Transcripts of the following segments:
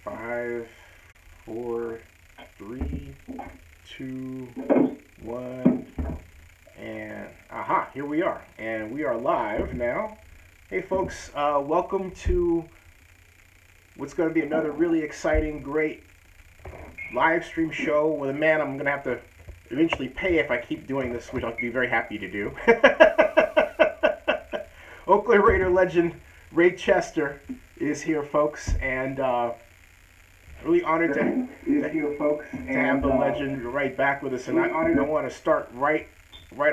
5, 4, 3, 2, 1, and aha, here we are. And we are live now. Hey folks, welcome to what's going to be another really exciting, great live stream show with a man I'm going to have to eventually pay if I keep doing this, which I'll be very happy to do. Oakland Raider legend Ray Chester is here, folks, and really honored to have the legend right back with us. And I want to start right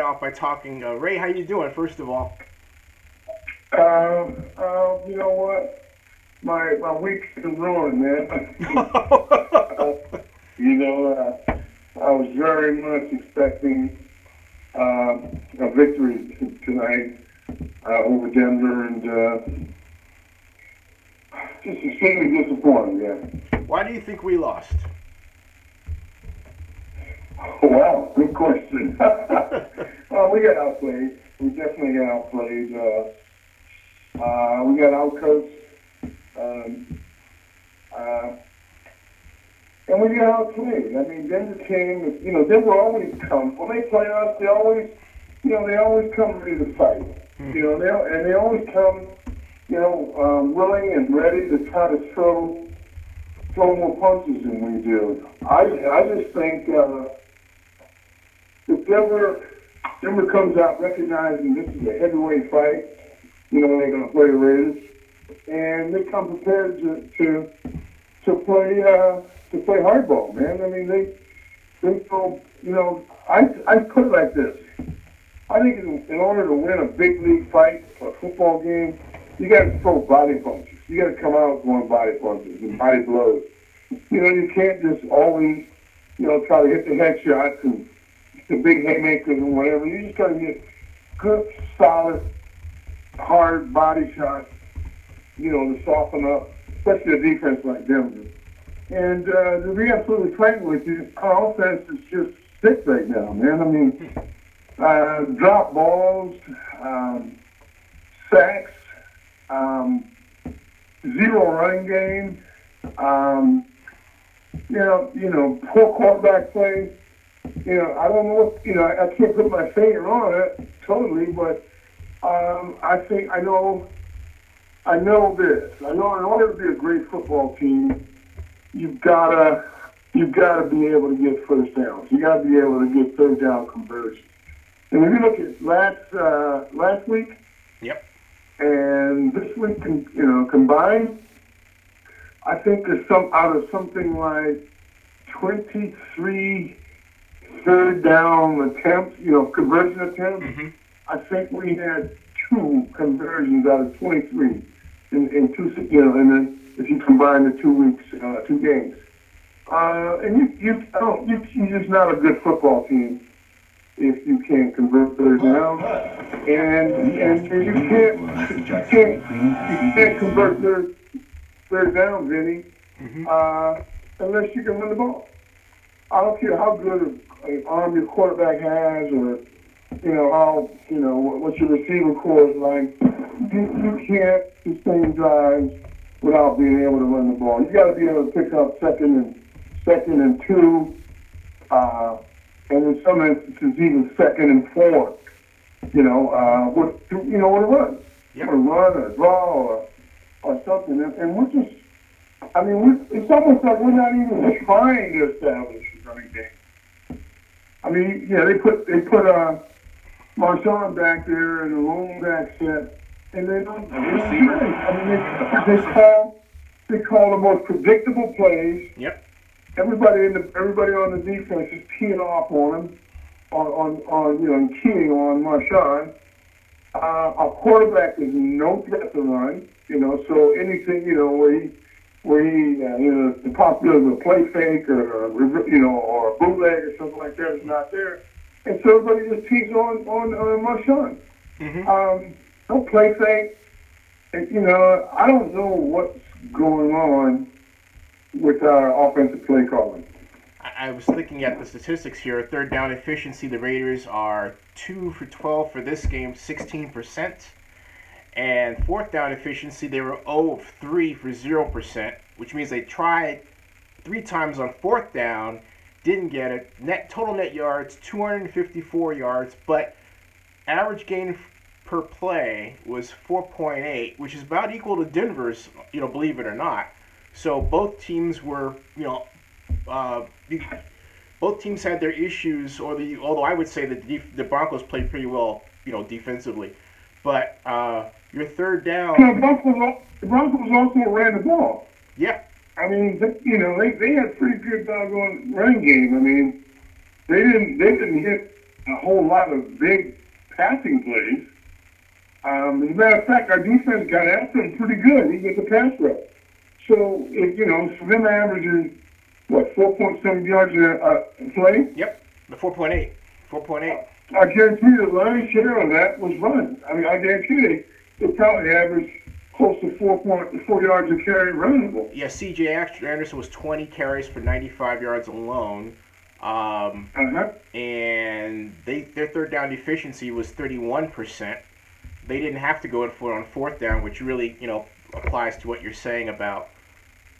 off by talking. Ray, how you doing, first of all? You know what? My week's been ruined, man. I was very much expecting a victory tonight over Denver, and just extremely disappointed, yeah. Why do you think we lost? Wow, good question. Well, we got outplayed. We definitely got outplayed. We got outcoached. And we got outplayed. I mean, Denver came, Denver always comes. When they play us, they always come ready to fight. They always come, willing and ready to try to throw more punches than we do. I just think if Denver comes out recognizing this is a heavyweight fight, they're going to play the Raiders, and they come prepared to play hardball, man. I mean, they throw, I put it like this. I think in order to win a big league fight, a football game, you got to throw body punches. You got to come out throwing body punches and body blows. You can't just always, try to hit the headshots and the big haymakers and whatever. You just got to get good, solid, hard body shots, to soften up, especially a defense like Denver. And to be absolutely frank with you, our offense is just sick right now, man. I mean, drop balls, sacks, zero running game, poor quarterback play. I don't know what, I can't put my finger on it totally, but I think I know this. I know in order to be a great football team, you've gotta be able to get first downs. You gotta be able to get third down conversions. And if you look at last week, yep, and this week, combined, I think there's out of something like 23 third down attempts, conversion attempts. Mm-hmm. I think we had 2 conversions out of 23 in 2, and then if you combine the 2 weeks, 2 games. And you're just not a good football team if you can't convert third down, and you can't convert third down, Vinny, unless you can run the ball. I don't care how good an arm your quarterback has, or what your receiver core is like. You can't sustain drives without being able to run the ball. You got to be able to pick up second and 2. And in some instances, even 2nd and 4. With a run. Yep. A run, or a draw, or something. And we're just, it's almost like we're not even trying to establish a running game. I mean, yeah, they put Marshawn back there in a lone back set, and they don't do anything. They call the most predictable plays. Yep. Everybody on the defense is teeing off on him, and keying on Marshawn. Our quarterback is no threat to run, so anything, where he the possibility of a play fake or a bootleg or something like that is not there, and so everybody just tees on Marshawn. Mm-hmm. No play fake. And, I don't know what's going on with our offensive play calling. I was looking at the statistics here. Third down efficiency, the Raiders are 2 for 12 for this game, 16%. And fourth down efficiency, they were 0 of 3 for 0%, which means they tried 3 times on fourth down, didn't get it. Total net yards, 254 yards, but average gain per play was 4.8, which is about equal to Denver's, believe it or not. So both teams were, both teams had their issues, although I would say that the Broncos played pretty well, defensively. But your third down. The Broncos also ran the ball. Yeah. I mean, they had pretty good doggone running game. I mean, they didn't hit a whole lot of big passing plays. As a matter of fact, our defense got after him pretty good, even the pass rush. So, for them averaging, 4.7 yards a play? Yep, the 4.8. 4.8. I guarantee the lion's share of that was run. I mean, I guarantee they probably averaged close to 4 yards a carry running the ball. Yeah, C.J. Anderson was 20 carries for 95 yards alone. And their third down efficiency was 31%. They didn't have to go for it on fourth down, which really, applies to what you're saying about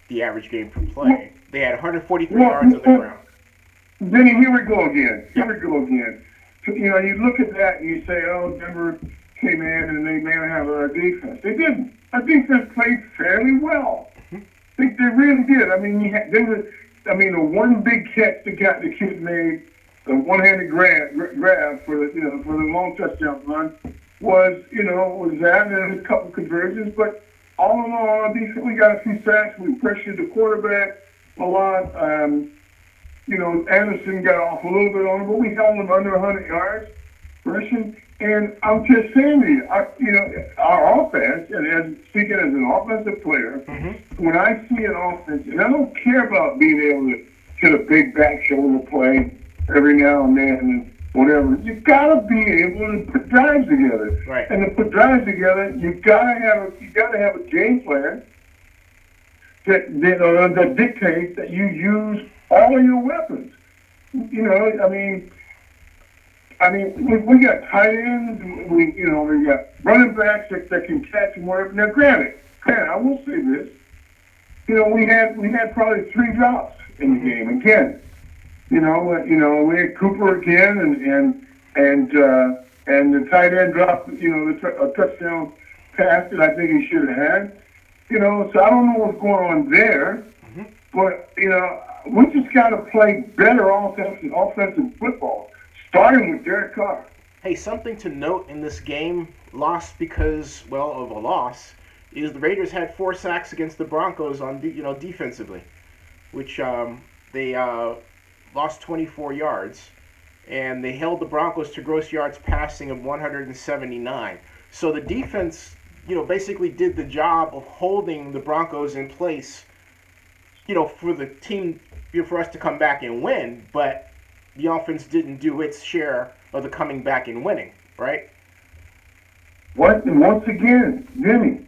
the average game per play. They had 143 yards on the ground. Vinny, here we go again. So, you look at that and you say, oh, Denver came in and they manhandled our defense. They didn't. Our defense played fairly well. They really did. I mean, the one big catch the kid made, the one-handed grab for the long touchdown run was that and a couple conversions. But all in all, on defense, we got a few sacks. We pressured the quarterback a lot. Anderson got off a little bit on it, but we held him under 100 yards rushing. And I'm just saying to you, our offense, and as speaking as an offensive player, when I see an offense, and I don't care about being able to hit a big back shoulder play every now and then and whatever, you got to be able to put drives together. Right. And to put drives together, you got to have a game plan that dictates that you use all of your weapons. I mean, we got tight ends. We got running backs that can catch and whatever. Now, granted, I will say this. We had probably 3 drops in the game again. We had Cooper again, and the tight end dropped. A touchdown pass that I think he should have had. So I don't know what's going on there, but we just got to play better offensive football. Starting with Derek Carr. Hey, something to note in this game, lost because, of a loss, is the Raiders had 4 sacks against the Broncos on, defensively, which they lost 24 yards, and they held the Broncos to gross yards passing of 179. So the defense, basically did the job of holding the Broncos in place, for the team, for us to come back and win, but the offense didn't do its share of the coming back and winning, right? Once again, Jimmy,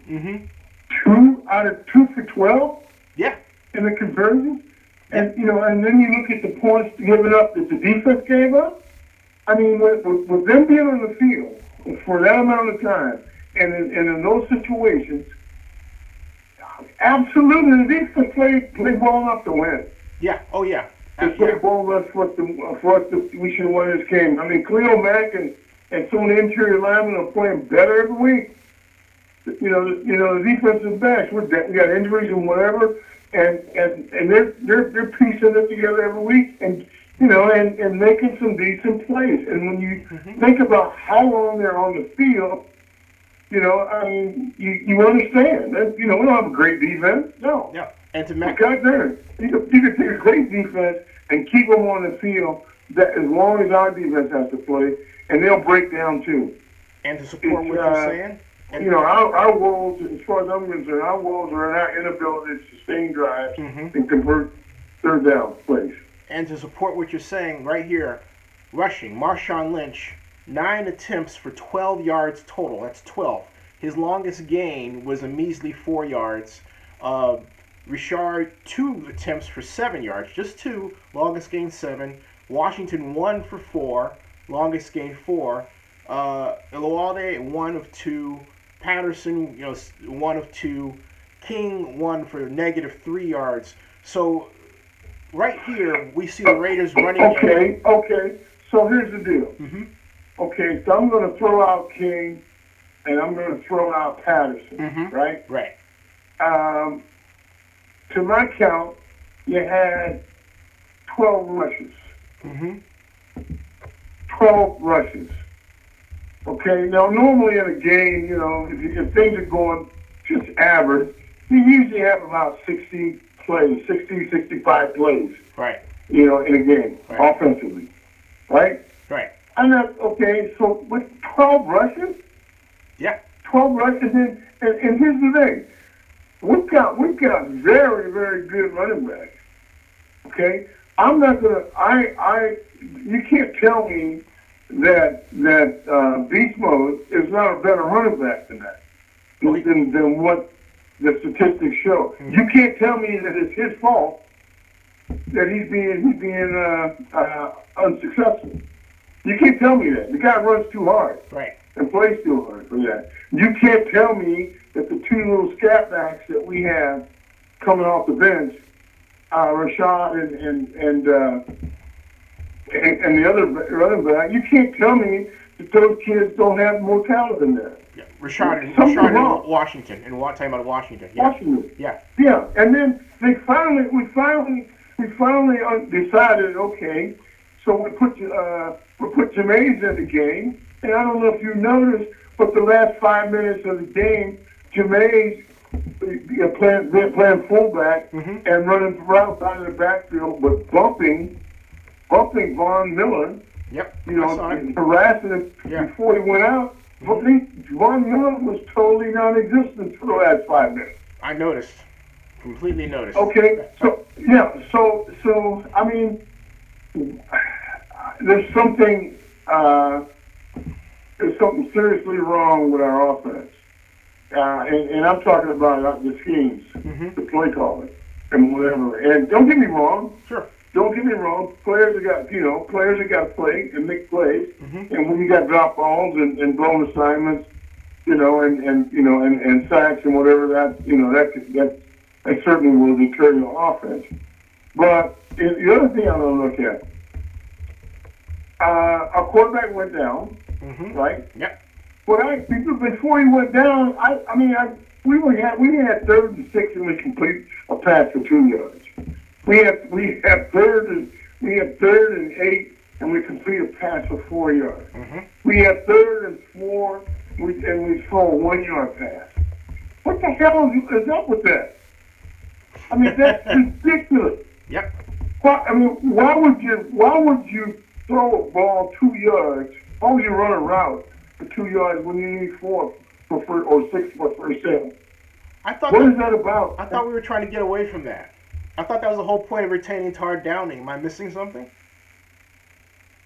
2 out of 2 for 12? Yeah. In the conversion? And, and then you look at the points given up that the defense gave up. I mean, with them being on the field for that amount of time, and in those situations, absolutely, the defense played well enough to win. Yeah. Oh, yeah. It's played well enough for us to we should win this game. I mean, Khalil Mack and some of the interior linemen are playing better every week. The defensive backs, we got injuries and whatever, and they're piecing it together every week, and and making some decent plays. And when you think about how long they're on the field, I mean, you understand that we don't have a great defense. No. Yeah. And to Matt, you could take a great defense and keep them on the field that as long as our defense has to play, and they'll break down too. And to support what you're saying, our woes, as far as I'm concerned, our woes are in our inability to sustain drives and convert third down plays. And to support what you're saying, right here, rushing, Marshawn Lynch, 9 attempts for 12 yards total. That's 12. His longest gain was a measly 4 yards. Richard, 2 attempts for 7 yards, just 2, longest gain 7. Washington, 1 for 4, longest gain 4. Eloalde, 1 of 2, Patterson, 1 of 2. King 1 for -3 yards. So right here we see the Raiders running. Okay. So here's the deal. Mm-hmm. Okay, so I'm going to throw out King, and I'm going to throw out Patterson. Mm-hmm. Right. Right. To my count, you had 12 rushes. Mm-hmm. 12 rushes. Okay, now normally in a game, if things are going just average, you usually have about 60 plays, 60, 65 plays. Right. In a game, right. Offensively. Right? Right. And okay, so with 12 rushes? Yeah. 12 rushes, and here's the thing. We've got very, very good running backs. Okay? I'm not gonna you can't tell me that Beast Mode is not a better running back than that. Than what the statistics show. Mm-hmm. You can't tell me that it's his fault that he's being unsuccessful. You can't tell me that. The guy runs too hard. Right. And plays too hard for that. You can't tell me that the 2 little scat backs that we have coming off the bench, Rashad and the other running back, you can't tell me that those kids don't have more talent than that. Yeah. Rashad in Washington. And talking about Washington. Yeah. Washington. Yeah. Yeah. And then we finally decided, okay, so we put Jameis in the game. And I don't know if you noticed, but the last 5 minutes of the game, Jameis playing fullback mm-hmm. and running routes out of the backfield, but bumping Von Miller. Yep. Harassing him before he went out. But Von Miller was totally non-existent for the last 5 minutes. I noticed. Completely noticed. Okay. So I mean, there's something seriously wrong with our offense. And I'm talking about the schemes, mm-hmm. the play calling, and whatever. And don't get me wrong. Sure. Don't get me wrong. Players have got to play and make plays. Mm-hmm. And when you got drop balls and blown assignments, and sacks and whatever, that certainly will deter your offense. But the other thing I'm going to look at, our quarterback went down, mm-hmm. right? Yep. But before he went down, we had 3rd and 6 and we completed a pass for 2 yards. We had 3rd and 8 and we completed a pass for 4 yards. Mm-hmm. We had 3rd and 4 and we throw a 1 yard pass. What the hell is up with that? I mean, that's ridiculous. Yep. Why would you throw a ball 2 yards? Why would you run a route for 2 yards when you need 4 or 6 for first down? What is that about? I thought we were trying to get away from that. I thought that was the whole point of retaining Tar Downing. Am I missing something?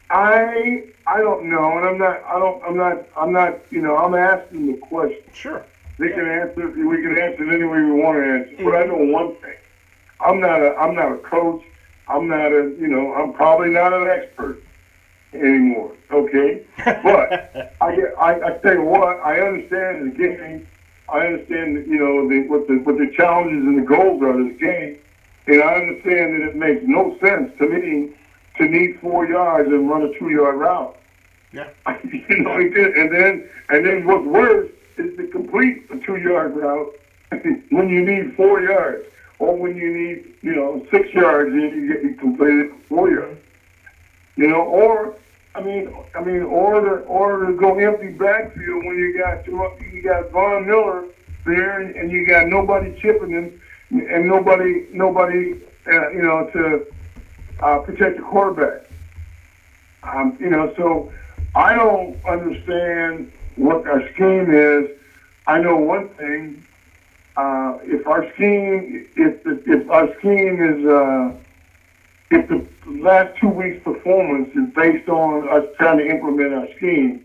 I don't know, and I'm not. I'm asking the question. Sure. We can answer it any way we want to answer. Mm-hmm. But I know one thing. I'm not a coach. I'm probably not an expert anymore. Okay, but I tell you what, I understand the game. I understand what the challenges and the goals are of this game, and I understand that it makes no sense to me to need 4 yards and run a 2 yard route. Yeah. And then what's worse is to complete a 2 yard route when you need 4 yards, or when you need 6 yards and you completed 4 yards. Or to go empty backfield when you got Von Miller there and you got nobody chipping him and nobody to protect the quarterback. So I don't understand what our scheme is. I know one thing. If the last 2 weeks' performance is based on us trying to implement our scheme,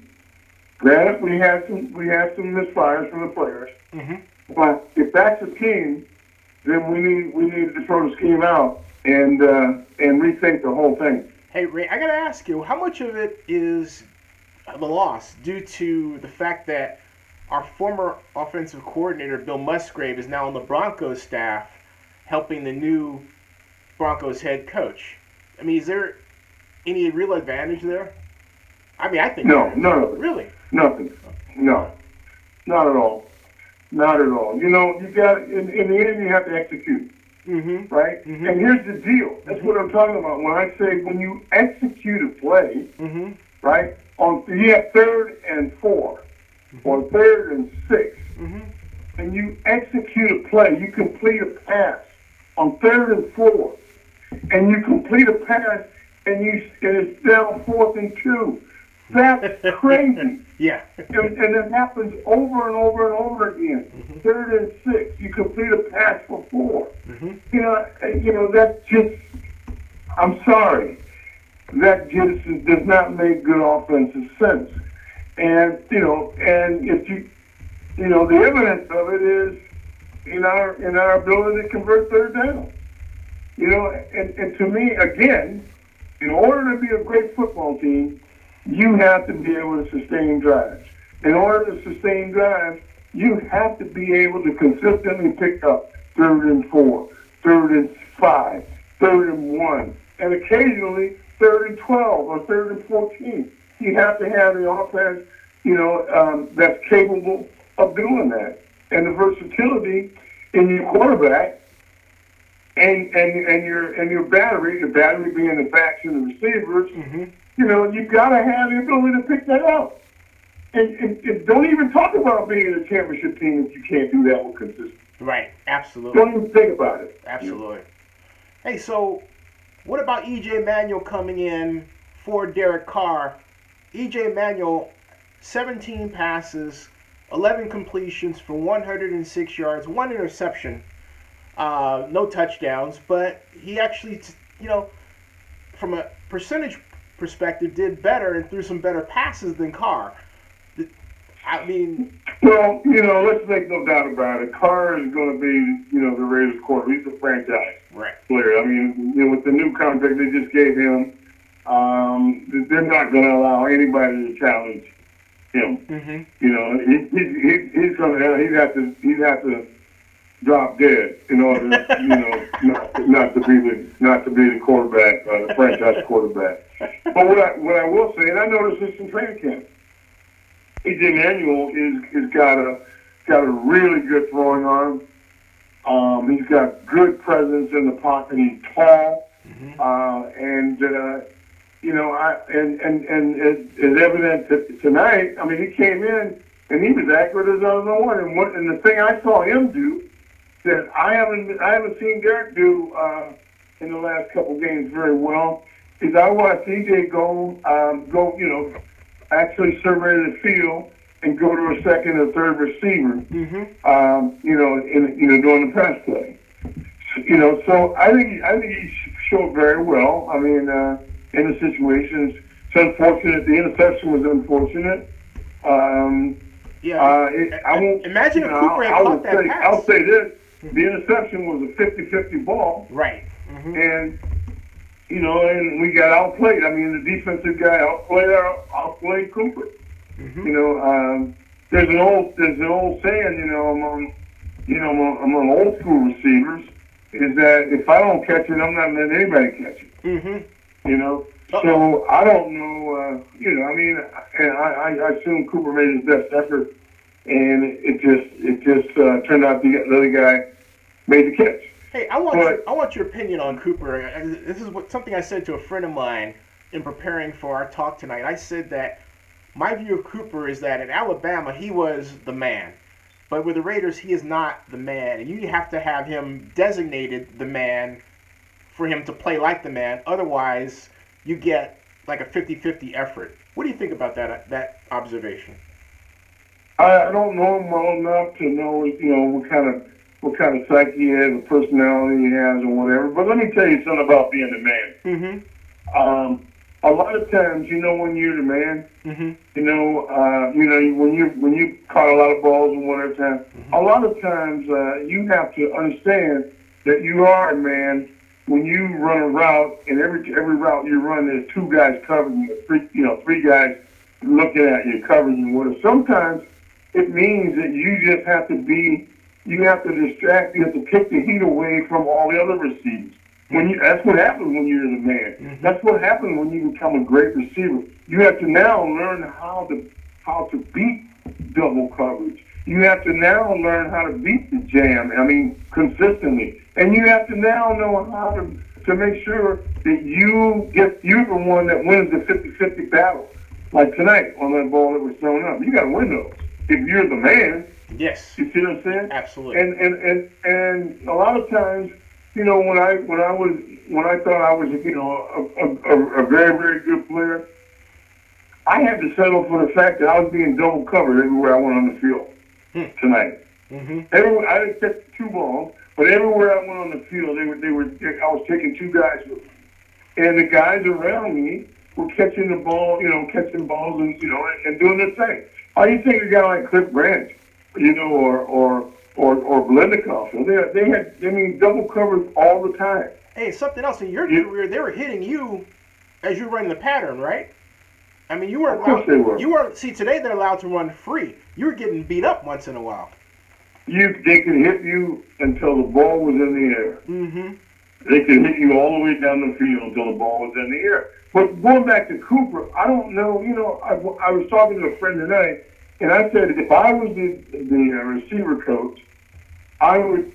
granted we have some misfires from the players, mm-hmm. but if that's the scheme, then we need to throw the scheme out and rethink the whole thing. Hey Ray, I gotta ask you, how much of it is the loss due to the fact that our former offensive coordinator, Bill Musgrave, is now on the Broncos staff helping the new Broncos head coach. I mean, is there any real advantage there? I mean, I think no, none of it. Really? Nothing. No, not at all. Not at all. You know, you got in the end you have to execute, right? And here's the deal. That's what I'm talking about when I say when you execute a play, right? You have 3rd and 4 or 3rd and 6, and you execute a play. You complete a pass on 3rd and 4, and you complete a pass, and it's down 4th and 2. That's crazy. Yeah. and it happens over and over and over again. 3rd and 6, you complete a pass for 4. You know, that's just, I'm sorry. That just does not make good offensive sense. And, you know, and if you know, the evidence of it is in our ability to convert 3rd down. You know, and to me, again, in order to be a great football team, you have to be able to sustain drives. In order to sustain drives, you have to be able to consistently pick up 3rd and 4, 3rd and 5, 3rd and 1, and occasionally 3rd and 12 or 3rd and 14. You have to have the offense, you know, that's capable of doing that. And the versatility in your quarterback and your battery, the battery being the backs and the receivers, you know, you've got to have the ability to pick that up. And don't even talk about being a championship team if you can't do that with consistency. Right, absolutely. Don't even think about it. Absolutely. Hey, so what about E.J. Manuel coming in for Derek Carr? E.J. Manuel, 17 passes, 11 completions for 106 yards, 1 interception, no touchdowns, but he actually, you know, from a percentage perspective, did better and threw some better passes than Carr. I mean, well, you know, let's make no doubt about it. Carr is going to be, you know, the Raiders' quarterback. He's a franchise player. I mean, you know, with the new contract they just gave him, they're not going to allow anybody to challenge him. You know, he's going to he'd have to drop dead in order, you know, not to be the quarterback, the franchise quarterback. But what I will say, and I noticed this in training camp, E.J. Manuel is got a really good throwing arm. He's got good presence in the pocket. He's tall, and you know, and it's evident tonight. I mean, he came in and he was accurate as I don't know what. And the thing I saw him do that I haven't seen Derek do in the last couple games very well is I watched E.J. go, you know, actually survey the field and go to a second or third receiver, you know, during the pass play. You know, so I think he showed very well. I mean, in the situations, it's unfortunate. The interception was unfortunate. I won't imagine if Cooper had caught that pass. I'll say this: the interception was a 50-50 ball, right? And you know, and we got outplayed. I mean, the defensive guy outplayed Cooper. You know, there's an old saying, you know, among old school receivers, is that if I don't catch it, I'm not letting anybody catch it. You know, so I don't know. You know, I mean, and I assume Cooper made his best effort, and it just turned out the other guy made the catch. Hey, I want your opinion on Cooper. This is something I said to a friend of mine in preparing for our talk tonight. I said that my view of Cooper is that in Alabama he was the man, but with the Raiders he is not the man, and you have to have him designated the man for him to play like the man. Otherwise, you get like a 50-50 effort. What do you think about that observation? I don't know him well enough to know, you know, what kind of psyche he has, what personality he has, or whatever. But let me tell you something about being the man. A lot of times, you know, when you're the man, you know, when you caught a lot of balls and whatever time, a lot of times you have to understand that you are a man when you run a route, and every route you run, there's two guys covering you, three guys looking at you, covering you. Sometimes it means that you just have to you have to take the heat away from all the other receivers. That's what happens when you're the man. Mm-hmm. That's what happens when you become a great receiver. You have to now learn how to beat double coverage. You have to now learn how to beat the jam. Consistently. And you have to now know how to make sure that you're the one that wins the 50-50 battle. Like tonight on that ball that was thrown up. You got to win those. If you're the man. Yes. You see what I'm saying? Absolutely. And a lot of times, when I thought I was, a very, very good player, I had to settle for the fact that I was being double covered everywhere I went on the field tonight. Mm-hmm. Everywhere, I didn't catch 2 balls, but everywhere I went on the field, I was taking 2 guys with me. And the guys around me were catching the ball, catching balls and doing their thing. How do you think a guy like Cliff Branch, or Blendikoff, they had double coverage all the time. Hey, something else in your career, they were hitting you as you were running the pattern, right? You weren't allowed. Of course they were. You weren't. See, today they're allowed to run free. You were getting beat up once in a while. They could hit you until the ball was in the air. Mm-hmm. They could hit you all the way down the field until the ball was in the air. But going back to Cooper, I don't know. I was talking to a friend tonight, and I said if I was the receiver coach, I would,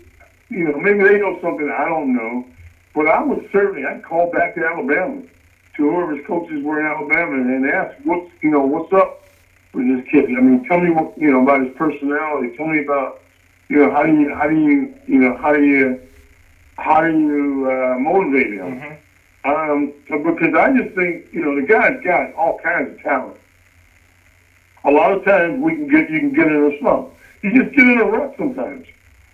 maybe they know something I don't know, but I'd call back to Alabama, to whoever's coaches were in Alabama, and ask what's up with this kid. Tell me what about his personality. Tell me about how do you motivate him? Mm-hmm. Because I just think the guy's got all kinds of talent. A lot of times you can get in a slump. You just get in a rut sometimes,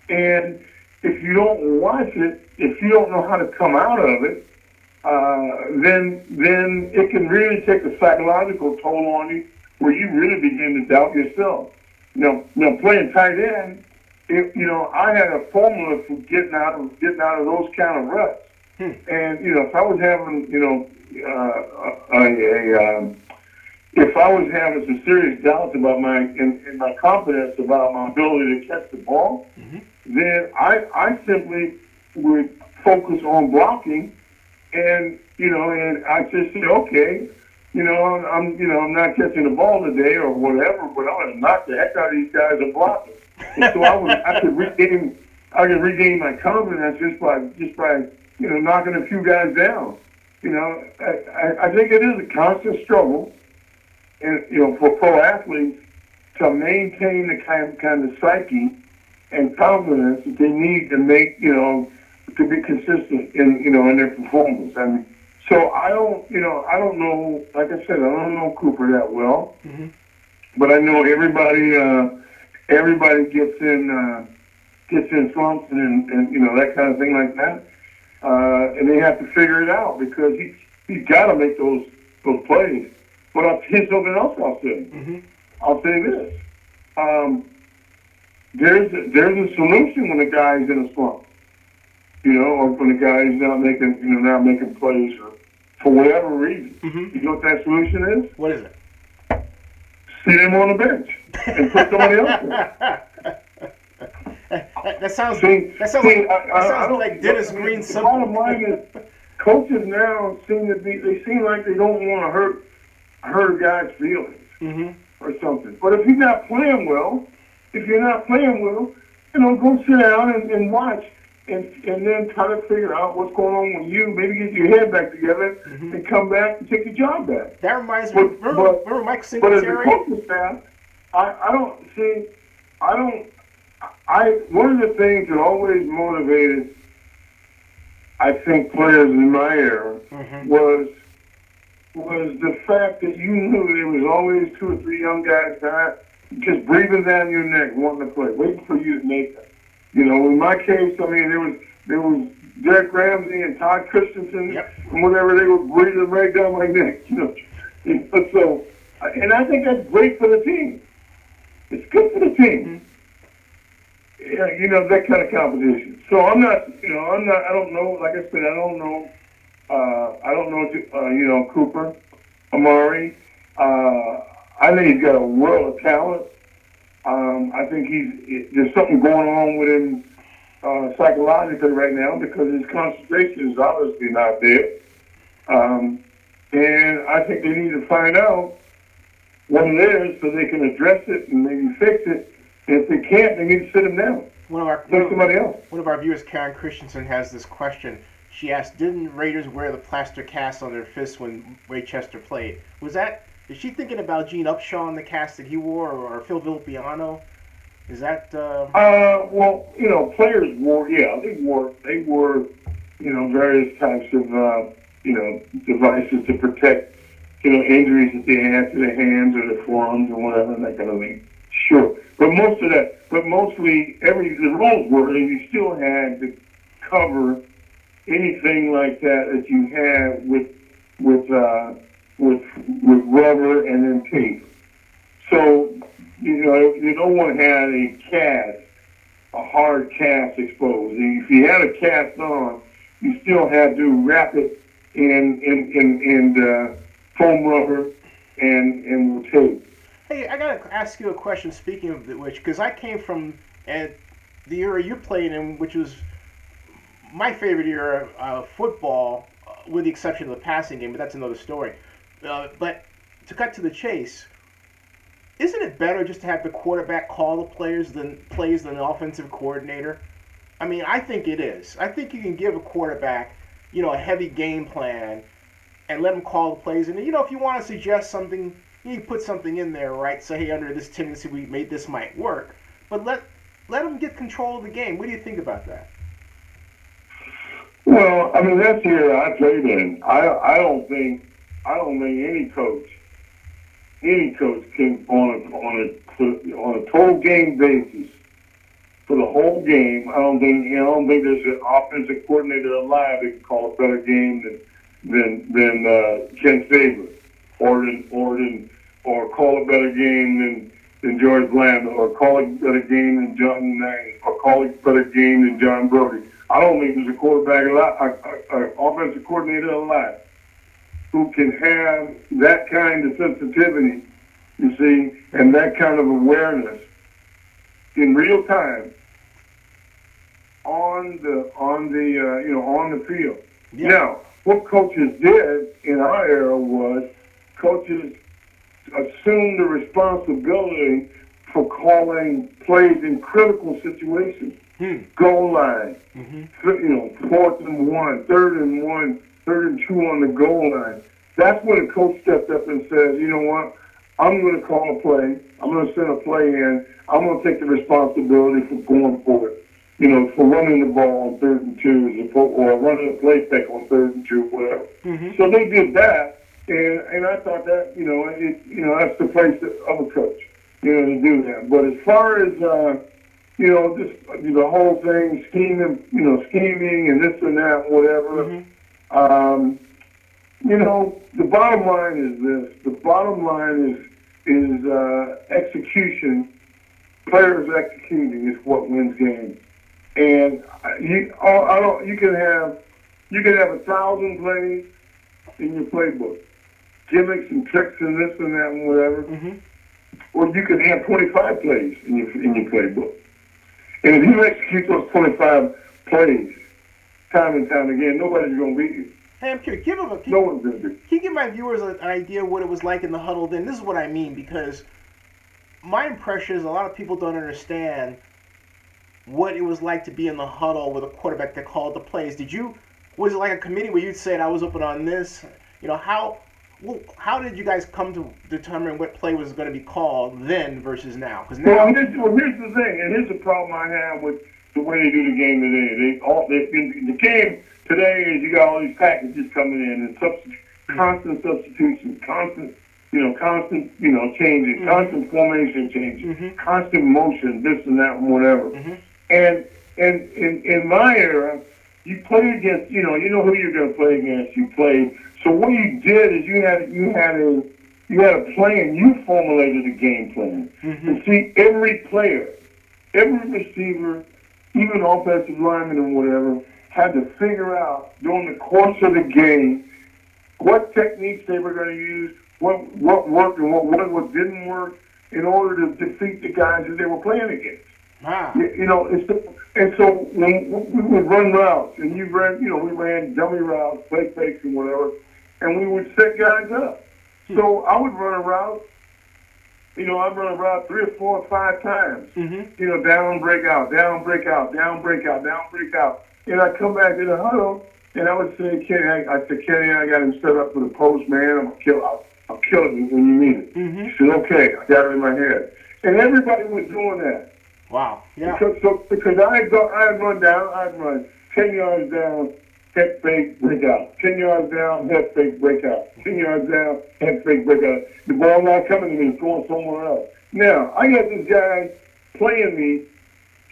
and if you don't watch it, if you don't know how to come out of it, then it can really take a psychological toll on you, where you really begin to doubt yourself. Playing tight end, I had a formula for getting out of those kind of ruts. And if I was having if I was having some serious doubts about my confidence about my ability to catch the ball, mm-hmm. then I simply would focus on blocking, and I just say, okay, I'm not catching the ball today or whatever, but I'm gonna knock the heck out of these guys and blocking. And so I could regain my confidence just by knocking a few guys down. I think it is a constant struggle, and for pro athletes to maintain the kind of psyche and confidence that they need to make to be consistent in their performance. So I don't know. Like I said, I don't know Cooper that well, mm-hmm. but I know everybody gets in slumps and that kind of thing like that, and they have to figure it out because he's got to make those plays. But here's something else I'll say. Mm-hmm. I'll say this: there's a solution when a guy's in a slump, or when a guy's not making plays or for whatever reason. Mm-hmm. You know what that solution is? What is it? Sit him on the bench and put somebody else in. That sounds like Dennis Green's. The bottom line is, coaches now seem like they don't want to hurt a guy's feelings, mm-hmm. or something. But if you're not playing well, go sit down and watch, and then try to figure out what's going on with you. Maybe get your head back together, mm-hmm. and come back and take your job back. That reminds me. Remember Mike Singletary? But as a coaching staff, one of the things that always motivated, I think, players in my era, mm-hmm. was the fact that you knew there was always 2 or 3 young guys just breathing down your neck, wanting to play, waiting for you to make it. In my case, there was Derek Ramsey and Todd Christensen, yep. and whatever, they were breathing right down my neck. So, and I think that's great for the team. It's good for the team. Mm-hmm. Yeah, that kind of competition. So I don't know. Like I said, I don't know Cooper, Amari. I think he's got a world of talent. I think there's something going on with him psychologically right now because his concentration is obviously not there. And I think they need to find out what it is so they can address it and maybe fix it. And if they can't, they need to sit him down. Somebody else. One of our viewers, Karen Christensen, has this question. She asked, didn't Raiders wear the plaster cast on their fists when Ray Chester played? Is she thinking about Gene Upshaw and the cast that he wore, or Phil Villapiano? Is that... Well, players wore, they wore, various types of, devices to protect, injuries that they had to their hands or their forearms or whatever, that kind of thing. Sure. But mostly, the rules were that you still had to cover anything like that you had with rubber and then tape. So, no one had a hard cast exposed. And if you had a cast on, you still had to wrap it in foam rubber and tape. Hey, I got to ask you a question, speaking of which, because I came from the era you played in, which was my favorite era of football, with the exception of the passing game, but that's another story. But to cut to the chase, isn't it better just to have the quarterback call the plays than the offensive coordinator? I mean, I think it is. I think you can give a quarterback, a heavy game plan and let him call the plays. And, if you want to suggest something, you put something in there, right? Say, hey, under this tendency, this might work. But let him get control of the game. What do you think about that? Well, I mean, that's the era I played in. I don't think any coach can on a total game basis for the whole game. I don't think there's an offensive coordinator alive that can call a better game than Ken Stabler, or call a better game than George Bland, or call a better game than John Knight, or call a better game than John Brody. I don't think there's a quarterback alive, an offensive coordinator alive, who can have that kind of sensitivity, you see, and that kind of awareness in real time on the field. Yeah. Now, what coaches did in our era was coaches assumed the responsibility for calling plays in critical situations. Goal line, 4th and 1, 3rd and 1, 3rd and 2 on the goal line. That's when a coach stepped up and said, you know what, I'm going to call a play. I'm going to send a play in. I'm going to take the responsibility for going for it. For running the ball on 3rd and 2, or running a play back on 3rd and 2, whatever. So they did that, and I thought that, that's the place of a coach, to do that. But as far as, just the whole thing, scheming and this and that, whatever, the bottom line is this. The bottom line is execution. Players executing is what wins games. And you can have 1,000 plays in your playbook, gimmicks and tricks and this and that and whatever, or you can have 25 plays in your playbook. And if you execute those 25 plays time and time again, nobody's going to beat you. Hey, I'm curious. No one's going to beat you. Can you give my viewers an idea of what it was like in the huddle then? This is what I mean, because my impression is a lot of people don't understand what it was like to be in the huddle with a quarterback that called the plays. Was it like a committee where you'd say, I was open on this? How did you guys come to determine what play was going to be called then versus now? Because now, here's the thing, and here's the problem I have with the way they do the game today. The game today is you got all these packages coming in and constant substitution, constant changes, constant formation changes, constant motion, this and that and whatever. And in my era, you played against, you know who you're going to play against. You played. So what you did is you had a plan. You formulated a game plan. And see, every player, every receiver, even offensive lineman or whatever, had to figure out during the course of the game what techniques they were going to use, what worked and what didn't work, in order to defeat the guys that they were playing against. Ah. You know, and so when we would run routes, and we ran dummy routes, play fakes and whatever, and we would set guys up. So I would run a route. You know, I'd run a route 3 or 4 or 5 times. You know, down, break out, down, break out, down, break out, down, break out. And I'd come back to the huddle, and I would say, Kenny, Kenny, I got him set up for the post, man. I'll kill him when you need it. He said, okay, I got it in my head. And everybody was doing that. Wow. Yeah. Because I'd run 10 yards down, head fake, break out. 10 yards down, head fake, break out. 10 yards down, head fake, break out. The ball not coming to me, it's going somewhere else. Now, I got this guy playing me,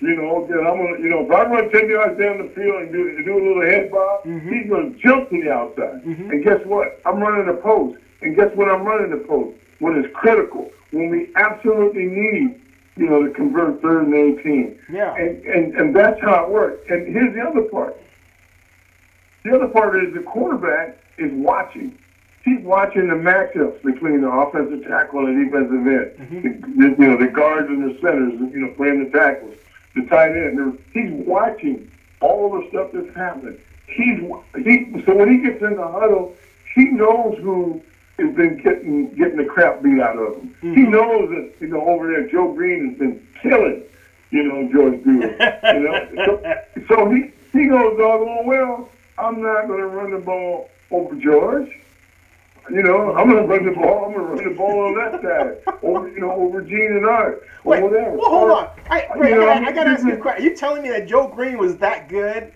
you know, that I'm gonna, you know, if I run 10 yards down the field and do a little head bob, he's gonna jump to the outside. And guess what? I'm running the post. And guess what I'm running the post? When it's critical, when we absolutely need, you know, to convert 3rd and 18. Yeah. And that's how it works. And here's the other part. The other part is the quarterback is watching. He's watching the matchups between the offensive tackle and the defensive end. You know, the guards and the centers, you know, playing the tackles, the tight end. He's watching all the stuff that's happening. So when he gets in the huddle, he knows who has been getting the crap beat out of him. He knows that, you know, over there Joe Green has been killing, you know, George Buell. You know, so he goes, doggone well, I'm not going to run the ball over George. You know, I'm going to run the ball. I'm going to run the ball on that side, over Gene and Art, or whatever. Well, hold on. I got to ask you a question. Are you telling me that Joe Green was that good?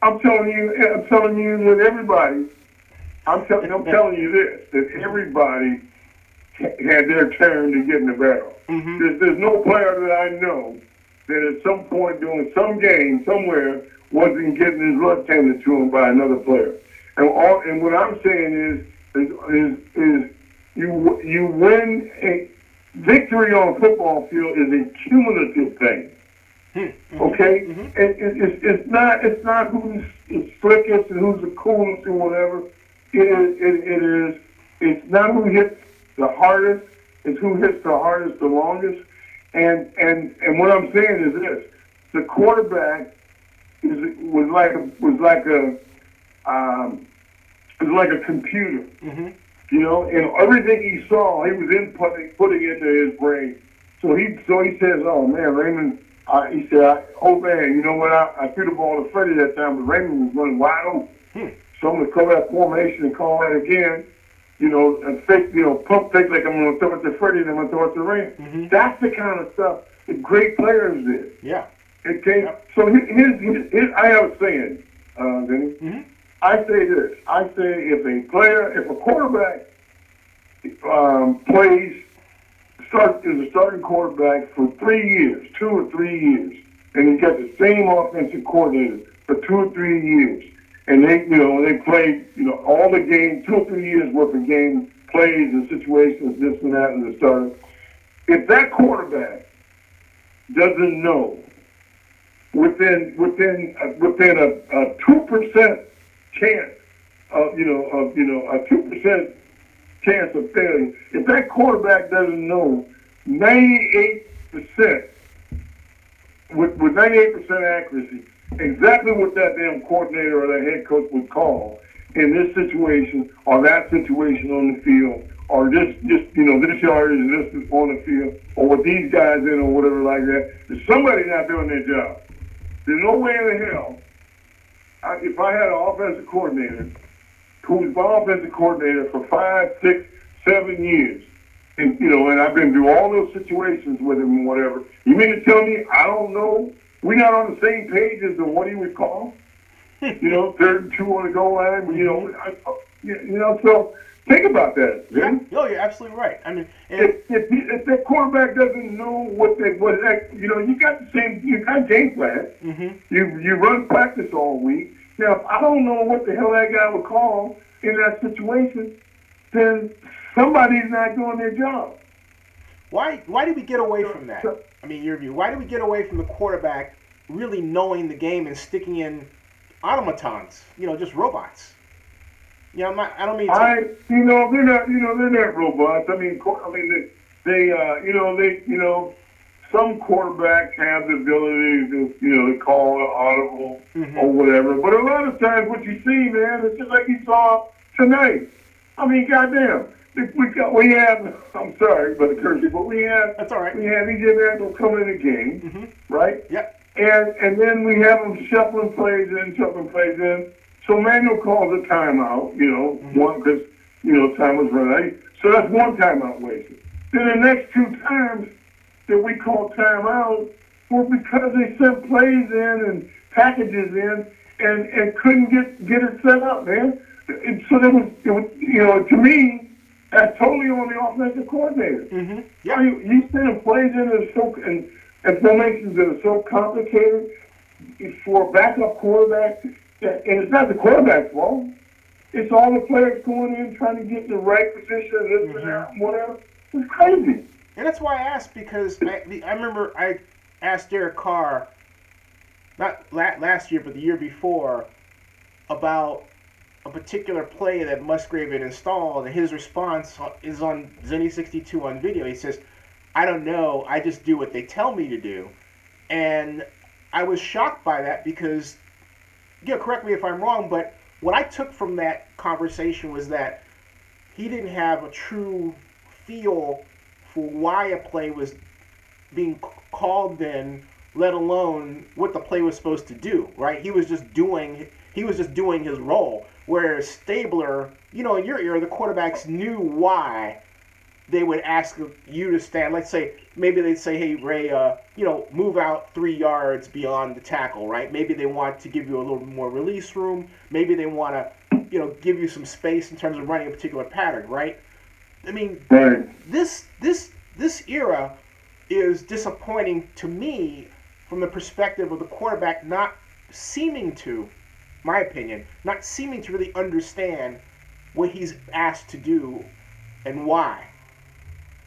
I'm telling you that everybody. I'm telling you this, that everybody had their turn to get in the barrel. There's no player that I know that at some point during some game somewhere wasn't getting his luck handed to him by another player. And what I'm saying is you win a victory on a football field is a cumulative thing. Okay? And it's not who's the slickest and who's the coolest or whatever. It's not who hits the hardest, it's who hits the hardest the longest. And what I'm saying is this: the quarterback was like a computer. You know, and everything he saw, he was putting into his brain. So he says, "Oh man, Raymond." He said, "Oh man, you know what? I threw the ball to Freddie that time, but Raymond was running wide open. So I'm going to call that formation and call that again, you know, and fake, you know, pump fake like I'm going to throw it to Freddie and I'm going to throw it to Raymond." That's the kind of stuff that great players did. Yeah. Okay. So here's I have a saying, Vinny. I say this. I say if a quarterback is a starting quarterback for 3 years, 2 or 3 years, and he got the same offensive coordinator for 2 or 3 years, and they played, you know, all the games, 2 or 3 years worth of games, plays and situations, this and that, and the starter. If that quarterback doesn't know within a 2% chance of a 2% chance of failure, if that quarterback doesn't know 98% with 98% accuracy exactly what that damn coordinator or that head coach would call in this situation or that situation on the field, or this yard is this on the field, or with these guys in or whatever like that, there's somebody not doing their job. There's no way in the hell, if I had an offensive coordinator who was my offensive coordinator for 5, 6, 7 years, and I've been through all those situations with him and whatever, you mean to tell me I don't know? We're not on the same page as to what he would call, 3rd and 2 on the goal line. So think about that. Yeah. No, you're absolutely right. I mean, if that quarterback doesn't know you got game plan. Mm-hmm. You run practice all week. Now, if I don't know what the hell that guy would call in that situation, then somebody's not doing their job. Why did we get away from that? I mean, your view. Why did we get away from the quarterback really knowing the game and sticking in automatons? Just robots. I don't mean to. They're not robots. I mean, some quarterbacks have the ability to call an audible or whatever. But a lot of times what you see, man, it's just like you saw tonight. I mean, goddamn. We have, I'm sorry, but we have, that's all right. We have EJ Manuel come in the game, right? Yep. And then we have him shuffling plays in. So Manuel calls a timeout, one because, time was running out. So that's one timeout wasted. Then the next two times that we called timeout were because they sent plays in and packages in and couldn't get it set up, man. And so it was, to me, that's totally on the offensive coordinator. Yeah. You send plays in and formations that are so complicated for a backup quarterback, and it's not the quarterback's fault. It's all the players going in trying to get in the right position, this and that, whatever. It's crazy. And that's why I asked, because I remember I asked Derek Carr, not last year, but the year before, about a particular play that Musgrave had installed, and his response is on Zenny62 on video. He says, I don't know, I just do what they tell me to do. And I was shocked by that because, correct me if I'm wrong, but what I took from that conversation was that he didn't have a true feel for why a play was being called then, let alone what the play was supposed to do, right? He was just doing his role. Whereas Stabler, in your era, the quarterbacks knew why they would ask you to stand. Let's say, maybe they'd say, hey, Ray, move out 3 yards beyond the tackle, right? Maybe they want to give you a little more release room. Maybe they want to, give you some space in terms of running a particular pattern, right? I mean, this era is disappointing to me from the perspective of the quarterback not seeming to, my opinion, not seeming to really understand what he's asked to do and why.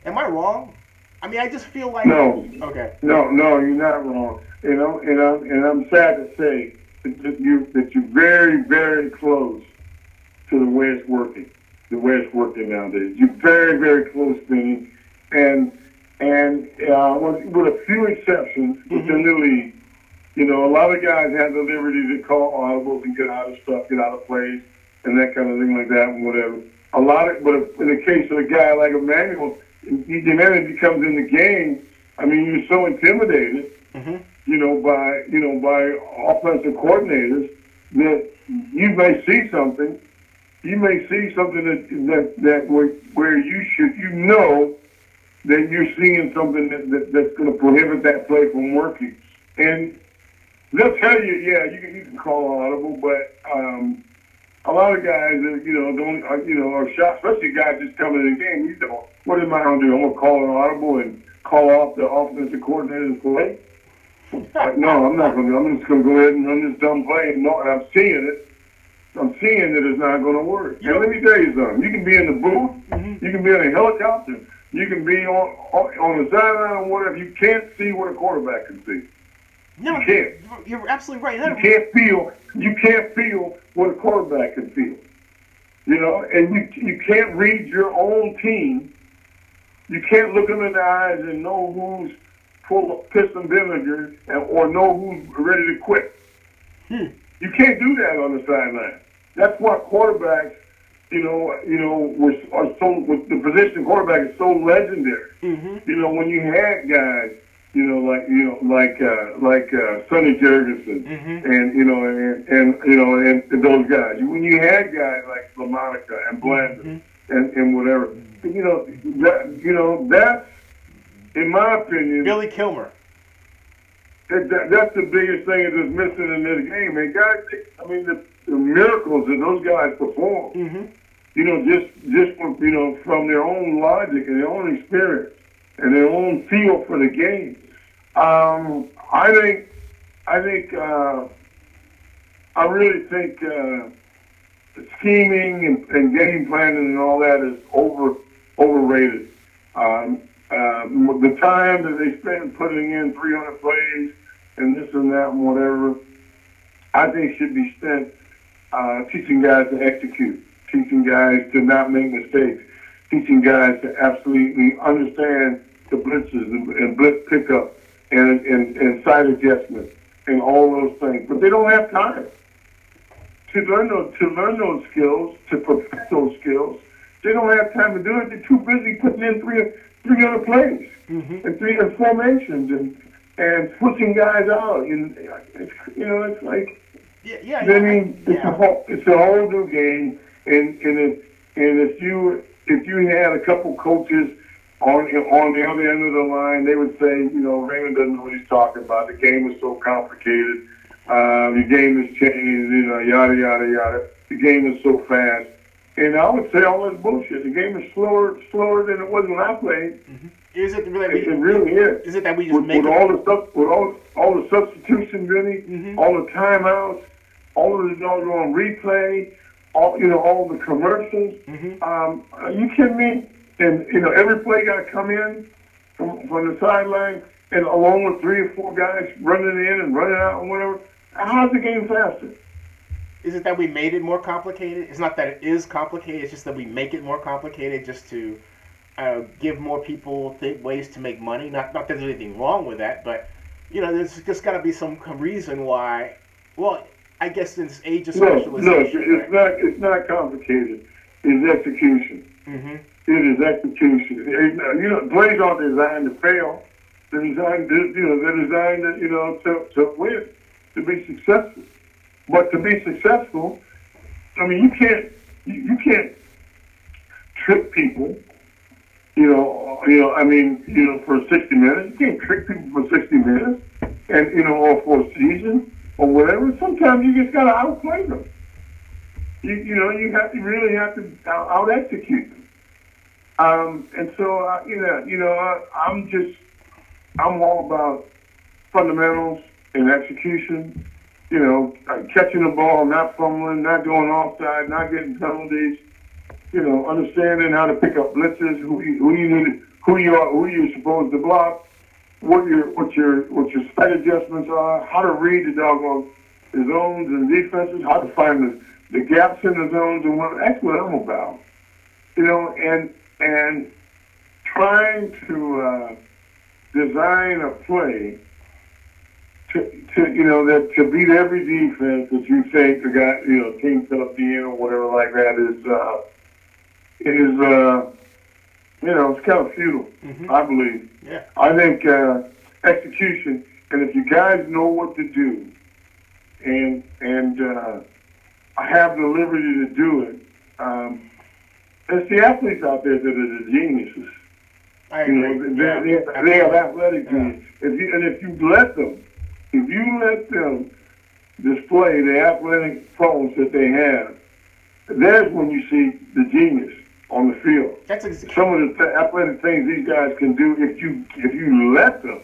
Am I wrong? I mean, I just feel like... No. Okay. No, you're not wrong. And I'm sad to say that you're very, very close to the way it's working. The way it's working nowadays. You're very, very close, Benny. And with a few exceptions within the league, a lot of guys have the liberty to call audibles and get out of stuff, get out of plays, and that kind of thing like that and whatever. But in the case of a guy like Emmanuel, Emmanuel becomes in the game. I mean, you're so intimidated, by offensive coordinators that you may see something. You may see something that where you know that you're seeing something that's going to prohibit that play from working. And they'll tell you, you can call audible, but a lot of guys, are shocked, especially guys just coming in the game. What am I going to do? I'm going to call an audible and call off the offensive coordinator's play? No, I'm not going to. I'm just going to go ahead and run this dumb play. And I'm seeing it. I'm seeing that it's not going to work. And let me tell you something. You can be in the booth. You can be in a helicopter. You can be on the sideline or whatever. You can't see what a quarterback can see. No, you can't. You're absolutely right. You can't feel what a quarterback can feel. And you can't read your own team. You can't look them in the eyes and know who's full of piss and vinegar or know who's ready to quit. You can't do that on the sideline. That's why quarterbacks, are so, with the position of quarterback is so legendary. When you had guys, like Sonny Jurgensen, and those guys. When you had guys like LaMonica and Blandon and whatever, that's, in my opinion, Billy Kilmer. That's the biggest thing that's missing in this game. And guys, the miracles that those guys perform. Just from their own logic and their own experience and their own feel for the game. I really think scheming and game planning and all that is overrated. The time that they spend putting in 300 plays and this and that and whatever, I think should be spent teaching guys to execute, teaching guys to not make mistakes, teaching guys to absolutely understand the blitzes and blitz pickup and side adjustment and all those things. But they don't have time to learn those skills, to perfect those skills. They don't have time to do it. They're too busy putting in 300 plays and 300 formations and switching guys out. And it's like, it's a whole new game. And if you had a couple coaches on the other end of the line, they would say, Raymond doesn't know what he's talking about. The game is so complicated. The game has changed. Yada yada yada. The game is so fast. And I would say all this bullshit. The game is slower than it was when I played. Is it really? It really is. Is it that we just make with all the stuff, with all the substitution, really, all the timeouts, all of the doggone replay, all the commercials. Are you kidding me? And every play got to come in from the sideline, and along with 3 or 4 guys running in and running out and whatever. How's the game faster? Is it that we made it more complicated? It's not that it is complicated. It's just that we make it more complicated just to give more people ways to make money. Not that there's anything wrong with that, but there's just got to be some reason why. Well, I guess in this age of specialization. No, it's not complicated. It's execution. It is execution. Plays aren't designed to fail. They're designed to win, to be successful. But to be successful, I mean, you can't trick people. For 60 minutes, you can't trick people for 60 minutes, and or for a season or whatever. Sometimes you just gotta outplay them. You really have to out execute them. And so I'm all about fundamentals and execution. Catching the ball, not fumbling, not going offside, not getting penalties. Understanding how to pick up blitzes, who you're supposed to block, what your side adjustments are, how to read the zones and defenses, how to find the gaps in the zones, and that's what I'm about. And trying to design a play to beat every defense that you think the guy, team set up the end or whatever like that it's kind of futile, I believe. Yeah. I think execution, and if you guys know what to do and have the liberty to do it, it's the athletes out there that are the geniuses. I agree. They have athletic genius. If you let them display the athletic pros that they have, there's when you see the genius on the field. That's some of the athletic things these guys can do if you let them.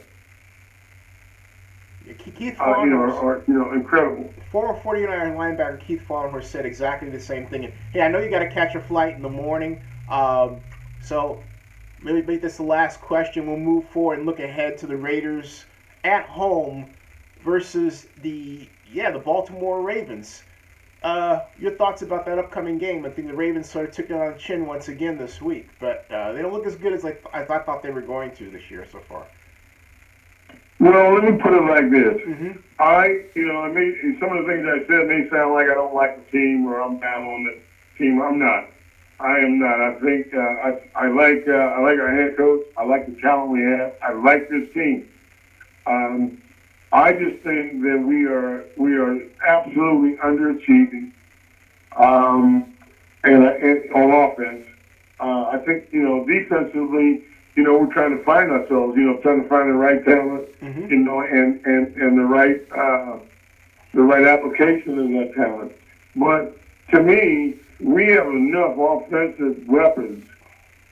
Keith Farmer, are incredible. Former 49er linebacker Keith Farmer said exactly the same thing. And hey, I know you got to catch a flight in the morning, so maybe make this the last question. We'll move forward and look ahead to the Raiders at home versus the Baltimore Ravens. Your thoughts about that upcoming game? I think the Ravens sort of took it on the chin once again this week, but they don't look as good as I thought they were going to this year so far. Well, let me put it like this. Some of the things I said may sound like I don't like the team or I'm down on the team. I'm not. I am not. I think I like our head coach. I like the talent we have. I like this team. I just think that we are absolutely underachieving, and on offense. I think defensively, we're trying to find ourselves. Trying to find the right talent, and the right application of that talent. But to me, we have enough offensive weapons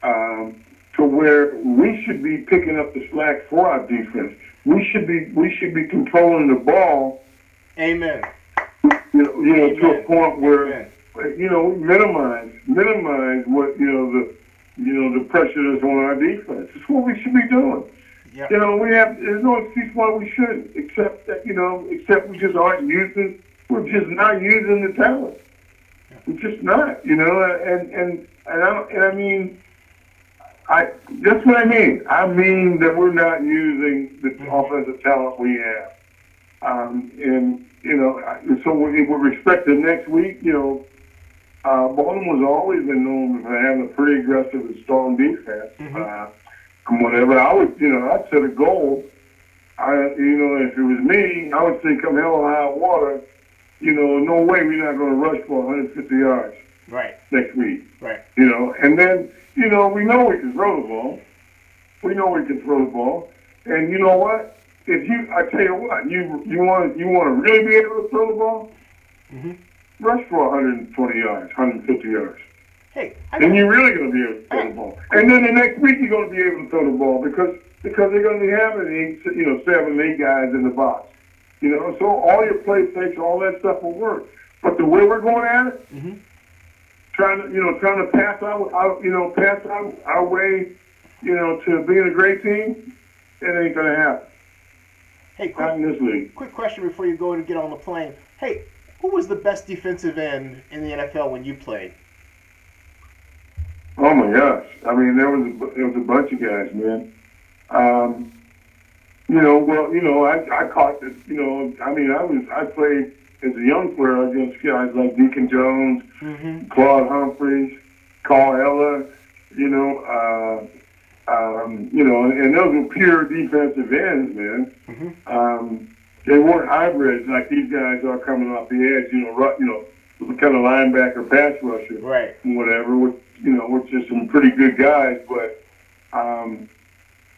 to where we should be picking up the slack for our defense. We should be controlling the ball. Amen. Amen. To a point where minimize what the pressure that's on our defense. It's what we should be doing. Yep. There's no excuse why we shouldn't, except we just aren't using. We're just not using the talent. We're just not. And I mean, That's what I mean. I mean that we're not using the offensive talent we have. And, you know, so with respect to next week, you know, Baltimore's always been known for having a pretty aggressive and strong defense. And whatever, I'd set a goal. You know, if it was me, I would say come hell or high water, you know, no way we're not going to rush for 150 yards next week. You know, and then, you know we can throw the ball. We know we can throw the ball. And you know what? I tell you what, you want to really be able to throw the ball, rush for 120 yards, 150 yards. Hey, then you're really going to be able to throw the ball. And then the next week you're going to be able to throw the ball because they're going to be having 7, 8 guys in the box. You know, so all your play fakes, all that stuff will work. But the way we're going at it, trying to pass our way, you know, to being a great team, it ain't going to happen. Hey, not in this league. Quick question before you go and get on the plane. Hey, who was the best defensive end in the NFL when you played? Oh my gosh! I mean, there was a bunch of guys, man. You know, well, you know, I caught this. You know, I mean, I played as a young player against guys like Deacon Jones, Claude Humphreys, Carl Eller. You know, and those were pure defensive ends, man. They weren't hybrids like these guys are coming off the edge. You know, kind of linebacker, pass rusher, and whatever. Which is some pretty good guys, but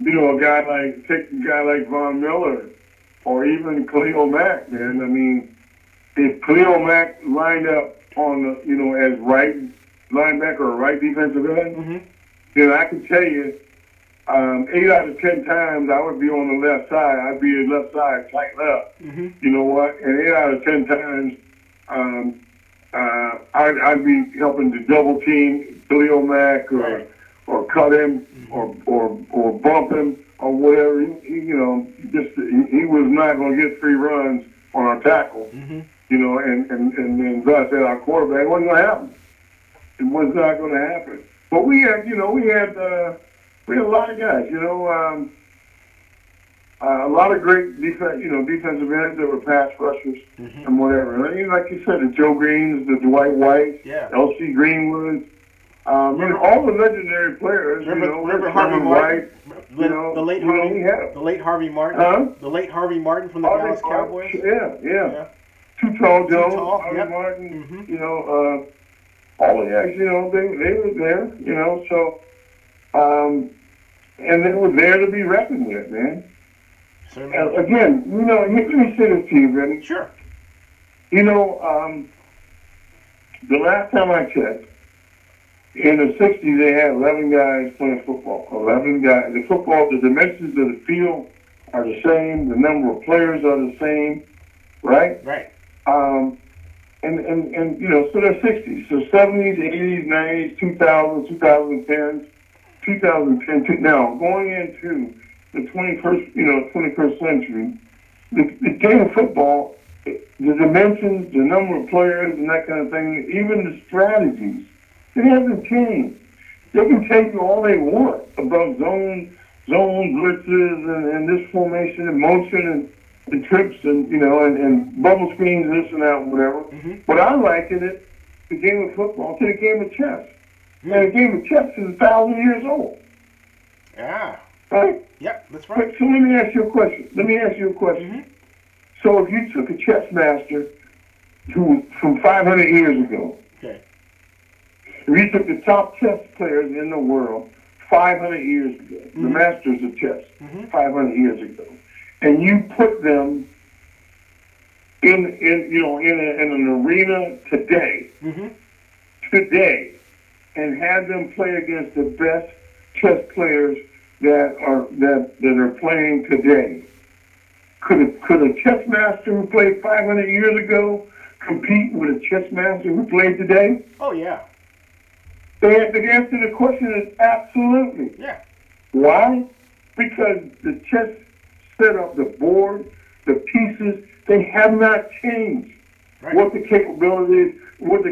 you know, take a guy like Von Miller or even Khalil Mack, man. I mean, if Khalil Mack lined up on the, you know, as right linebacker or right defensive end, then I can tell you, 8 out of 10 times I would be on the left side. I'd be the left side, tight left. You know what? And 8 out of 10 times, I'd be helping to double team Khalil Mack or cut him or bump him or whatever. He was not going to get 3 runs on our tackle. You know, and thus at our quarterback, it wasn't going to happen. It was not going to happen. But we had a lot of guys. You know, a lot of great defensive ends that were pass rushers and whatever. And like you said, the Joe Greens, the Dwight White, L.C. Greenwood, all the legendary players. Remember Harvey Martin? The late Harvey Martin. The late Harvey Martin from the Dallas Cowboys. Yeah. Too Tall Jones, Harvey Martin. You know, all the guys. You know, they were there. You know, so and they were there to be reckoned with, man. Again, you know, let me say this to you, Vinny. Sure. You know, the last time I checked, in the 60s, they had 11 guys playing football. 11 guys. The dimensions of the field are the same. The number of players are the same, right? And you know, so they're 60s. So 70s, 80s, 90s, 2000s, 2010s, 2010. Now, going into the 21st century, the game of football, the dimensions, the number of players, and that kind of thing, even the strategies, it hasn't changed. They can tell you all they want about zone blitzes and this formation and motion and trips and and bubble screens, this and that, and whatever. But I liken it, the game of football, to the game of chess. And the game of chess is 1,000 years old. Yeah. Right? Yep, that's right. So let me ask you a question. So if you took a chess master from 500 years ago, if you took the top chess players in the world 500 years ago, the masters of chess 500 years ago, and you put them in an arena today, and had them play against the best chess players that are playing today, could a chess master who played 500 years ago compete with a chess master who played today? Oh yeah. The answer to the question is absolutely. Yeah. Why? Because the chess setup, the board, the pieces, they have not changed. Right. What the capabilities of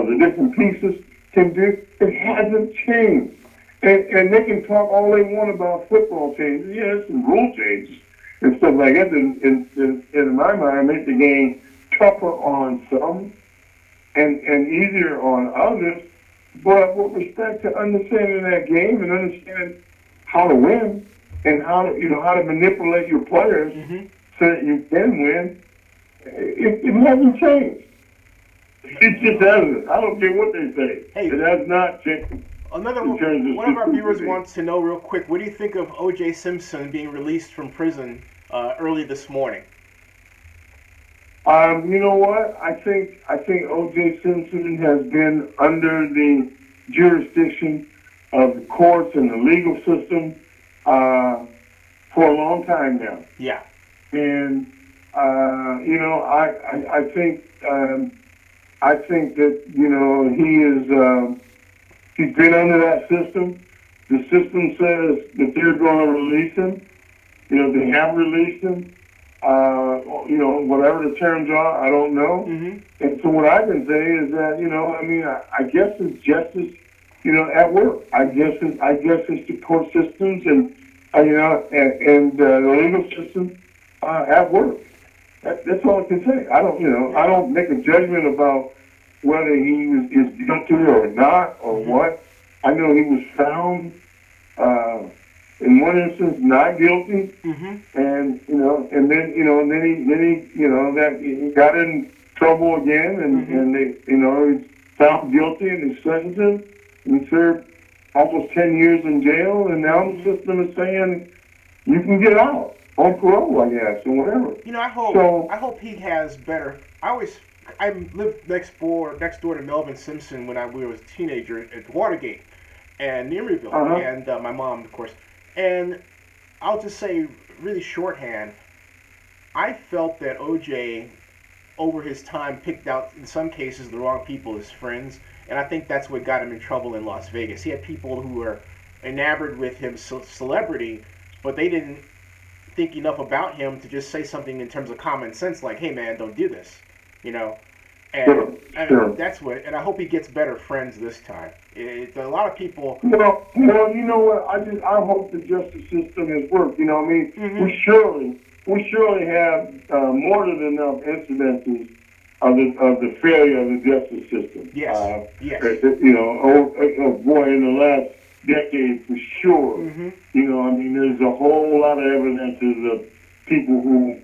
the different pieces can do, it hasn't changed. And they can talk all they want about football changes. Yeah, there's some rule changes and stuff like that. In my mind, make the game tougher on some and easier on others. But with respect to understanding that game and understanding how to win and how to manipulate your players so that you can win, it hasn't changed. It just hasn't. I don't care what they say. Hey, it has not changed. One of our viewers wants to know real quick, what do you think of O.J. Simpson being released from prison early this morning? You know what? I think O.J. Simpson has been under the jurisdiction of the courts and the legal system for a long time now. Yeah. And I think that he is. He's been under that system. The system says that they're going to release him. They have released him. Whatever the terms are, I don't know. And so what I can say is that, I guess it's justice, at work. I guess it's the court systems and the legal system at work. That's all I can say. I don't make a judgment about whether he is guilty or not or what. I know he was found in one instance not guilty, and then he got in trouble again, and they he's found guilty and they sentenced him, and he served almost 10 years in jail, and now the system is saying you can get out on parole, I guess, or whatever. I hope he has better. I lived next door to Melvin Simpson when we was a teenager at Watergate and Emeryville, and my mom, of course. And I'll just say, really shorthand, I felt that O.J., over his time, picked out, in some cases, the wrong people as friends, and I think that's what got him in trouble in Las Vegas. He had people who were enamored with his celebrity, but they didn't think enough about him to just say something in terms of common sense, like, hey, man, don't do this. And that's what. And I hope he gets better friends this time. A lot of people. Well, you know what? I hope the justice system has worked. We surely have more than enough incidences of the failure of the justice system. Yes. Yes. Boy, in the last decade for sure. There's a whole lot of evidences of people who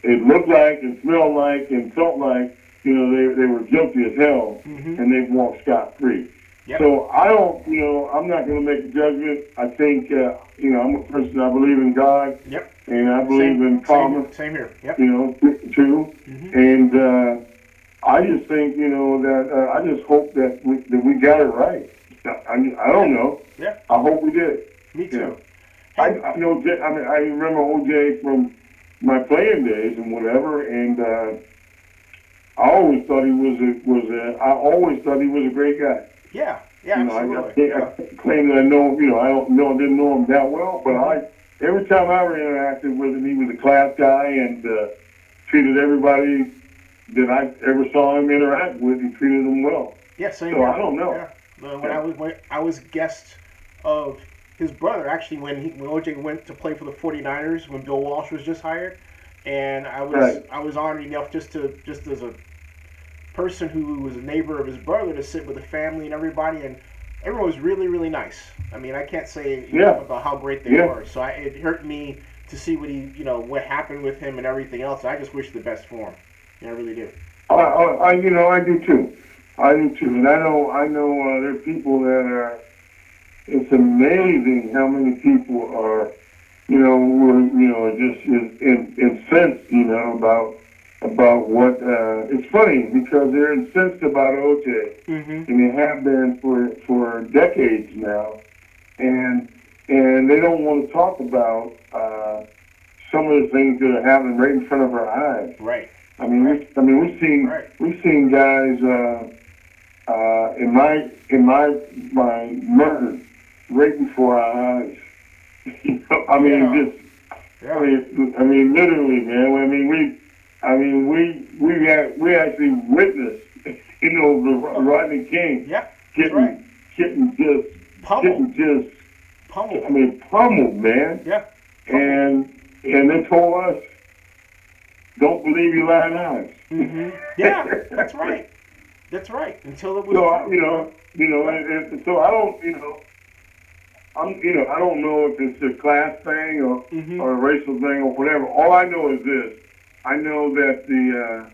it looked like and smelled like and felt like, they were guilty as hell, and they've walked scot-free. Yep. So I don't, I'm not going to make a judgment. I think, I'm a person, I believe in God. Yep. And I believe in karma. Same here. Yep. Too. And I just think, that I just hope that we got it right. I don't know. Yeah. I hope we did. Me too. I remember O.J. from my playing days and whatever, and I always thought he was a great guy. Yeah, absolutely. I claim that I didn't know him that well, but every time I interacted with him, he was a class guy and treated everybody that I ever saw him interact with. He treated them well. Yeah, same. So I don't know. Yeah. When I was guest of his brother, actually, when O.J. went to play for the 49ers, when Bill Walsh was just hired, and I was honored enough just as a person who was a neighbor of his brother to sit with the family and everybody, and everyone was really, really nice. I mean, I can't say enough about how great they were. So it hurt me to see what happened with him and everything else. I just wish the best for him. I really do. I do too. I do too, and I know there are people that are. It's amazing how many people are, just incensed, about what. It's funny because they're incensed about O.J. And they have been for decades now, and they don't want to talk about some of the things that are happening right in front of our eyes. Right. We've seen guys in my murder right before our eyes. Literally, man. We actually witnessed you know, Rodney King. Yeah, getting pummeled. I mean, pummeled, man. Yeah. And they told us, don't believe your lying eyes. Mm-hmm. Yeah, that's right. That's right. Until it was. So and so I don't, I don't know if it's a class thing or a racial thing or whatever. All I know is this: I know that the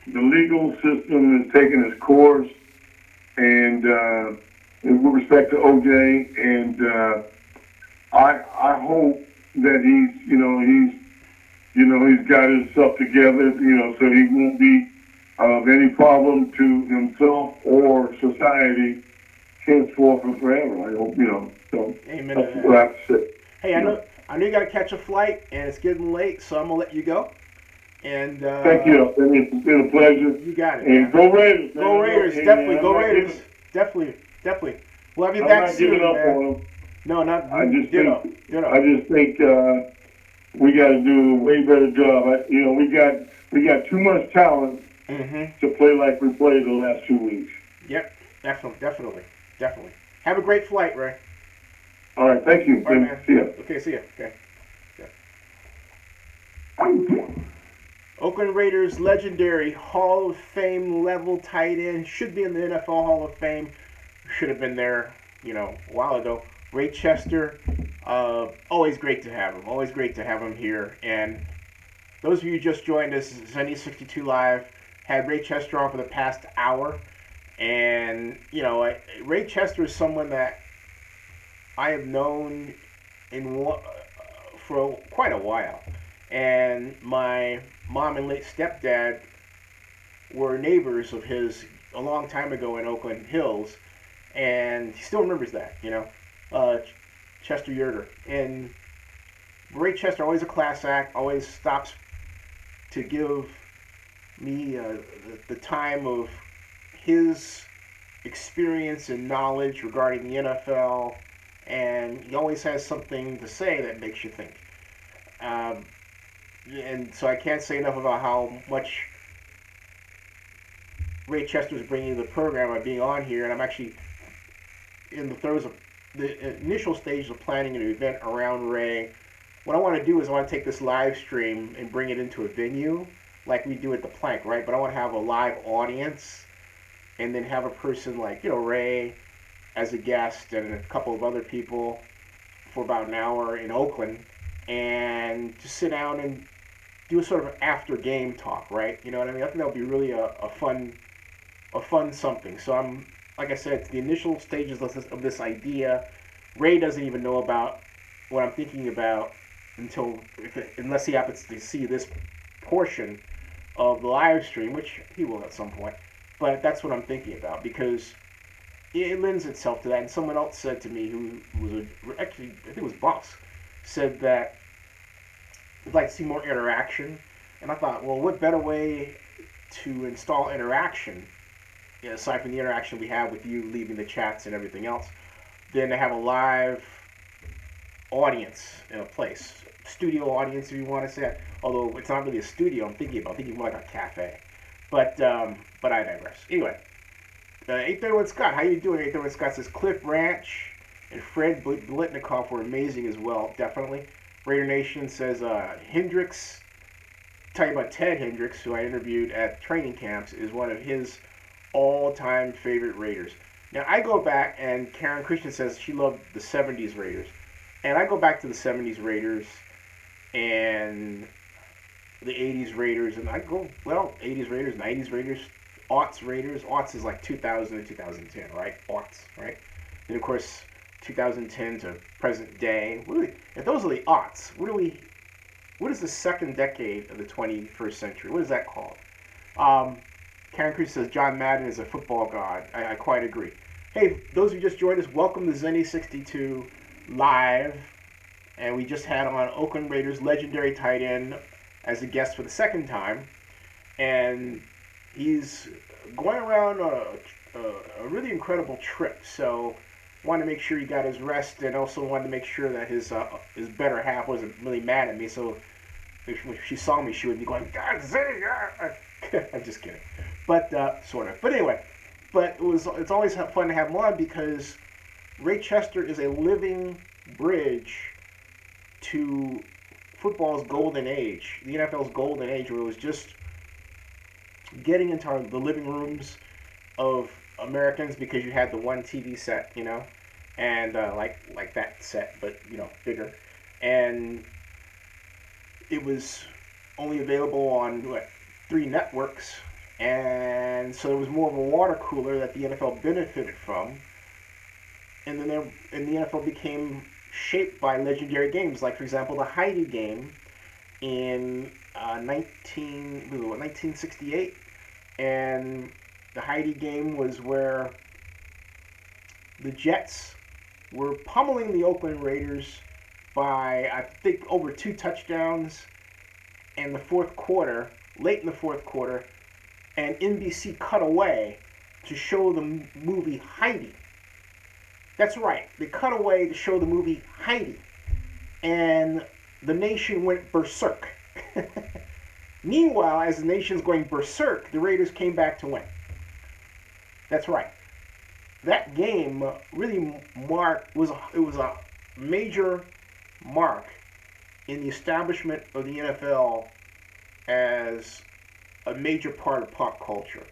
legal system is taking its course, and with respect to OJ, and I hope that he's got himself together, so he won't be of any problem to himself or society henceforth and forever. I hope, so Amen. That's what I have to say. Hey, I know you got to catch a flight, and it's getting late, so I'm gonna let you go. And thank you. It's been a pleasure. You got it. And go Raiders. Man. Go Raiders. Definitely. Go Raiders. Definitely. We'll have you back soon, man. I'm not giving up on them. No, not. I just think we got to do a way better job. We got too much talent to play like we played the last 2 weeks. Yep, definitely. Have a great flight, Ray. All right, thank you. All right, man. See ya. Okay, see ya. Okay. Yeah. Oakland Raiders legendary Hall of Fame level tight end, should be in the NFL Hall of Fame. Should have been there, a while ago. Ray Chester, always great to have him. Always great to have him here. And those of you who just joined us, Zenny 62 Live had Ray Chester on for the past hour. And, Ray Chester is someone that I have known for quite a while. And my mom and late stepdad were neighbors of his a long time ago in Oakland Hills. And he still remembers that, Chester Yerger. And Ray Chester, always a class act, always stops to give me the time of his experience and knowledge regarding the NFL, and he always has something to say that makes you think. And so I can't say enough about how much Ray Chester is bringing to the program by being on here, and I'm actually in the throes of the initial stage of planning an event around Ray. What I want to do is I want to take this live stream and bring it into a venue like we do at the Plank, right? But I want to have a live audience and then have a person like, Ray as a guest and a couple of other people for about an hour in Oakland and just sit down and do a sort of after game talk, right? You know what I mean? I think that would be really a fun something. So I'm, like I said, the initial stages of this idea. Ray doesn't even know about what I'm thinking about unless he happens to see this portion of the live stream, which he will at some point. But that's what I'm thinking about, because it lends itself to that. And someone else said to me, who was actually, I think it was Boss, said that we'd like to see more interaction. And I thought, well, what better way to install interaction, aside from the interaction we have with you leaving the chats and everything else, than to have a live audience in a place. Studio audience, if you want to say that. Although it's not really a studio, I'm thinking more like a cafe. But I digress. Anyway, 831 Scott, how you doing? 831 Scott says Cliff Branch and Fred Blitnikoff were amazing as well, definitely. Raider Nation says Hendricks, tell you about Ted Hendricks, who I interviewed at training camps, is one of his all-time favorite Raiders. Now, I go back, and Karen Christian says she loved the 70s Raiders. And I go back to the 70s Raiders and the 80s Raiders, and I go, 80s Raiders, 90s Raiders, aughts Raiders. Aughts is like 2000 to 2010, right? Aughts, right? And of course, 2010 to present day. If those are the aughts, what is the second decade of the 21st century? What is that called? Karen Cruz says John Madden is a football god. I quite agree. Hey, those who just joined us, welcome to Zenny 62 Live. And we just had on Oakland Raiders legendary tight end as a guest for the second time. And he's going around a really incredible trip. So wanted to make sure he got his rest, and also wanted to make sure that his better half wasn't really mad at me. So if she saw me, she would be going, God, Zenny, I'm just kidding. but sort of. But anyway, it's always fun to have him on because Ray Chester is a living bridge to football's golden age, the NFL's golden age, where it was just getting into the living rooms of Americans because you had the one TV set, and like that set, but bigger, and it was only available on 3 networks, and so it was more of a water cooler that the NFL benefited from, and then the NFL became shaped by legendary games, like for example the Heidi game in 1968, and the Heidi game was where the Jets were pummeling the Oakland Raiders by, I think, over 2 touchdowns in the fourth quarter, late in the fourth quarter, and NBC cut away to show the movie Heidi. That's right, they cut away to show the movie Heidi, and the nation went berserk. Meanwhile, as the nation's going berserk, the Raiders came back to win. That's right. That game really was a major mark in the establishment of the NFL as a major part of pop culture.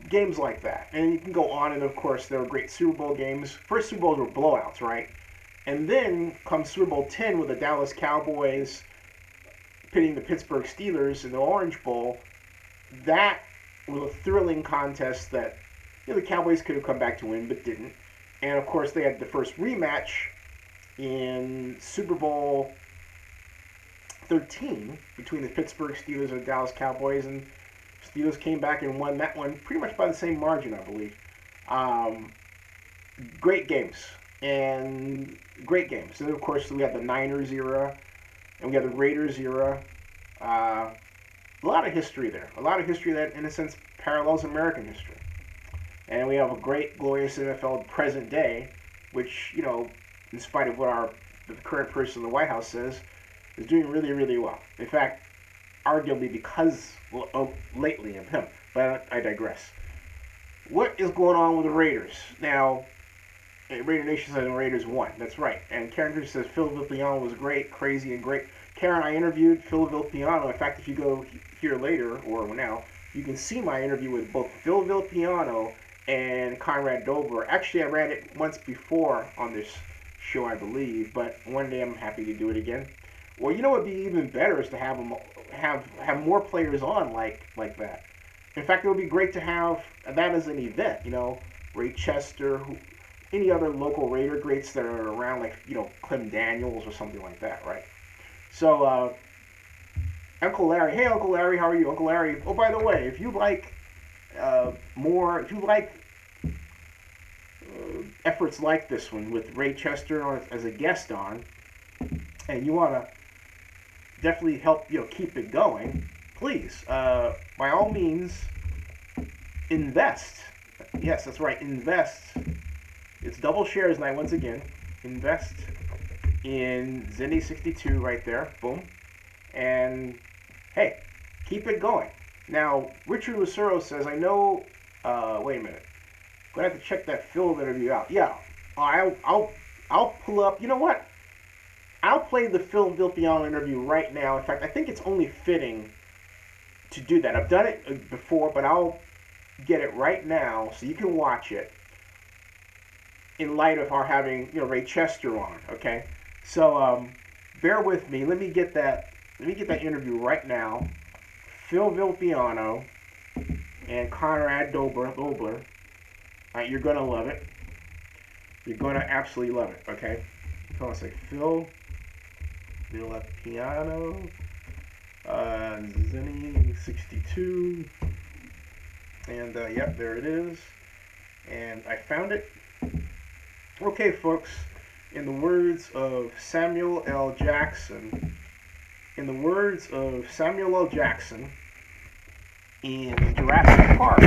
Games like that. And you can go on, and of course there were great Super Bowl games. First Super Bowls were blowouts, right? And then comes Super Bowl 10 with the Dallas Cowboys pitting the Pittsburgh Steelers in the Orange Bowl. That was a thrilling contest that the Cowboys could have come back to win, but didn't. And of course they had the first rematch in Super Bowl 13 between the Pittsburgh Steelers and the Dallas Cowboys, and Steelers came back and won that one pretty much by the same margin, I believe. Great games. And great games. And of course we had the Niners era, and we had the Raiders era. A lot of history there. A lot of history that, in a sense, parallels American history. And we have a great, glorious NFL present day, which, in spite of what the current person in the White House says, is doing really, really well. In fact, arguably because lately of him. But I digress. What is going on with the Raiders? Now, Raider Nation says the Raiders won. That's right. And Karen Fisher says Phil Villapiano was great, crazy, and great. Karen, I interviewed Phil Villapiano. In fact, if you go here later, or now, you can see my interview with both Phil Villapiano and Conrad Dobler. Actually, I ran it once before on this show, I believe, but one day I'm happy to do it again. Well, what would be even better is to have them have more players on like that. In fact, it would be great to have that as an event. Ray Chester, any other local Raider greats that are around, like Clem Daniels or something like that, right? So, Uncle Larry, hey Uncle Larry, how are you, Uncle Larry? Oh, by the way, if you like efforts like this one with Ray Chester as a guest on, and you want to definitely help keep it going, please, by all means, invest. Yes, that's right, invest. It's double shares night once again. Invest in Zenny62 right there, boom, and hey, keep it going. Now, Richard Lucero says, I know. Wait a minute. I'm gonna have to check that Phil interview out. Yeah, I'll pull up. You know what? I'll play the Phil Villapiano interview right now. In fact, I think it's only fitting to do that. I've done it before, but I'll get it right now so you can watch it. In light of our having Ray Chester on, okay? So bear with me. Let me get that interview right now. Phil Villapiano and Conrad Dobler. All right, you're gonna love it. You're gonna absolutely love it. Okay. Hold on a second. Phil Villapiano, Zenny62, and yep, there it is. And I found it. Okay, folks. In the words of Samuel L. Jackson, in Jurassic Park,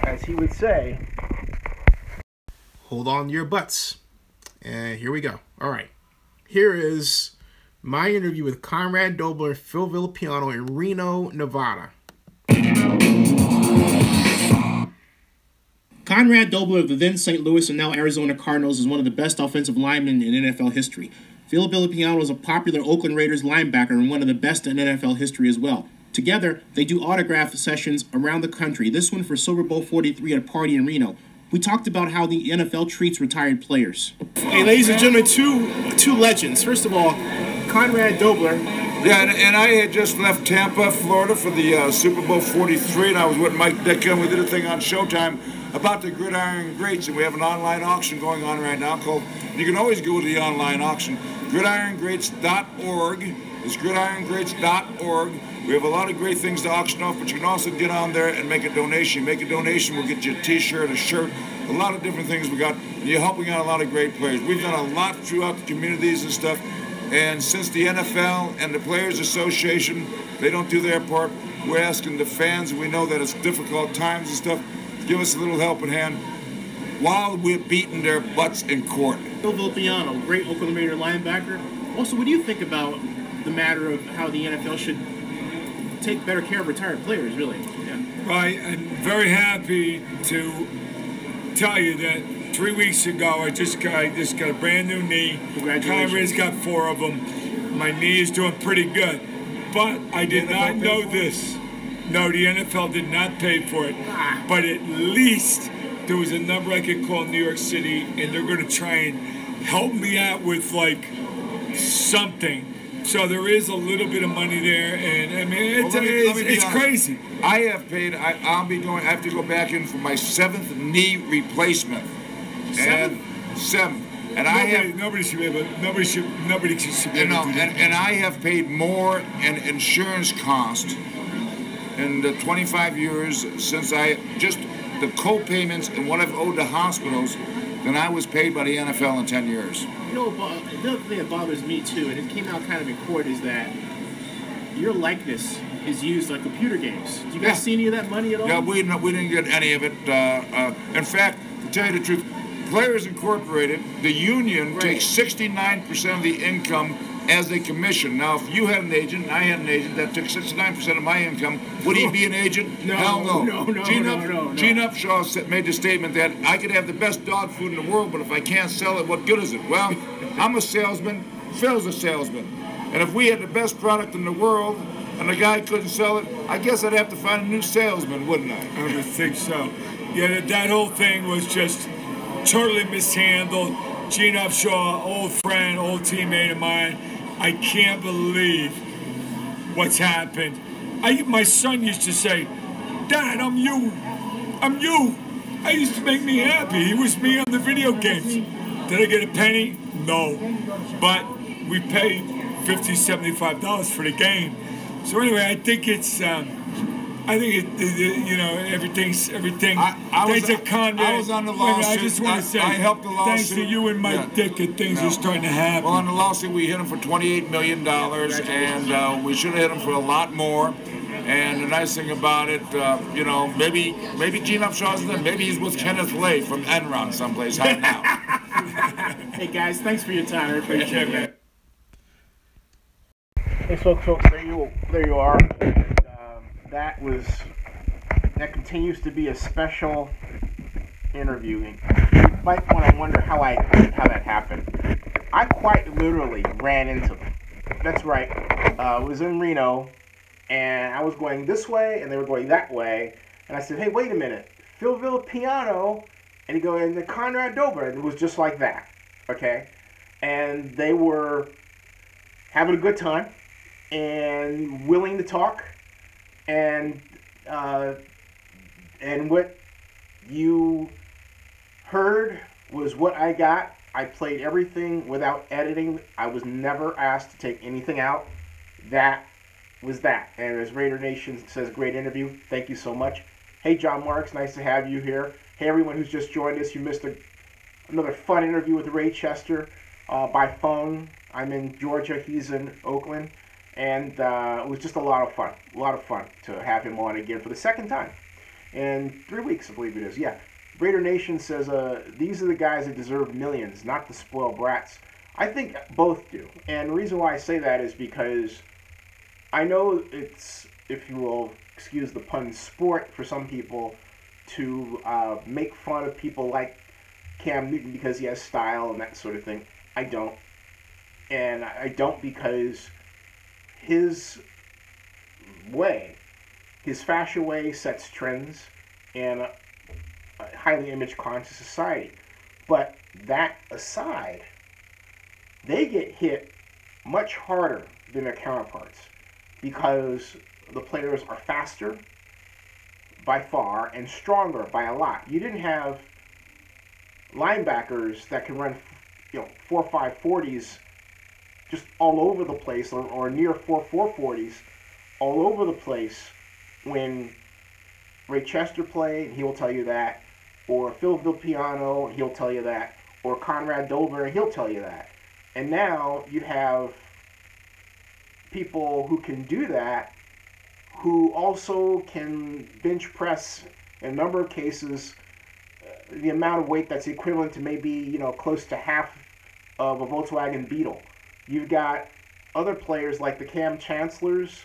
as he would say, hold on to your butts. And here we go. All right. Here is my interview with Conrad Dobler, Phil Villapiano in Reno, Nevada. Conrad Dobler of the then St. Louis and now Arizona Cardinals is one of the best offensive linemen in NFL history. Phil Villapiano is a popular Oakland Raiders linebacker and one of the best in NFL history as well. Together, they do autograph sessions around the country, this one for Super Bowl 43 at a party in Reno. We talked about how the NFL treats retired players. Hey, ladies and gentlemen, two legends. First of all, Conrad Dobler. Yeah, and I had just left Tampa, Florida for the Super Bowl 43, and I was with Mike Ditka, and we did a thing on Showtime about the Gridiron Greats, and we have an online auction going on right now called, you can always go to the online auction, gridirongreats.org. It's gridirongreats.org. We have a lot of great things to auction off, but you can also get on there and make a donation. Make a donation, we'll get you a t-shirt, a shirt, a lot of different things we got. You're helping out a lot of great players. We've done a lot throughout the communities and stuff, and since the NFL and the Players Association, they don't do their part, we're asking the fans, and we know that it's difficult times and stuff, give us a little helping hand while we're beating their butts in court. Phil Villapiano, great Oakland Raider linebacker. Also, what do you think about the matter of how the NFL should take better care of retired players, really? Yeah. Right, I'm very happy to tell you that 3 weeks ago I just got a brand new knee. Congratulations. Conrad's got 4 of them. My knee is doing pretty good. But I did not know this. No, the NFL did not pay for it. But at least there was a number I could call in New York City, and they're going to try and help me out with, like, something. So there is a little bit of money there, and I mean, it's crazy. I have paid, I have to go back in for my 7th knee replacement. Seventh? And 7th. And nobody should be able to do that. And I have paid more in insurance cost in the 25 years since the co-payments and what I've owed to hospitals than I was paid by the NFL in 10 years. You know, the other thing that bothers me too, and it came out kind of in court, is that your likeness is used on computer games. Do you guys see any of that money at all? Yeah, we didn't get any of it. In fact, to tell you the truth, Players Incorporated, the union, takes 69% of the income as a commission. Now, if you had an agent, and I had an agent that took 69% of my income, would he be an agent? No, Hell no. No. Gene Upshaw made the statement that I could have the best dog food in the world, but if I can't sell it, what good is it? Well, I'm a salesman. Phil's a salesman. And if we had the best product in the world and the guy couldn't sell it, I guess I'd have to find a new salesman, wouldn't I? I would think so. Yeah, that whole thing was just totally mishandled. Gene Upshaw, old friend, old teammate of mine. I can't believe what's happened. My son used to say, "Dad, I'm you. I'm you." I used to make me happy. He was me on the video games. Did I get a penny? No. But we paid $50, $75 for the game. So anyway, I think it's, everything's. I was on the lawsuit. I just want to say, I helped the lawsuit. Thanks to you and Mike Ditka, things are starting to happen. Well, on the lawsuit, we hit him for $28 million, and we should have hit him for a lot more. And the nice thing about it, maybe Gene Upshaw's there. Maybe he's with Kenneth Lay from Enron someplace hiding out. Hey guys, thanks for your time. I appreciate it. Hey, folks, there you are. That continues to be a special interview. You might want to wonder how that happened. I quite literally ran into them. That's right. I was in Reno, and I was going this way, and they were going that way. And I said, "Hey, wait a minute, Phil Villapiano," and he goes, "And the Conrad Dobler." It was just like that. Okay, and they were having a good time and willing to talk. And what you heard was what I got. I played everything without editing. I was never asked to take anything out. That was that. And as Raider Nation says, great interview. Thank you so much. Hey, John Marks, nice to have you here. Hey, everyone who's just joined us, you missed another fun interview with Ray Chester by phone. I'm in Georgia. He's in Oakland. And it was just a lot of fun to have him on again for the second time in 3 weeks, I believe it is. Yeah, Raider Nation says these are the guys that deserve millions, not the spoiled brats. I think both do, and the reason why I say that is because I know it's if you will excuse the pun, sport for some people to make fun of people like Cam Newton because he has style and that sort of thing. I don't. And I don't because his way, his fashion way sets trends in a highly image conscious society. But that aside, they get hit much harder than their counterparts because the players are faster by far and stronger by a lot. You didn't have linebackers that can run 4.5 40s just all over the place, or near 4.4 40s all over the place when Ray Chester played, he will tell you that, or Phil Villapiano, he'll tell you that, or Conrad Dobler, he'll tell you that. And now you have people who can do that, who also can bench press in a number of cases the amount of weight that's equivalent to maybe close to half of a Volkswagen Beetle. You've got other players like the Cam Chancellors,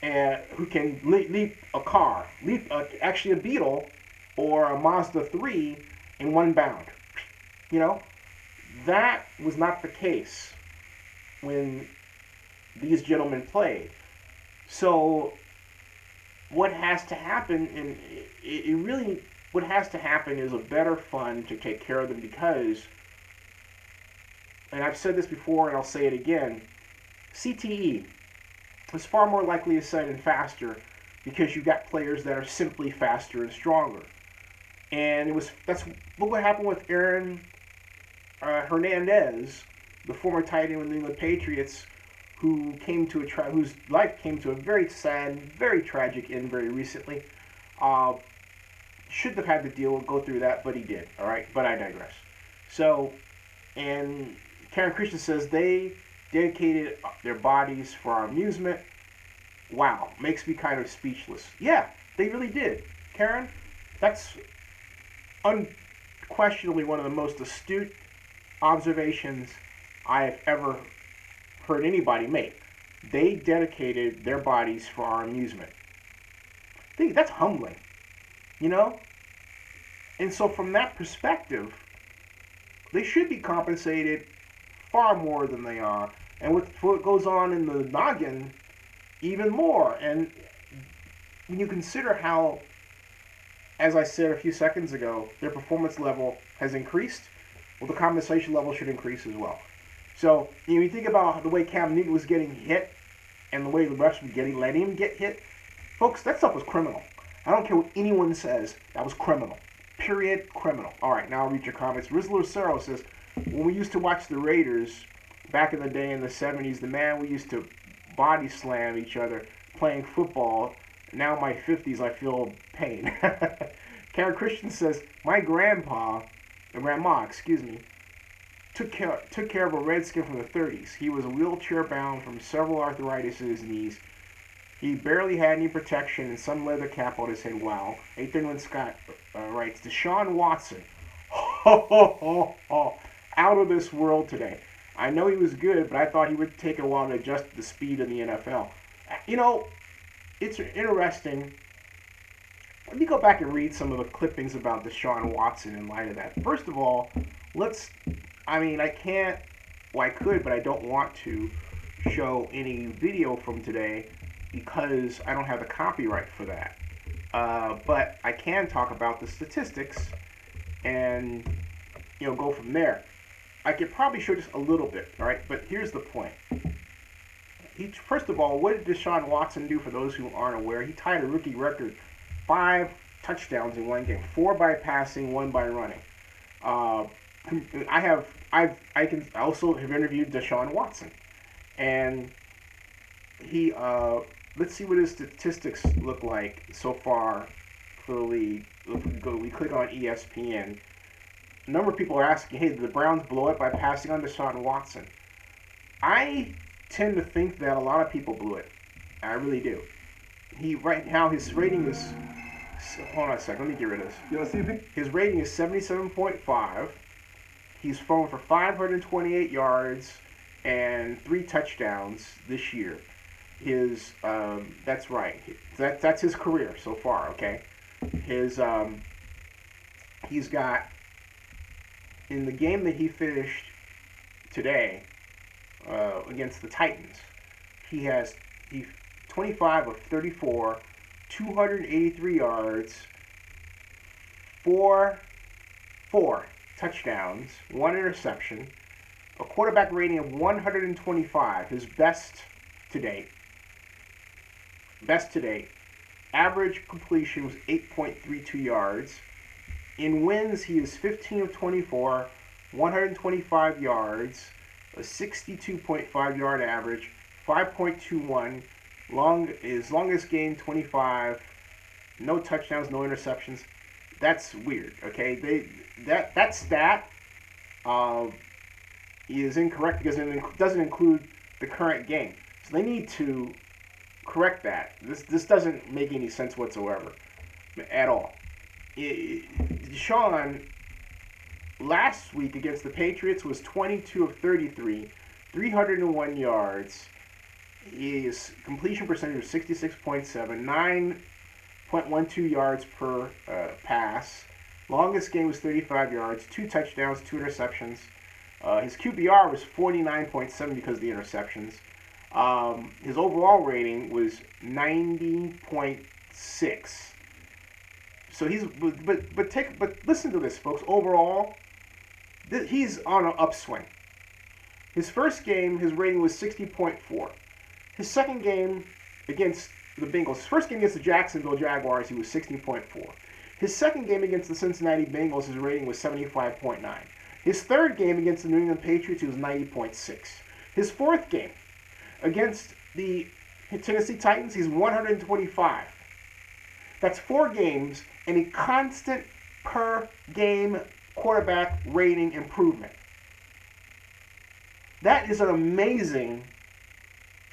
who can leap a car, actually a Beetle or a Mazda 3 in one bound. That was not the case when these gentlemen played. So what has to happen, and what has to happen is a better fund to take care of them because, and I've said this before and I'll say it again, CTE is far more likely to set in faster because you've got players that are simply faster and stronger. And look what happened with Aaron Hernandez, the former tight end with the New England Patriots, whose life came to a very sad, very tragic end very recently. Shouldn't have had to go through that, but he did. All right, but I digress. So, and Karen Christian says they dedicated their bodies for our amusement. Wow, makes me kind of speechless. Yeah, they really did. Karen, that's unquestionably one of the most astute observations I have ever heard anybody make. They dedicated their bodies for our amusement. I think that's humbling, And so from that perspective, they should be compensated far more than they are. And with what goes on in the noggin, even more. And when you consider how, as I said a few seconds ago, their performance level has increased, well, the compensation level should increase as well. So, you think about the way Cam Newton was getting hit and the way the refs were letting him get hit. Folks, that stuff was criminal. I don't care what anyone says. That was criminal. Period. Criminal. All right, now I'll read your comments. Riz Lucero says, when we used to watch the Raiders back in the day in the 70s, we used to body slam each other playing football. Now in my 50s, I feel pain. Karen Christian says, my grandma, took care of a Redskin from the 30s. He was wheelchair bound from several arthritis in his knees. He barely had any protection and some leather cap on his head. Wow. 831 Scott writes, Deshaun Watson. Out of this world today. I know he was good, but I thought he would take a while to adjust to the speed of the NFL. It's interesting. Let me go back and read some of the clippings about Deshaun Watson in light of that. First of all, I could, but I don't want to show any video from today because I don't have the copyright for that. But I can talk about the statistics and, go from there. I could probably show just a little bit, all right? But here's the point. First of all, what did Deshaun Watson do for those who aren't aware? He tied a rookie record, 5 touchdowns in one game, 4 by passing, 1 by running. I can also have interviewed Deshaun Watson, and he let's see what his statistics look like so far for the league. We click on ESPN. A number of people are asking, hey, did the Browns blow it by passing on Deshaun Watson? I tend to think that a lot of people blew it. I really do. Right now his rating is, hold on a second, let me get rid of this. You want to see me? His rating is 77.5. He's thrown for 528 yards and 3 touchdowns this year. That's right. That's his career so far. Okay, he's got, in the game that he finished today against the Titans, he 25 of 34, 283 yards, four touchdowns, one interception, a quarterback rating of 125, his best to date. Average completion was 8.32 yards. In wins, he is 15 of 24, 125 yards, a 62.5 yard average, 5.21. His longest game 25, no touchdowns, no interceptions. That's weird. Okay, that stat is incorrect because it doesn't include the current game. So they need to correct that. This doesn't make any sense whatsoever at all. Deshaun last week against the Patriots was 22 of 33, 301 yards. His completion percentage was 66.7, 9.12 yards per pass. Longest game was 35 yards, 2 touchdowns, 2 interceptions. His QBR was 49.7 because of the interceptions. His overall rating was 90.6. So he's but listen to this, folks. Overall, he's on an upswing. His first game, his rating was 60.4. His second game against the Bengals, his first game against the Jacksonville Jaguars, he was 60.4. His second game against the Cincinnati Bengals, his rating was 75.9. His third game against the New England Patriots, he was 90.6. His fourth game against the Tennessee Titans, he's 125. That's 4 games and a constant per game quarterback rating improvement. That is an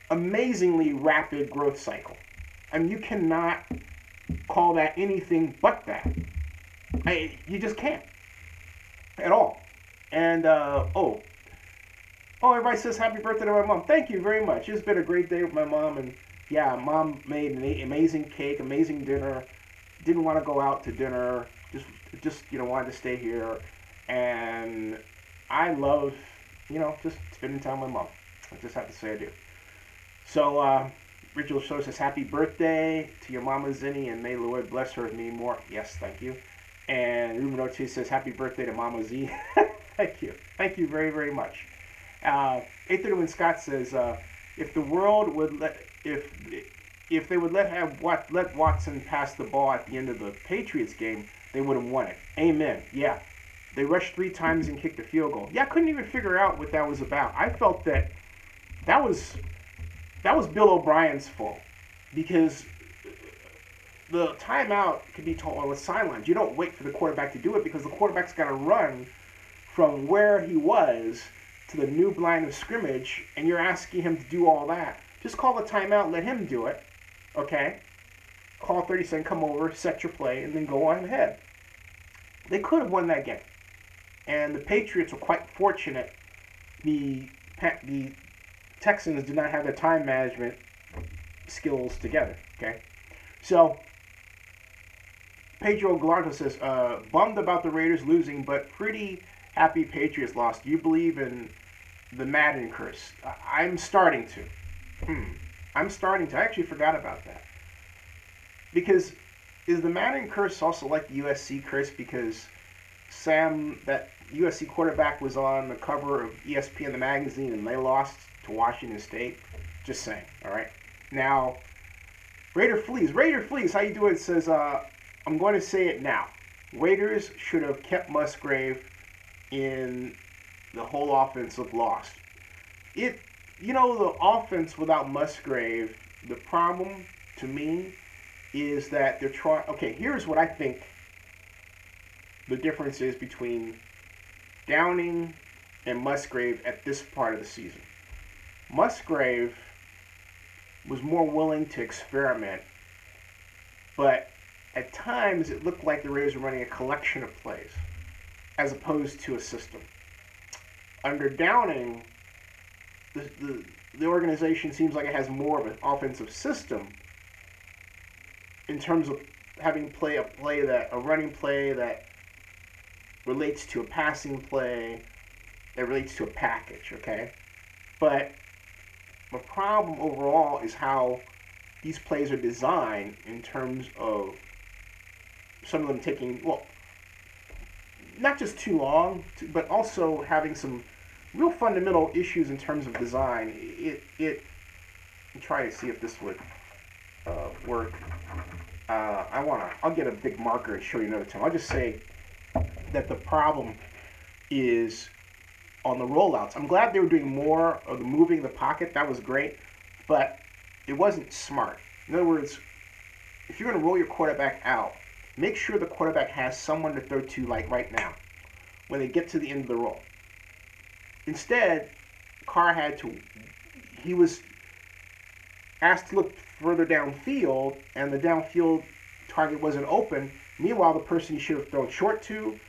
amazingly rapid growth cycle. I mean, you cannot call that anything but that. You just can't at all. And everybody says happy birthday to my mom. Thank you very much. It's been a great day with my mom, and yeah, mom made an amazing cake, amazing dinner. Didn't want to go out to dinner. Just wanted to stay here, and I love just spending time with my mom. I just have to say I do. So Ritual Show says happy birthday to your mama Zinni, and may the Lord bless her with many more. Yes, thank you. And Ruben Ortiz says happy birthday to Mama Z. Thank you very, very much. 831 Scott says if the world would let if they would let Watson pass the ball at the end of the Patriots game, they would have won it. Amen. Yeah, they rushed 3 times and kicked a field goal. Yeah, I couldn't even figure out what that was about. I felt that was Bill O'Brien's fault, because the timeout could be told on the sidelines. You don't wait for the quarterback to do it, because the quarterback's got to run from where he was to the new line of scrimmage, and you're asking him to do all that. Just call the timeout, let him do it, okay? Call 30 seconds, come over, set your play, and then go on ahead. They could have won that game. And the Patriots were quite fortunate. The Texans did not have their time management skills together, okay? So, Pedro Galardo says, bummed about the Raiders losing, but pretty happy Patriots lost. Do you believe in the Madden curse? I'm starting to. I actually forgot about that. Because is the Madden curse also like the USC curse? Because that USC quarterback, was on the cover of ESPN, the magazine, and they lost to Washington State. Just saying, all right? Now, Raider Fleas, how you doing? Says, I'm going to say it now. Raiders should have kept Musgrave in the whole offense of lost. The offense without Musgrave, the problem to me is that they're trying. Okay, here's what I think the difference is between Downing and Musgrave at this part of the season. Musgrave was more willing to experiment, but at times it looked like the Raiders were running a collection of plays as opposed to a system. Under Downing, the organization seems like it has more of an offensive system in terms of having a running play that relates to a passing play that relates to a package, okay? But the problem overall is how these plays are designed in terms of some of them taking, well, not just too long, but also having some real fundamental issues in terms of design. I'm trying to see if this would work. I'll get a big marker and show you another time. I'll just say that the problem is on the rollouts. I'm glad they were doing more of the moving the pocket. That was great, but it wasn't smart. In other words, if you're going to roll your quarterback out, make sure the quarterback has someone to throw to, like right now, when they get to the end of the roll. Instead, Carr he was asked to look further downfield, and the downfield target wasn't open. Meanwhile, the person he should have thrown short to,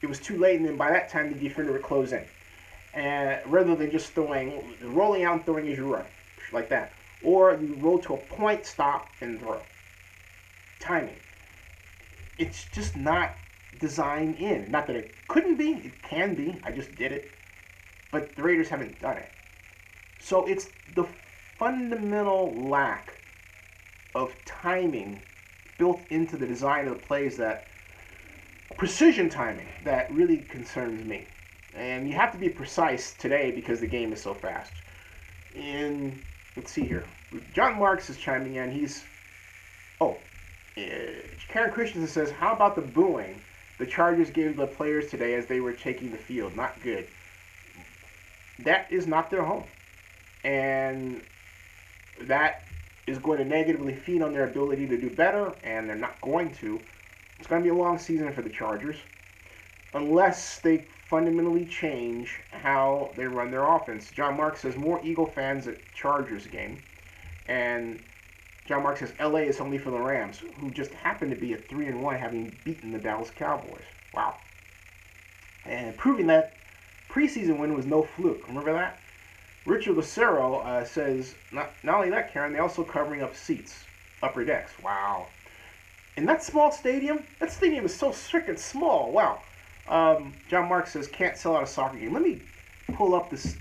it was too late, and then by that time, the defender would close in. And rather than just rolling out and throwing as you run, like that. Or you roll to a point, stop, and throw. Timing. It's just not designed in. Not that it couldn't be, it can be. I just did it. But the Raiders haven't done it. So it's the fundamental lack of timing built into the design of the plays, that precision timing, that really concerns me. And you have to be precise today because the game is so fast. And let's see here. John Marks is chiming in. Karen Christensen says, how about the booing the Chargers gave the players today as they were taking the field? Not good. That is not their home. And that is going to negatively feed on their ability to do better, and they're not going to. It's going to be a long season for the Chargers unless they fundamentally change how they run their offense. John Marks says more Eagle fans at Chargers game. And John Marks says LA is only for the Rams, who just happened to be at 3-1, having beaten the Dallas Cowboys. Wow. And proving that preseason win was no fluke. Remember that? Richard Lucero says, not only that, Karen, they're also covering up seats, upper decks. Wow. In that small stadium, that stadium is so freaking small. Wow. John Marks says, can't sell out a soccer game. Let me pull up the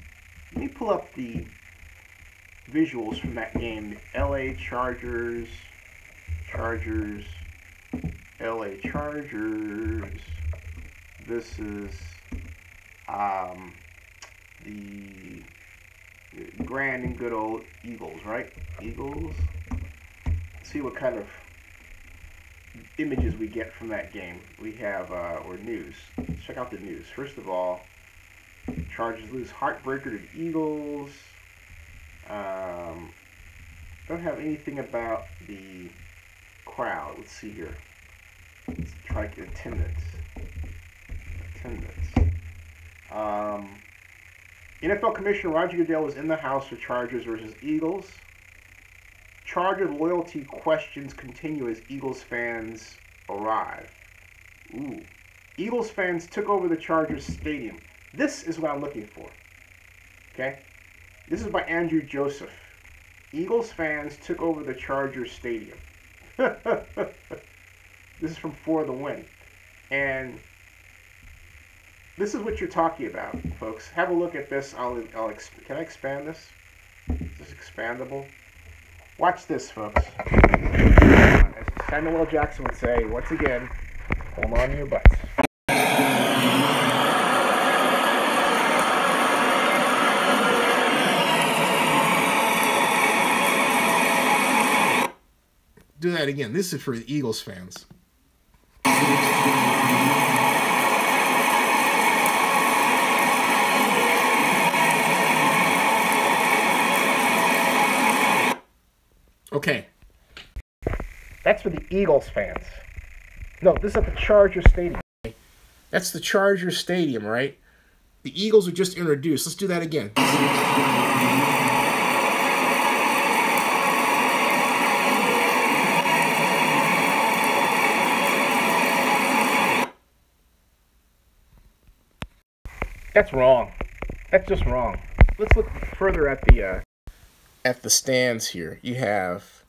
visuals from that game. LA Chargers, LA Chargers. This is the grand and good old Eagles, right? Eagles. Let's see what kind of images we get from that game. We have, or news. Let's check out the news. First of all, Chargers lose heartbreaker to the Eagles. Don't have anything about the crowd. Let's see here. Let's try attendance. NFL Commissioner Roger Goodell was in the house for Chargers versus Eagles. Charger loyalty questions continue as Eagles fans arrive. Ooh. Eagles fans took over the Chargers stadium. This is what I'm looking for. Okay? This is by Andrew Joseph. Eagles fans took over the Chargers stadium. This is from For the Win. And this is what you're talking about, folks. Have a look at this. Can I expand this? Is this expandable? Watch this, folks. As Samuel L. Jackson would say, once again, hold on to your butts. Do that again. This is for the Eagles fans. Okay. That's for the Eagles fans. No, this is at the Charger Stadium. That's the Charger Stadium, right? The Eagles were just introduced. Let's do that again. That's wrong. That's just wrong. Let's look further at the at the stands here. You have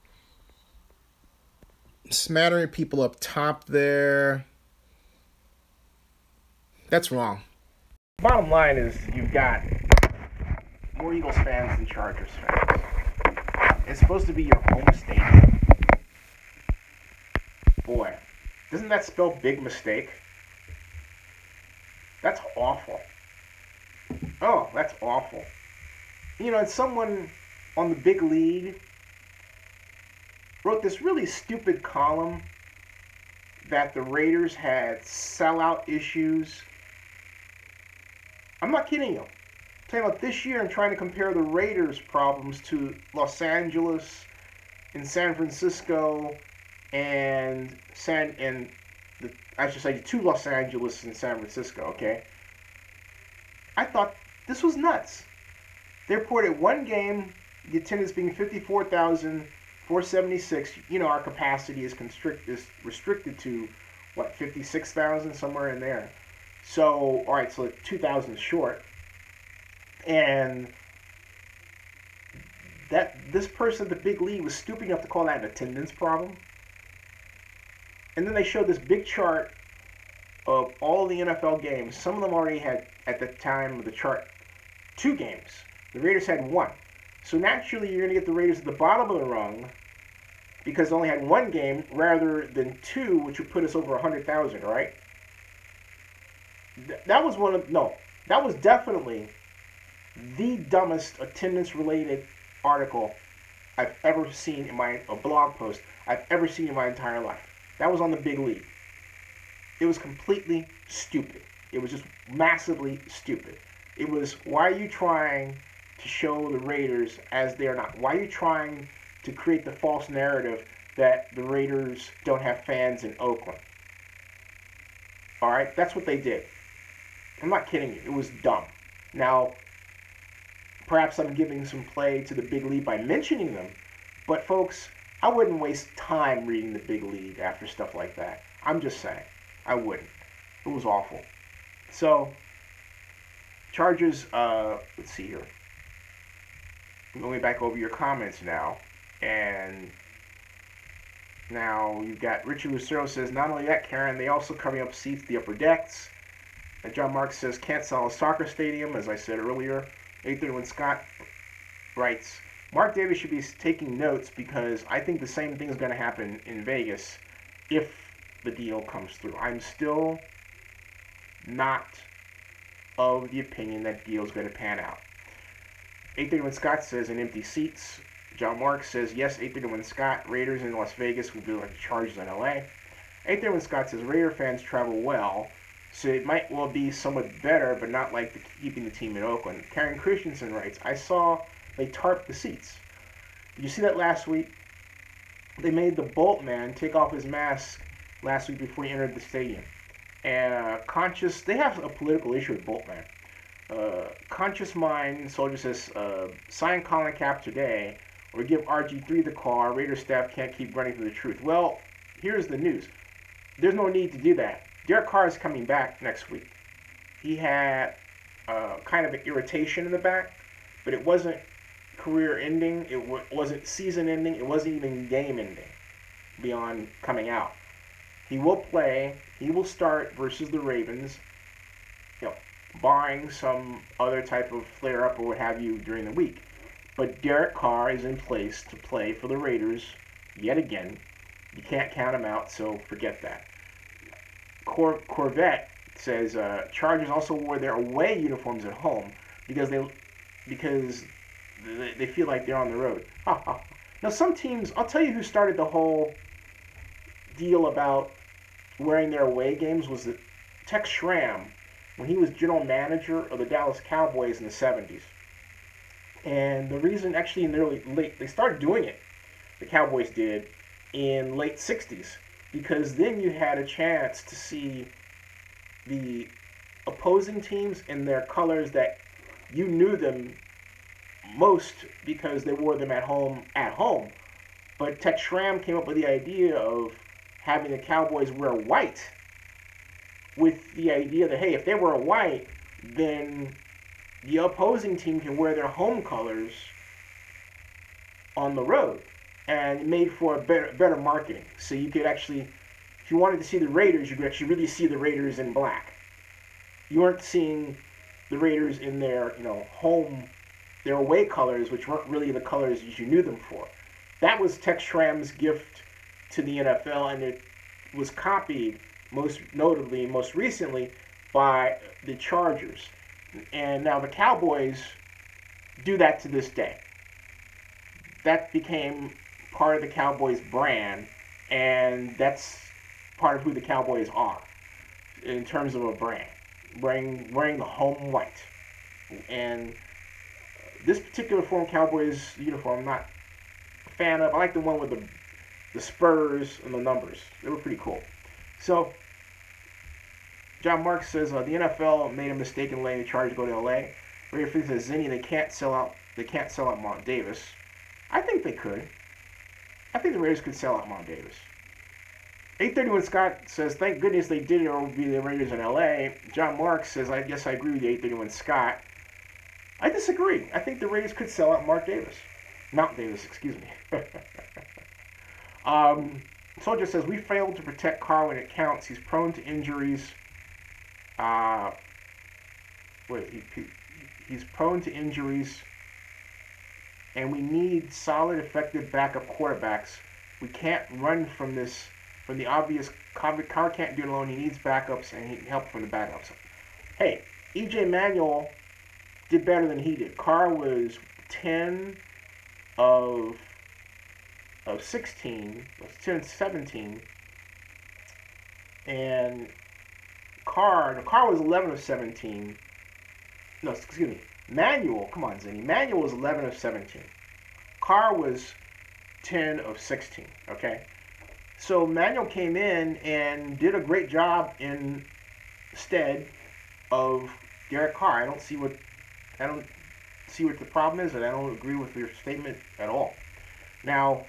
smattering people up top there. That's wrong. Bottom line is you've got more Eagles fans than Chargers fans. It's supposed to be your home stadium. Boy, doesn't that spell big mistake? That's awful. Oh, that's awful. You know, and someone on the Big Lead wrote this really stupid column that the Raiders had sellout issues. I'm not kidding you. I'm talking about this year and trying to compare the Raiders' problems to Los Angeles and San Francisco and to Los Angeles and San Francisco, okay? I thought this was nuts. They reported one game, the attendance being 54,476. You know, our capacity is restricted to, 56,000, somewhere in there. So, all right, so 2,000 short. And this person at the Big League was stupid enough to call that an attendance problem. And then they showed this big chart of all the NFL games. Some of them already had, at the time of the chart, 2 games. The Raiders had 1. So naturally, you're going to get the Raiders at the bottom of the rung because they only had 1 game rather than 2, which would put us over 100,000, right? That was definitely the dumbest attendance-related article I've ever seen in a blog post I've ever seen in my entire life. That was on the Big League. It was completely stupid. It was just massively stupid. It was, why are you trying to show the Raiders as they are not? Why are you trying to create the false narrative that the Raiders don't have fans in Oakland? All right, that's what they did. I'm not kidding you. It was dumb. Now, perhaps I'm giving some play to the Big League by mentioning them, but folks, I wouldn't waste time reading the Big League after stuff like that. I'm just saying. I wouldn't. It was awful. So, Chargers, let's see here. I'm going back over your comments now. And now you've got Richard Lucero says, not only that, Karen, they also covering up seats, the upper decks. And John Marks says, can't sell a soccer stadium, as I said earlier. 831 Scott writes, Mark Davis should be taking notes because I think the same thing is going to happen in Vegas if the deal comes through. I'm still not of the opinion that deal is going to pan out. 831 Scott says, in empty seats. John Marks says, yes, 831 Scott, Raiders in Las Vegas will be like the Chargers in LA. 831 Scott says, Raider fans travel well, so it might well be somewhat better, but not like keeping the team in Oakland. Karen Christensen writes, I saw they tarped the seats. Did you see that last week? They made the Bolt man take off his mask last week before he entered the stadium. And they have a political issue with Bolt man. Conscious Mind Soldier says, sign Colin Cap today or give RG3 the call. Our Raiders staff can't keep running from the truth. Well, here's the news. There's no need to do that. Derek Carr is coming back next week. He had kind of an irritation in the back, but it wasn't career ending. It wasn't season ending. It wasn't even game ending beyond coming out. He will play. He will start versus the Ravens, barring some other type of flare-up or what have you during the week. But Derek Carr is in place to play for the Raiders yet again. You can't count him out, so forget that. Corvette says Chargers also wore their away uniforms at home because they feel like they're on the road. Now, some teams, I'll tell you who started the whole deal about wearing their away games was Tex Schramm when he was general manager of the Dallas Cowboys in the 70s. And the reason, actually, they started doing it, the Cowboys did, in late 60s, because then you had a chance to see the opposing teams in their colors that you knew them most because they wore them at home. But Tex Schramm came up with the idea of having the Cowboys wear white with the idea that, hey, if they wear white, then the opposing team can wear their home colors on the road, and it made for a better marketing. So you could actually, if you wanted to see the Raiders, you could actually really see the Raiders in black. You weren't seeing the Raiders in their, their away colors, which weren't really the colors you knew them for. That was Tex Schramm's gift to the NFL, and it was copied most notably, most recently, by the Chargers. And now the Cowboys do that to this day. That became part of the Cowboys brand, and that's part of who the Cowboys are in terms of a brand. Wearing the home white. And this particular form Cowboys uniform I'm not a fan of. I like the one with the Spurs and the numbers. They were pretty cool. So John Marks says the NFL made a mistake in letting the Chargers go to LA. Raider Fix says Zinni, they can't sell out Mont Davis. I think they could. I think the Raiders could sell out Mont Davis. 831 Scott says, thank goodness they did it, or it would be the Raiders in LA. John Marks says, I guess I agree with you, 831 Scott. I disagree. I think the Raiders could sell out Mount Davis, excuse me. Soldier says, we failed to protect Carr when it counts. He's prone to injuries. He's prone to injuries, and we need solid, effective backup quarterbacks. We can't run from the obvious. Carr can't do it alone. He needs backups, and he help from the backups. Hey, E.J. Manuel did better than he did. Carr was 10 of 16, 10 17, and Carr was 11 of 17. No, excuse me. Manuel, come on, Zinni. Manuel was 11 of 17. Carr was 10 of 16, okay? So Manuel came in and did a great job instead of Derek Carr. I don't see what the problem is, and I don't agree with your statement at all. Now,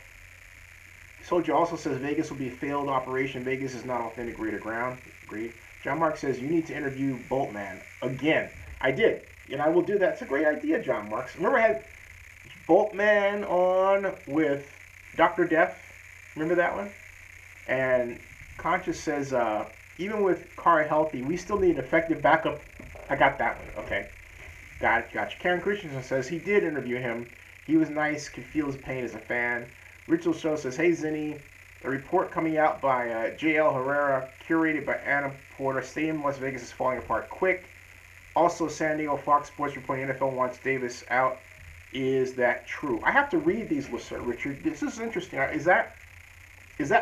Soldier also says Vegas will be a failed operation. Vegas is not authentic Raider ground. Agreed. John Mark says you need to interview Boltman again. I did, and I will do that. It's a great idea, John Marks. Remember I had Boltman on with Dr. Death? Remember that one? And Conscious says, even with Carr healthy, we still need an effective backup. I got that one. Okay. Got it. Gotcha. Karen Christensen says he did interview him. He was nice, could feel his pain as a fan. Ritual Show says, hey, Zinni, a report coming out by J.L. Herrera, curated by Anna Porter. Stadium in Las Vegas is falling apart quick. Also, San Diego Fox Sports reporting NFL wants Davis out. Is that true? I have to read these lists, Richard. This is interesting. Is that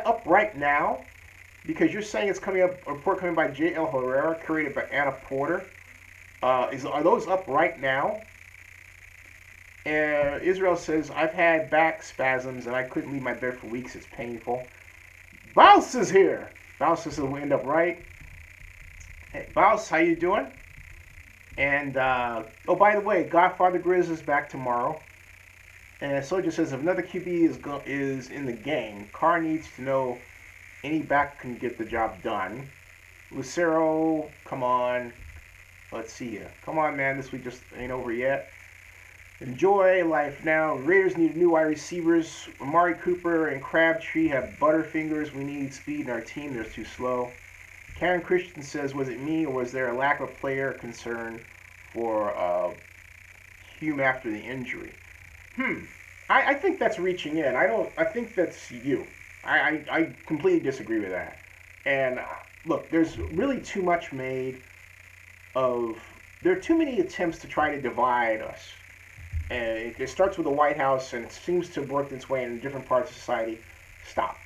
up right now? Because you're saying it's coming up, a report coming by J.L. Herrera, curated by Anna Porter. Are those up right now? Israel says, I've had back spasms and I couldn't leave my bed for weeks. It's painful. Baus is here. Baus says we'll end up right. Hey, Baus, how you doing? And, oh, by the way, Godfather Grizz is back tomorrow. And Soldier says, if another QB is in the game, Carr needs to know any back can get the job done. Lucero, come on. Let's see here. Come on, man. This week just ain't over yet. Enjoy life now. Raiders need new wide receivers. Amari Cooper and Crabtree have butterfingers. We need speed in our team. They're too slow. Karen Christian says, was it me or was there a lack of player concern for Hume after the injury? I think that's reaching in. I think that's you. I completely disagree with that. And look, there's really too much made of, there are too many attempts to try to divide us. And it starts with the White House and it seems to have worked its way in different parts of society. Stop.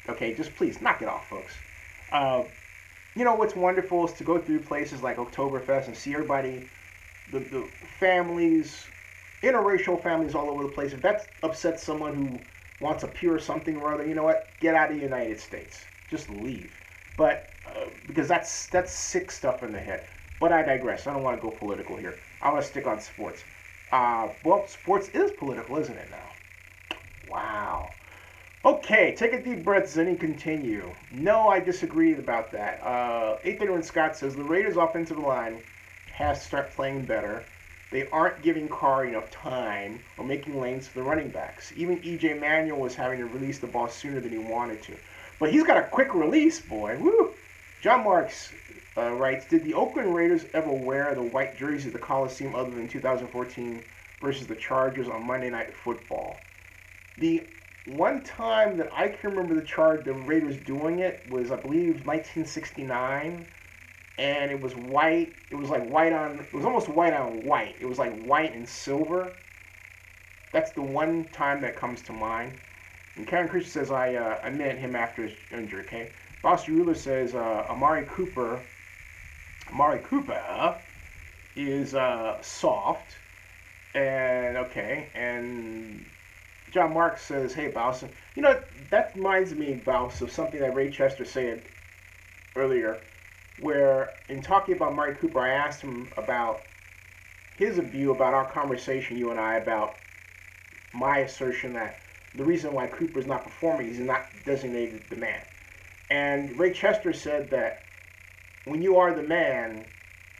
Okay, just please knock it off, folks. You know what's wonderful is to go through places like Oktoberfest and see everybody, the families, interracial families all over the place. If that upsets someone who wants a pure something or other, you know what? Get out of the United States. Just leave. But because that's sick stuff in the head. But I digress. I don't want to go political here. I want to stick on sports. Well, sports is political, isn't it now? Wow. Okay, take a deep breath, Zinni, continue. No, I disagree about that. 831 Scott says, the Raiders' offensive line has to start playing better. they aren't giving Carr enough time or making lanes for the running backs. Even E.J. Manuel was having to release the ball sooner than he wanted to. But he's got a quick release, boy. Woo! John Marks writes, did the Oakland Raiders ever wear the white jersey at the Coliseum other than 2014 versus the Chargers on Monday Night Football? The one time that I can remember the Raiders doing it was, I believe, 1969. And it was white. It was like white on. It was almost white on white. It was like white and silver. That's the one time that comes to mind. And Karen Christian says I met him after his injury. Okay. Boss Ruler says Amari Cooper is soft. And okay. And John Marks says, hey, Boss. You know, that reminds me, Boss, of something that Ray Chester said earlier, where in talking about Amari Cooper, I asked him about his view about our conversation, you and I, about my assertion that the reason why Cooper is not performing is he's not designated the man. And Ray Chester said that when you are the man,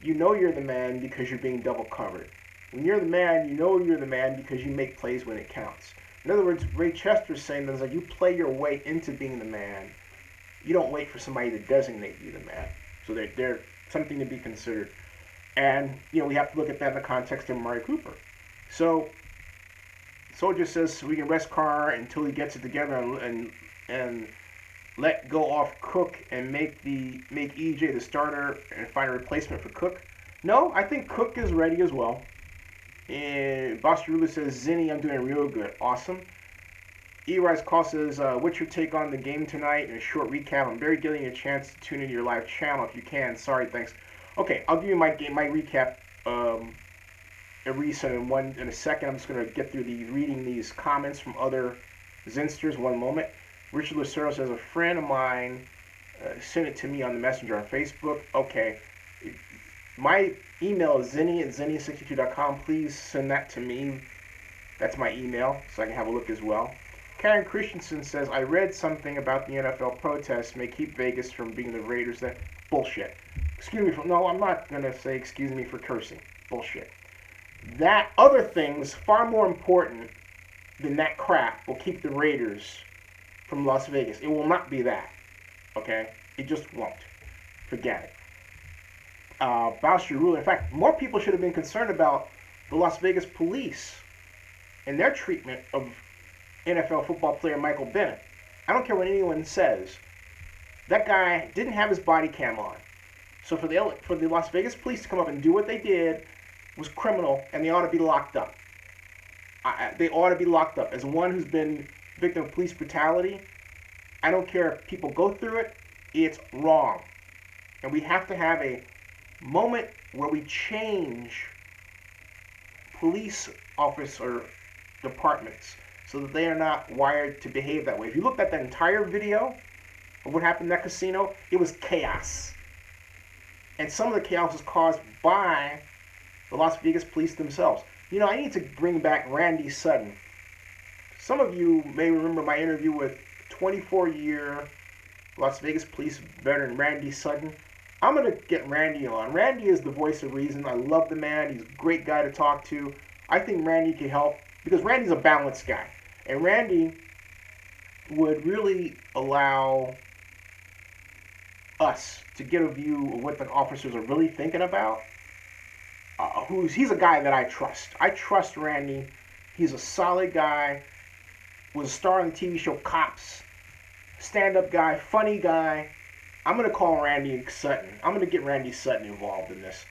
you know you're the man because you're being double covered. When you're the man, you know you're the man because you make plays when it counts. In other words, Ray Chester is saying that you play your way into being the man. You don't wait for somebody to designate you the man. So they're something to be considered. And, you know, we have to look at that in the context of Amari Cooper. So, Soldier says we can rest Carr until he gets it together and let go off Cook and make EJ the starter and find a replacement for Cook. No, I think Cook is ready as well. And Boss Ruler says, Zinni, I'm doing real good. Awesome. E-Rise Call says, what's your take on the game tonight? And a short recap. I'm very getting a chance to tune into your live channel if you can. Sorry, thanks. Okay, I'll give you my recap in a second. I'm just going to get through reading these comments from other Zinsters. One moment. Richard Lucero says, a friend of mine sent it to me on the messenger on Facebook. Okay. My email is zinni@zinni62.com. Please send that to me. That's my email, so I can have a look as well. Karen Christensen says, I read something about the NFL protests may keep Vegas from being the Raiders. That bullshit. No, I'm not going to say excuse me for cursing. Bullshit. That other things far more important than that crap will keep the Raiders from Las Vegas. It will not be that. Okay? It just won't. Forget it. Boucher Rule. In fact, more people should have been concerned about the Las Vegas police and their treatment of NFL football player Michael Bennett. I don't care what anyone says. That guy didn't have his body cam on. So for the Las Vegas police to come up and do what they did was criminal, and they ought to be locked up. They ought to be locked up. As one who's been victim of police brutality, I don't care if people go through it. It's wrong. And we have to have a moment where we change police officer departments so that they are not wired to behave that way. If you looked at that entire video of what happened in that casino, it was chaos. And some of the chaos was caused by the Las Vegas police themselves. You know, I need to bring back Randy Sutton. Some of you may remember my interview with 24-year Las Vegas police veteran Randy Sutton. I'm going to get Randy on. Randy is the voice of reason. I love the man. He's a great guy to talk to. I think Randy can help because Randy's a balanced guy. And Randy would really allow us to get a view of what the officers are really thinking about. He's a guy that I trust. I trust Randy. He's a solid guy. Was a star on the TV show Cops. Stand-up guy, funny guy. I'm going to call Randy Sutton. I'm going to get Randy Sutton involved in this.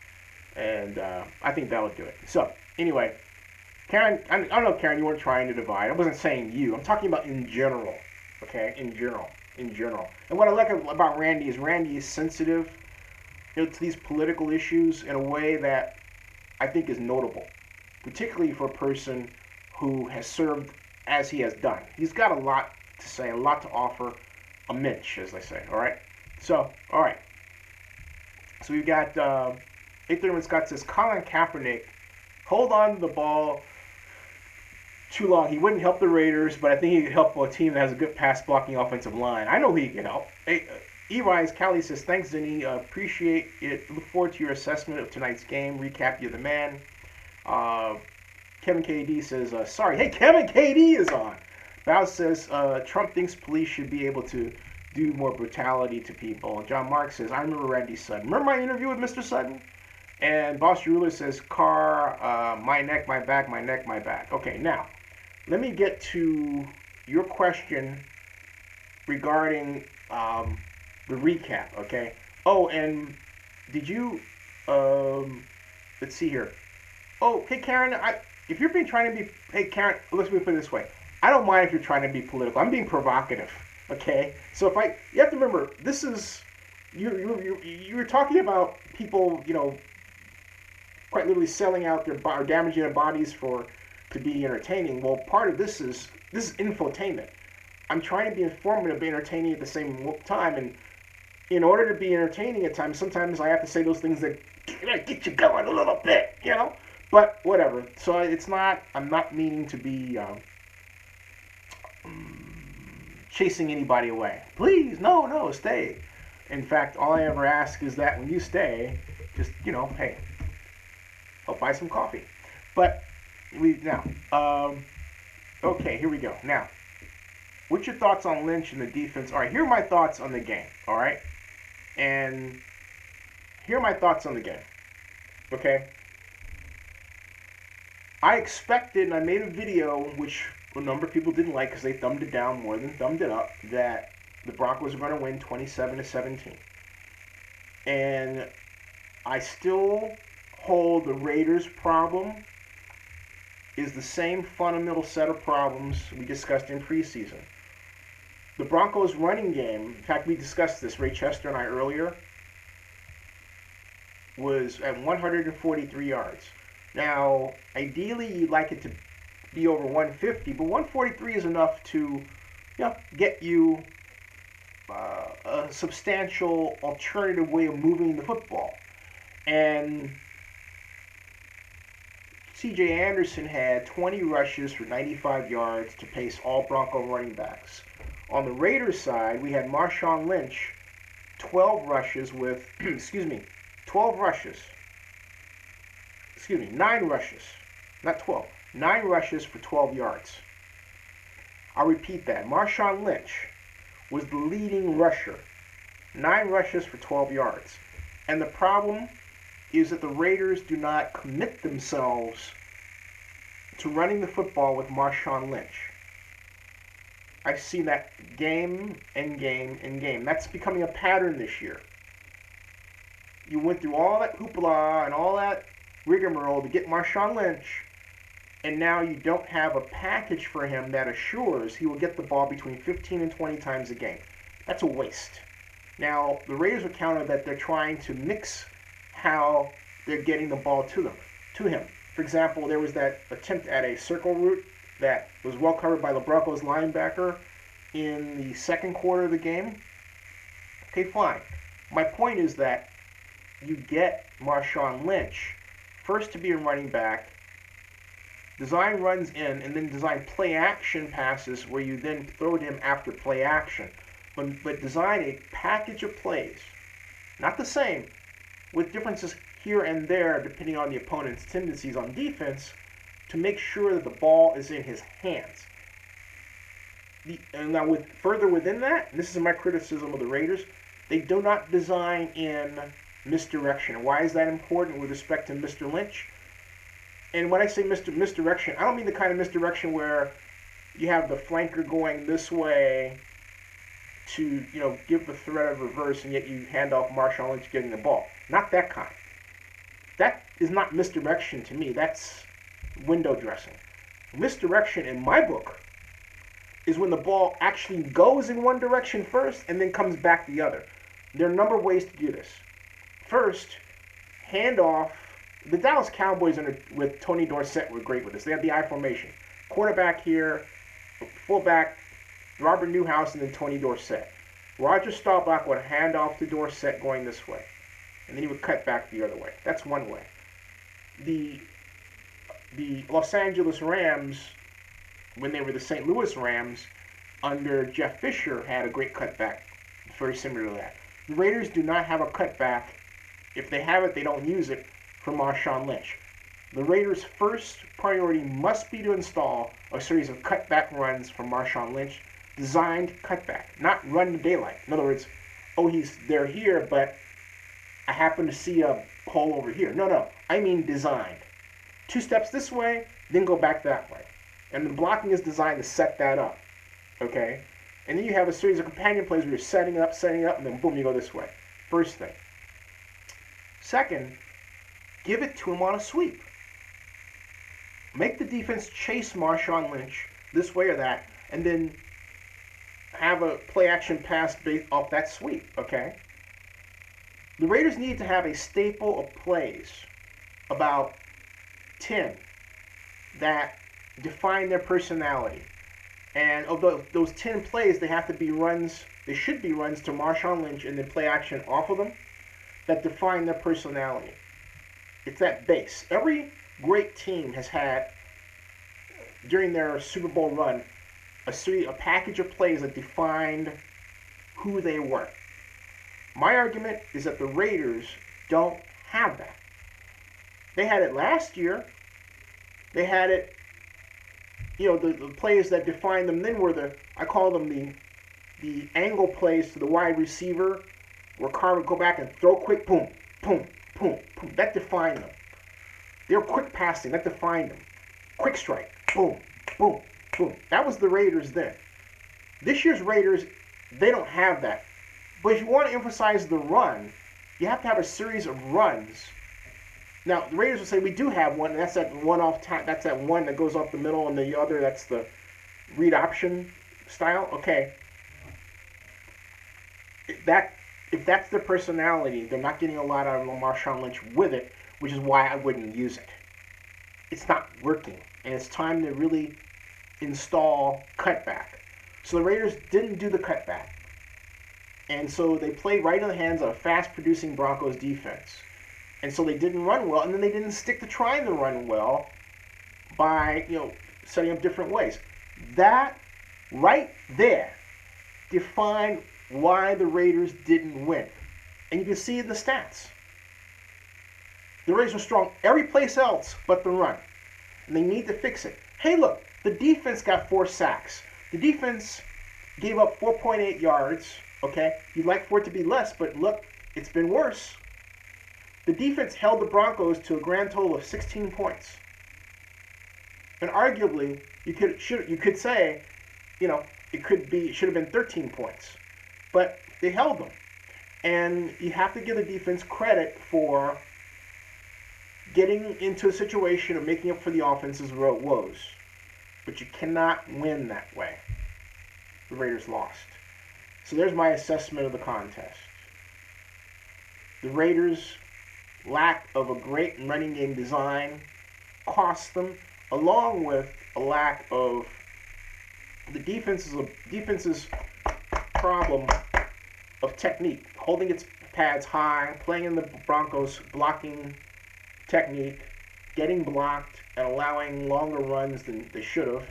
And I think that'll do it. So, anyway, Karen, I don't know, Karen, you weren't trying to divide. I wasn't saying you. I'm talking about in general. Okay? In general. And what I like about Randy is sensitive, you know, to these political issues in a way that I think is notable. Particularly for a person who has served as he has done. He's got a lot to say, a lot to offer. A Mitch, as they say. Alright? So, alright. So we've got 831 Scott says, Colin Kaepernick, hold on to the ball too long. He wouldn't help the Raiders, but I think he could help a team that has a good pass-blocking offensive line. I know he can help. E-Rise Callie says, thanks, Zinni. Appreciate it. Look forward to your assessment of tonight's game. Recap, you're the man. Kevin KD says, sorry. Hey, Kevin KD is on. Val says, Trump thinks police should be able to do more brutality to people. John Mark says, I remember Randy Sutton. Remember my interview with Mr. Sutton? And Boss Ruler says, Carr, my neck, my back, my neck, my back. Okay, now, let me get to your question regarding the recap, okay? Oh, and did you, let's see here. Oh, hey, Karen, if you're trying to be, hey, Karen, let me put it this way. I don't mind if you're trying to be political. I'm being provocative, okay? So you have to remember, this is, you're talking about people, quite literally selling out or damaging their bodies to be entertaining. Well, part of this is infotainment. I'm trying to be informative but entertaining at the same time, and in order to be entertaining at times, sometimes I have to say those things that get you going a little bit, But whatever. So I'm not meaning to be chasing anybody away. Please, no, stay. In fact, all I ever ask is that when you stay, just, hey, I'll buy some coffee. But okay, here we go. Now, what's your thoughts on Lynch and the defense? All right, here are my thoughts on the game, all right? And here are my thoughts on the game, okay? I expected, and I made a video, which a number of people didn't like because they thumbed it down more than thumbed it up, that the Broncos were going to win 27-17. And I still hold the Raiders' problem is the same fundamental set of problems we discussed in preseason. The Broncos' running game, in fact, we discussed this, Ray Chester and I earlier, was at 143 yards. Now, ideally, you'd like it to be over 150, but 143 is enough to, get you a substantial alternative way of moving the football. And C.J. Anderson had 20 rushes for 95 yards to pace all Bronco running backs. On the Raiders side, we had Marshawn Lynch, 12 rushes with, 9 rushes, not 12, 9 rushes for 12 yards. I'll repeat that. Marshawn Lynch was the leading rusher, 9 rushes for 12 yards. And the problem is that the Raiders do not commit themselves to running the football with Marshawn Lynch. I've seen that game and game and game. That's becoming a pattern this year. You went through all that hoopla and all that rigmarole to get Marshawn Lynch, and now you don't have a package for him that assures he will get the ball between 15 and 20 times a game. That's a waste. Now, the Raiders would counter that they're trying to mix how they're getting the ball to him. For example, there was that attempt at a circle route that was well covered by the Broncos linebacker in the second quarter of the game. Okay, fine. My point is that you get Marshawn Lynch first to be a running back, design runs in, and then design play action passes where you then throw it to him after play action. But design a package of plays, not the same, with differences here and there depending on the opponent's tendencies on defense, to make sure that the ball is in his hands. And now further within that, and this is my criticism of the Raiders, they do not design in misdirection. Why is that important with respect to Mr. Lynch? And when I say misdirection, I don't mean the kind of misdirection where you have the flanker going this way to, give the threat of reverse, and yet you hand off Marshawn Lynch getting the ball. Not that kind. That is not misdirection to me. That's window dressing. Misdirection in my book is when the ball actually goes in one direction first and then comes back the other. There are a number of ways to do this. First, hand off. The Dallas Cowboys with Tony Dorsett were great with this. They had the I formation. Quarterback here, fullback, Robert Newhouse, and then Tony Dorsett. Roger Staubach would hand off to Dorsett going this way, and then he would cut back the other way. That's one way. The Los Angeles Rams, when they were the St. Louis Rams, under Jeff Fisher, had a great cutback, very similar to that. The Raiders do not have a cutback. If they have it, they don't use it for Marshawn Lynch. The Raiders' first priority must be to install a series of cutback runs from Marshawn Lynch, designed cutback, not run to daylight. In other words, oh, they're here, but I happen to see a hole over here. No, I mean designed. 2 steps this way, then go back that way. And the blocking is designed to set that up, okay? And then you have a series of companion plays where you're setting up, and then boom, you go this way. First thing. Second, give it to him on a sweep. Make the defense chase Marshawn Lynch this way or that, and then have a play-action pass based off that sweep, okay? The Raiders need to have a staple of plays, about 10, that define their personality. And of those 10 plays, they have to be runs, they should be runs to Marshawn Lynch and then play action off of them that define their personality. It's that base. Every great team has had, during their Super Bowl run, a package of plays that defined who they were. My argument is that the Raiders don't have that. They had it last year. They had it, the plays that defined them then were I call them the angle plays to the wide receiver, where Carr would go back and throw quick, boom, boom, boom, boom. That defined them. They were quick passing. That defined them. Quick strike. Boom, boom, boom. That was the Raiders then. This year's Raiders, they don't have that. But if you want to emphasize the run, you have to have a series of runs. Now, the Raiders will say, we do have one, and that's that one off top. That's that one that goes off the middle, and the other, that's the read option style. Okay. If that's their personality, they're not getting a lot out of Marshawn Lynch with it, which is why I wouldn't use it. It's not working, and it's time to really install cutback. So the Raiders didn't do the cutback, and so they played right in the hands of a fast-producing Broncos defense. And so they didn't run well, and then they didn't stick to trying to run well by, setting up different ways. That right there defined why the Raiders didn't win. And you can see in the stats. The Raiders were strong every place else but the run. And they need to fix it. Hey, look, the defense got 4 sacks. The defense gave up 4.8 yards, okay? You'd like for it to be less, but look, it's been worse. The defense held the Broncos to a grand total of 16 points. And arguably, you could say, it should have been 13 points. But they held them. And you have to give the defense credit for getting into a situation of making up for the offense's woes. But you cannot win that way. The Raiders lost. So there's my assessment of the contest. The Raiders' lack of a great running game design cost them, along with a lack of the defense's problem of technique, holding its pads high, playing in the Broncos' blocking technique, getting blocked, and allowing longer runs than they should have,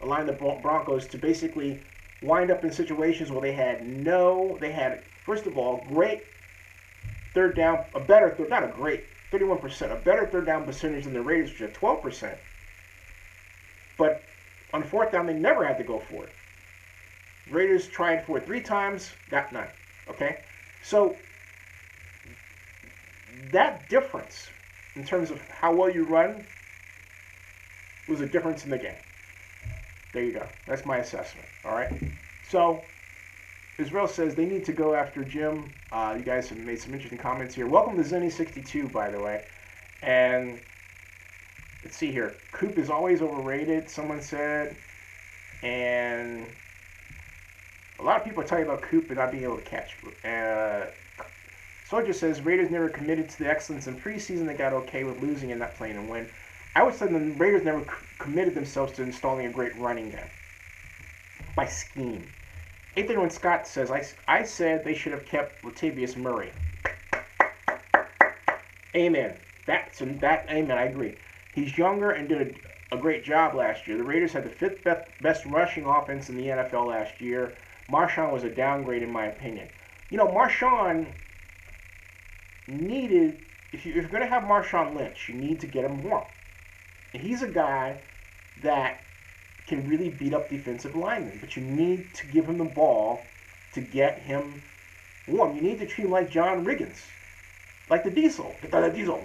allowing the Broncos to basically wind up in situations where they had, first of all, great third down, a better third, not a great, 31%, a better third down percentage than the Raiders, which is 12%. But on 4th down, they never had to go for it. Raiders tried for it 3 times, got none. Okay? So, that difference in terms of how well you run was a difference in the game. There you go. That's my assessment. All right? So, Israel says they need to go after Jim. You guys have made some interesting comments here. Welcome to Zenny62, by the way. And let's see here. Coop is always overrated, someone said. And a lot of people are talking about Coop and not being able to catch. Soldier says Raiders never committed to the excellence in preseason. They got okay with losing and not playing and win. I would say the Raiders never committed themselves to installing a great running game by scheme. 831 Scott says, I said they should have kept Latavius Murray. Amen. Amen, I agree. He's younger and did a great job last year. The Raiders had the 5th best rushing offense in the NFL last year. Marshawn was a downgrade in my opinion. Marshawn needed, if you're going to have Marshawn Lynch, you need to get him warm. And he's a guy that can really beat up defensive linemen, but you need to give him the ball to get him warm. You need to treat him like John Riggins, like the Diesel. Get that Diesel.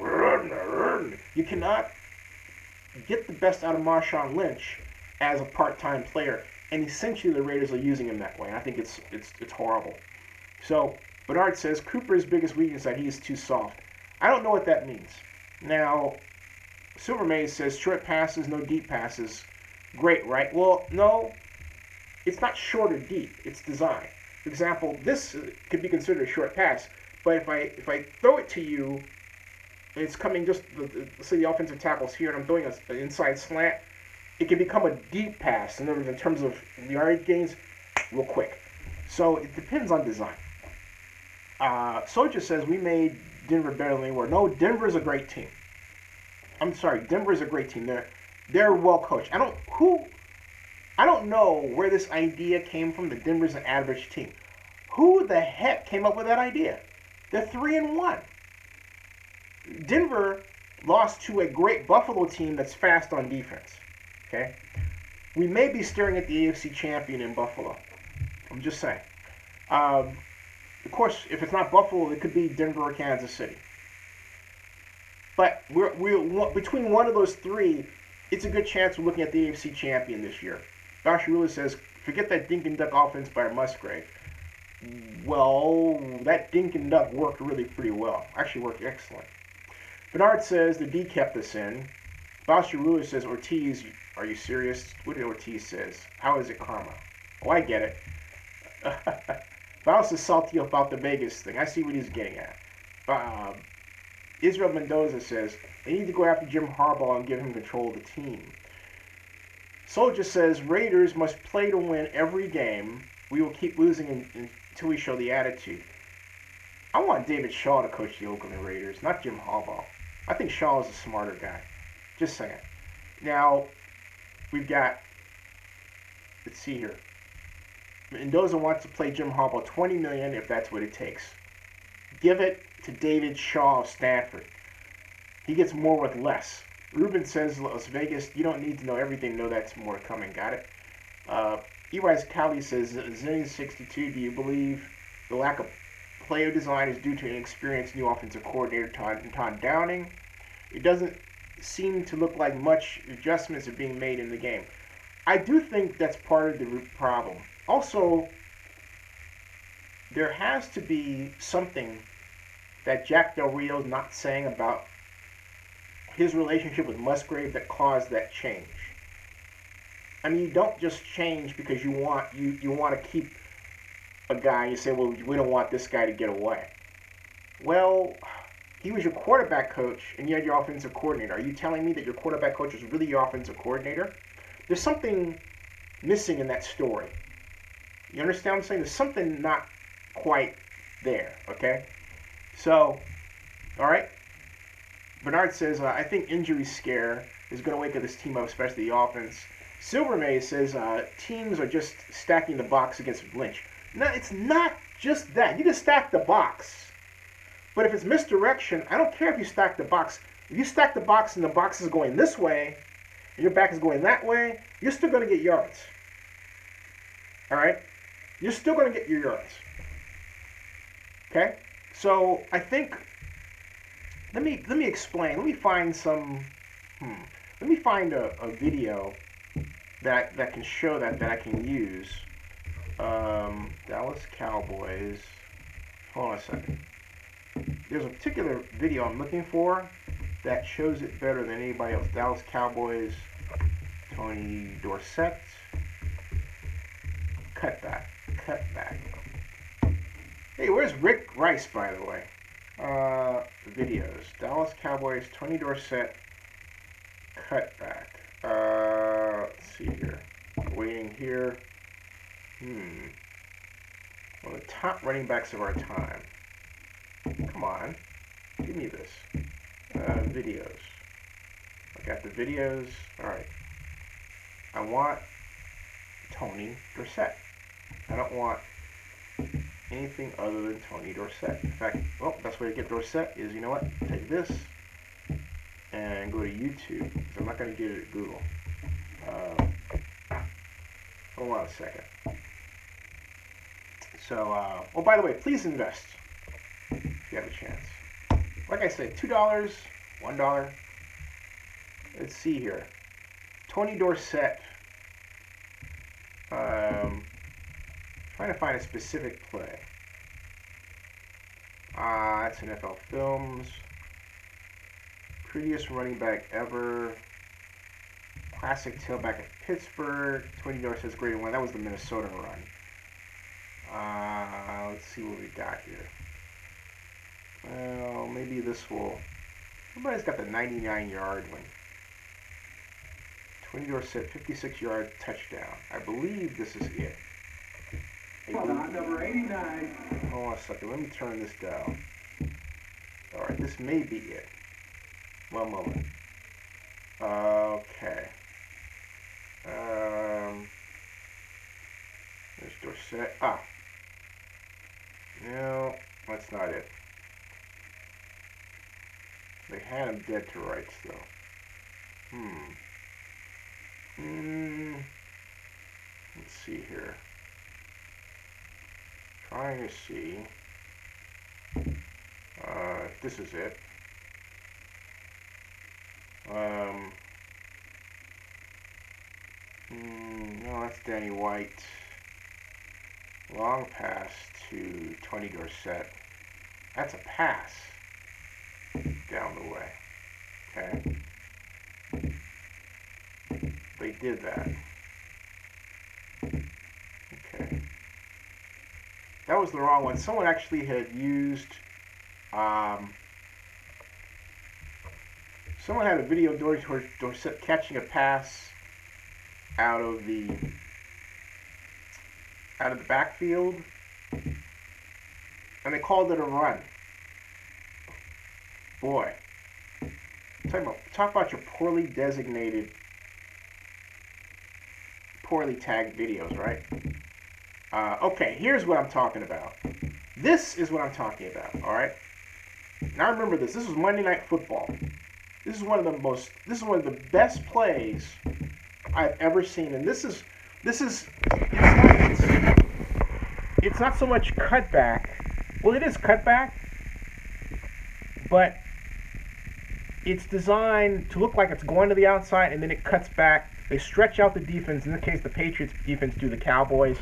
You cannot get the best out of Marshawn Lynch as a part-time player, and essentially the Raiders are using him that way. And I think it's horrible. So Bernard says Cooper's biggest weakness is that he is too soft. I don't know what that means. Now, Silver Maze says short passes, no deep passes. Great, right? Well, no, it's not short or deep. It's design. For example, this could be considered a short pass, but if I throw it to you, and it's coming just, let's say the offensive tackle's here, and I'm throwing an inside slant, it can become a deep pass. In other words, in terms of yardage gains, real quick. So it depends on design. Soldier says we made Denver better than they were. No, Denver's a great team. I'm sorry, Denver's a great team. They're well coached. I don't know where this idea came from that Denver's an average team. Who the heck came up with that idea? They're 3-1. Denver lost to a great Buffalo team that's fast on defense. Okay? We may be staring at the AFC champion in Buffalo. I'm just saying. Of course, if it's not Buffalo, it could be Denver or Kansas City. But we're between one of those three, it's a good chance we're looking at the AFC champion this year. Basharula says, forget that dink and duck offense by Musgrave. Well, that dink and duck worked really pretty well. Actually worked excellent. Bernard says the D kept us in. Basharula says, Ortiz, are you serious? What did Ortiz says? How is it karma? Oh, I get it. Baus is salty about the Vegas thing. I see what he's getting at. Israel Mendoza says, they need to go after Jim Harbaugh and give him control of the team. Soldier says, Raiders must play to win every game. We will keep losing until we show the attitude. I want David Shaw to coach the Oakland Raiders, not Jim Harbaugh. I think Shaw is a smarter guy. Just saying. Now, we've got, let's see here. Mendoza wants to play Jim Harbaugh $20 million if that's what it takes. Give it to David Shaw of Stanford. He gets more with less. Ruben says Las Vegas, you don't need to know everything. No, that's more coming. Got it? Ewise Cali says, Zenny62, do you believe the lack of player design is due to an experienced new offensive coordinator, Todd Downing? It doesn't seem to look like much adjustments are being made in the game. I do think that's part of the root problem. Also, there has to be something that Jack Del Rio's not saying about his relationship with Musgrave that caused that change. I mean, you don't just change because you want to keep a guy and you say, well, we don't want this guy to get away. Well, he was your quarterback coach and you had your offensive coordinator. Are you telling me that your quarterback coach is really your offensive coordinator? There's something missing in that story. You understand what I'm saying? There's something not quite there, okay? So, all right. Bernard says, I think injury scare is going to wake up this team up, especially the offense. Silver Maze says, teams are just stacking the box against Lynch. No, it's not just that. You can stack the box. But if it's misdirection, I don't care if you stack the box. If you stack the box and the box is going this way, and your back is going that way, you're still going to get yards. All right? You're still going to get your yards. Okay? So I think, let me explain. Let me find some, let me find a video that can show that I can use. Dallas Cowboys. Hold on a second. There's a particular video I'm looking for that shows it better than anybody else. Dallas Cowboys, Tony Dorsett. Cut back. Hey, where's Rick Rice, by the way? Videos. Dallas Cowboys, Tony Dorsett, cutback. Let's see here. Waiting here. One of the top running backs of our time. Come on. Give me this. Videos. I got the videos. Alright. I want Tony Dorsett. I don't want anything other than Tony Dorsett. In fact, well, best way to get Dorsett is, you know what? Take this and go to YouTube. Because I'm not going to get it at Google. Hold on a second. So, oh, by the way, please invest if you have a chance. Like I said, $2, $1. Let's see here. Tony Dorsett. Trying to find a specific play. That's NFL Films. Prettiest running back ever. Classic tailback at Pittsburgh. Tony Dorsett's greater one. That was the Minnesota run. Let's see what we got here. Well, maybe this will. Everybody's got the 99-yard one. Tony Dorsett, 56-yard touchdown. I believe this is it. Number 89. Hold on a second. Let me turn this down. All right, this may be it. One moment. Okay. There's Dorsett. No, that's not it. They had him dead to rights, though. Let's see here. Trying to see if this is it. No, that's Danny White. Long pass to Tony Dorsett. That's a pass down the way. Okay. They did that. Okay. That was the wrong one. Someone actually had used, someone had a video of Dorsett catching a pass out of the backfield, and they called it a run. Boy, talk about your poorly designated, poorly tagged videos, right? Okay, here's what I'm talking about. This is what I'm talking about, all right? Now remember this. This was Monday Night Football. This is one of the best plays I've ever seen, and it's not so much cutback. Well, it is cutback, but it's designed to look like it's going to the outside, and then it cuts back. They stretch out the defense. In this case, the Patriots defense do the Cowboys.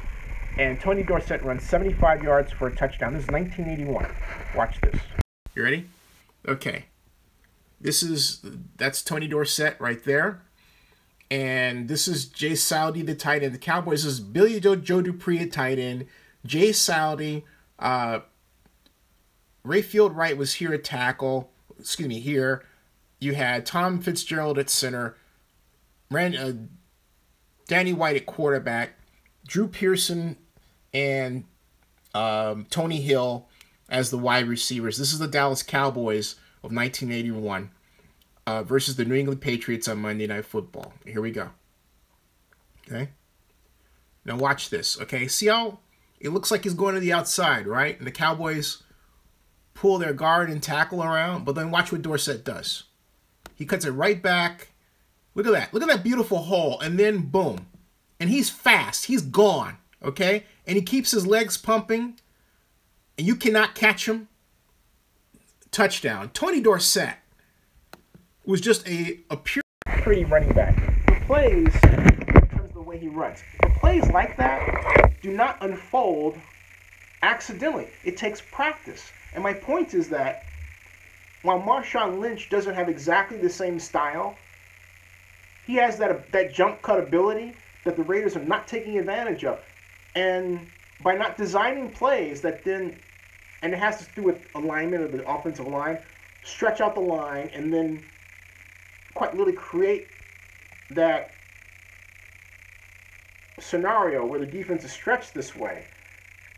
And Tony Dorsett runs 75 yards for a touchdown. This is 1981. Watch this. You ready? Okay. That's Tony Dorsett right there. And this is Jay Saudi, the tight end. The Cowboys, this is Billy Joe Dupree, at tight end. Jay Saudi. Rayfield Wright was here at tackle. Excuse me, here. You had Tom Fitzgerald at center. Danny White at quarterback. Drew Pearson and Tony Hill as the wide receivers. This is the Dallas Cowboys of 1981 versus the New England Patriots on Monday Night Football. Here we go. Okay. Now watch this. Okay. See how it looks like he's going to the outside, right? And the Cowboys pull their guard and tackle around, but then watch what Dorsett does. He cuts it right back. Look at that. Look at that beautiful hole. And then boom. And he's fast. He's gone. Okay? And he keeps his legs pumping. And you cannot catch him. Touchdown. Tony Dorsett was just a pure pretty running back. He plays in terms of the way he runs. But plays like that do not unfold accidentally. It takes practice. And my point is that while Marshawn Lynch doesn't have exactly the same style, he has that jump cut ability that the Raiders are not taking advantage of. And by not designing plays that then, and it has to do with alignment of the offensive line, stretch out the line and then quite literally create that scenario where the defense is stretched this way.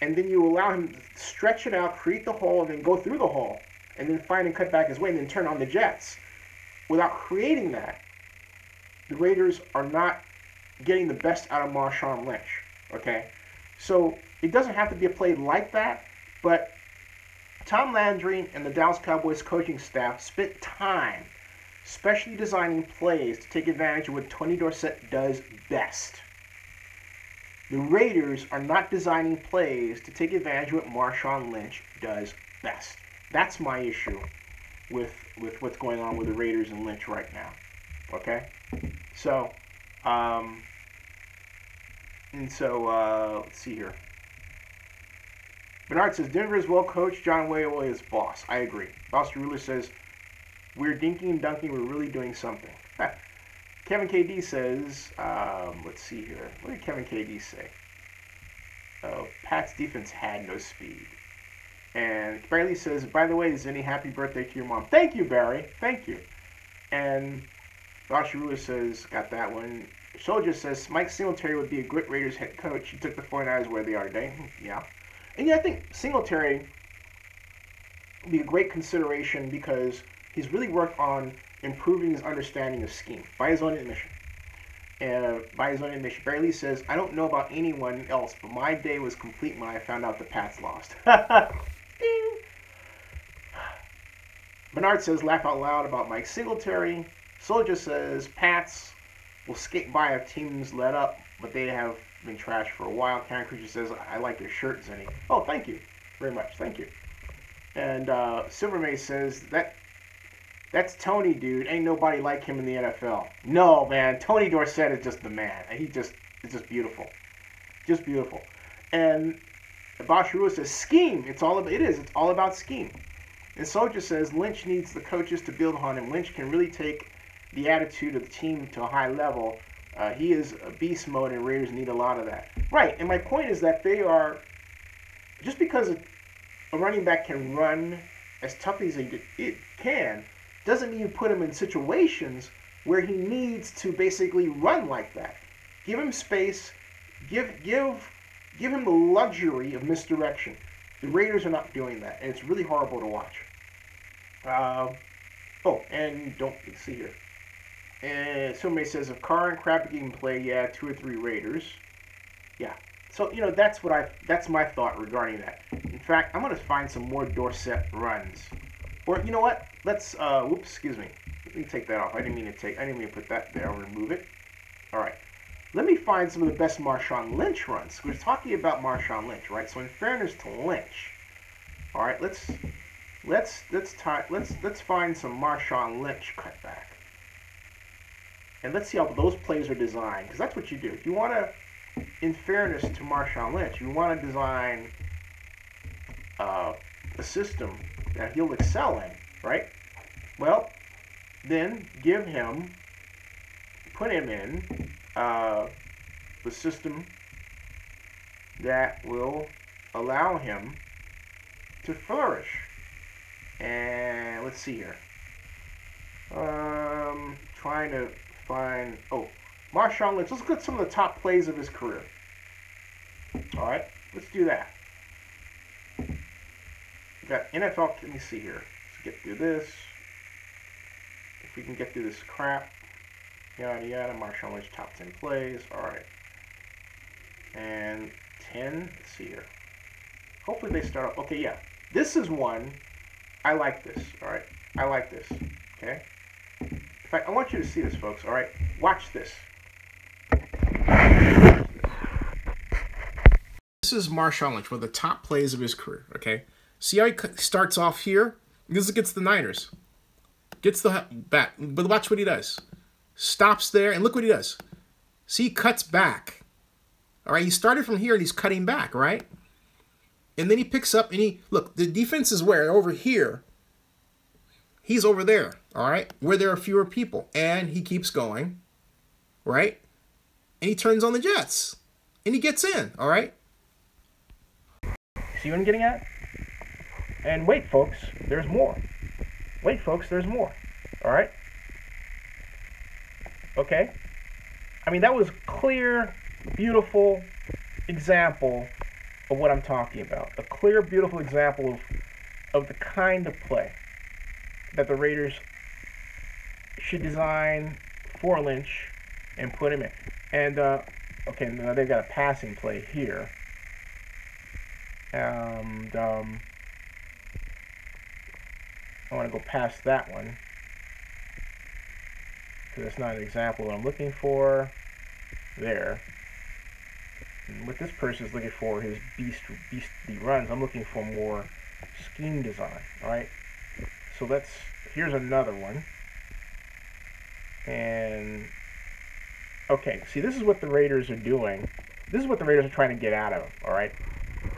And then you allow him to stretch it out, create the hole, and then go through the hole, and then find and cut back his way, and then turn on the jets. Without creating that, the Raiders are not getting the best out of Marshawn Lynch. Okay? So It doesn't have to be a play like that, but Tom Landry and the Dallas Cowboys coaching staff spent time specially designing plays to take advantage of what Tony Dorsett does best. The Raiders are not designing plays to take advantage of what Marshawn Lynch does best. That's my issue with what's going on with the Raiders and Lynch right now. Okay? So, let's see here. Bernard says, Denver is well coached. John Wayaway is boss. I agree. Boss Ruler says, we're dinking and dunking. We're really doing something. Kevin KD says, let's see here. What did Kevin KD say? Oh, Pat's defense had no speed. And Barry says, by the way, Zinni, happy birthday to your mom. Thank you, Barry. Thank you. And Boss Ruler says, got that one. Soldier says, Mike Singletary would be a great Raiders head coach. He took the 49ers where they are today. Yeah. And yeah, I think Singletary would be a great consideration because he's really worked on improving his understanding of scheme by his own admission. Barry Lee says, I don't know about anyone else, but my day was complete when I found out the Pats lost. Ding. Bernard says, laugh out loud about Mike Singletary. Soldier says, Pats will skate by if teams let up, but they have been trashed for a while. Karen Creature says, I like your shirt, Zinni. Oh, thank you very much. Thank you. And Silvermay says, that's Tony, dude. Ain't nobody like him in the NFL. No, man. Tony Dorsett is just the man. It's just beautiful. Just beautiful. And Bosch Rua says, scheme. It's all about scheme. And Soldier says, Lynch needs the coaches to build on him. Lynch can really take the attitude of the team to a high level. He is a beast mode, and Raiders need a lot of that. Right. And my point is that they are, just because a running back can run as tough as it can, doesn't mean you put him in situations where he needs to basically run like that. Give him space. Give him the luxury of misdirection. The Raiders are not doing that, and it's really horrible to watch. And don't see here. And somebody says, if Carr and Crabtree can play, yeah, 2 or 3 Raiders. Yeah. So, that's my thought regarding that. In fact, I'm going to find some more Dorsett runs. Or, you know what? Let's, excuse me. Let me take that off. I didn't mean to put that there. I'll remove it. All right. Let me find some of the best Marshawn Lynch runs. We're talking about Marshawn Lynch, right? So in fairness to Lynch, all right, let's find some Marshawn Lynch cutback. And let's see how those plays are designed, because that's what you do. If you want to, in fairness to Marshawn Lynch, you want to design a system that he'll excel in, right? Well, then put him in the system that will allow him to flourish. And let's see here. Trying to find, Marshawn Lynch. Let's look at some of the top plays of his career. All right, let's do that. We got NFL. Let me see here. Let's get through this. If we can get through this crap. Yada yada. Marshawn Lynch top 10 plays. All right. And 10. Let's see here. Hopefully they start off. Okay, yeah. This is one. I like this. All right. I like this. Okay. In fact, I want you to see this, folks. All right. Watch this. This is Marshawn Lynch, one of the top plays of his career. Okay. See how he starts off here? This is against the Niners. Gets the bat, but watch what he does. Stops there, and look what he does. See, he cuts back. All right, he started from here, and he's cutting back, right? And then he picks up, and look, the defense is where? Over here. He's over there, all right, where there are fewer people. And he keeps going, right? And he turns on the Jets, and he gets in, all right? See what I'm getting at? And wait, folks, there's more. Wait, folks, there's more. All right? Okay? I mean, that was a clear, beautiful example of what I'm talking about. A clear, beautiful example of the kind of play that the Raiders should design for Lynch and put him in. And, okay, now they've got a passing play here. And I want to go past that one because it's not an example that I'm looking for. There. And what this person is looking for, his beastly runs, I'm looking for more scheme design. All right. So here's another one. And okay, see, this is what the Raiders are doing. This is what the Raiders are trying to get out of him. All right.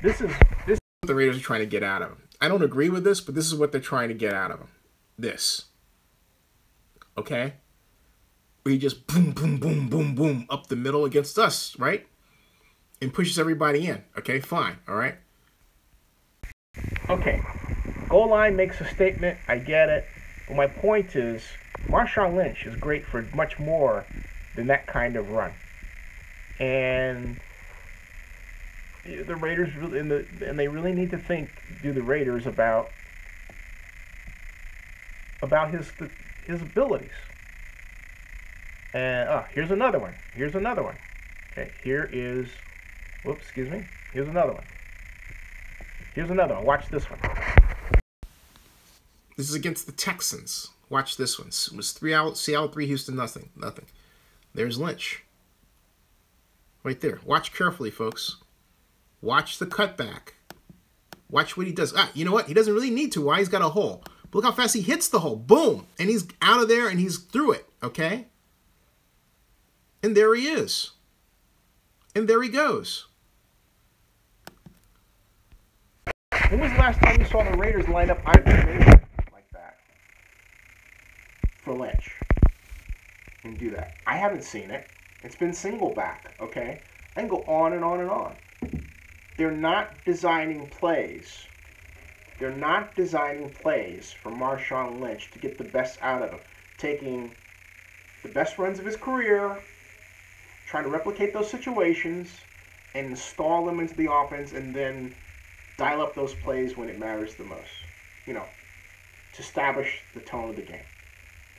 This is what the Raiders are trying to get out of him. I don't agree with this, but this is what they're trying to get out of him. This. Okay? Where he just boom, boom, boom, boom, boom up the middle against us, right? And pushes everybody in. Okay, fine. All right? Okay. Goal line makes a statement. I get it. But my point is, Marshawn Lynch is great for much more than that kind of run. And the Raiders really, and they really need to do the Raiders about his abilities. And here's another one. Here's another one. Okay, here's another one. Here's another one. Watch this one. This is against the Texans. Watch this one. It was Seattle 3, Houston nothing. There's Lynch. Right there. Watch carefully, folks. Watch the cutback. Watch what he does. You know what? He doesn't really need to. Why? He's got a hole. But look how fast he hits the hole. Boom. And he's out of there and he's through it. Okay? And there he is. And there he goes. When was the last time you saw the Raiders line up isolation like that for Lynch and do that? I haven't seen it. It's been single back, okay? I can go on and on and on. They're not designing plays. They're not designing plays for Marshawn Lynch to get the best out of him. Taking the best runs of his career, trying to replicate those situations, and install them into the offense, and then dial up those plays when it matters the most. You know, to establish the tone of the game.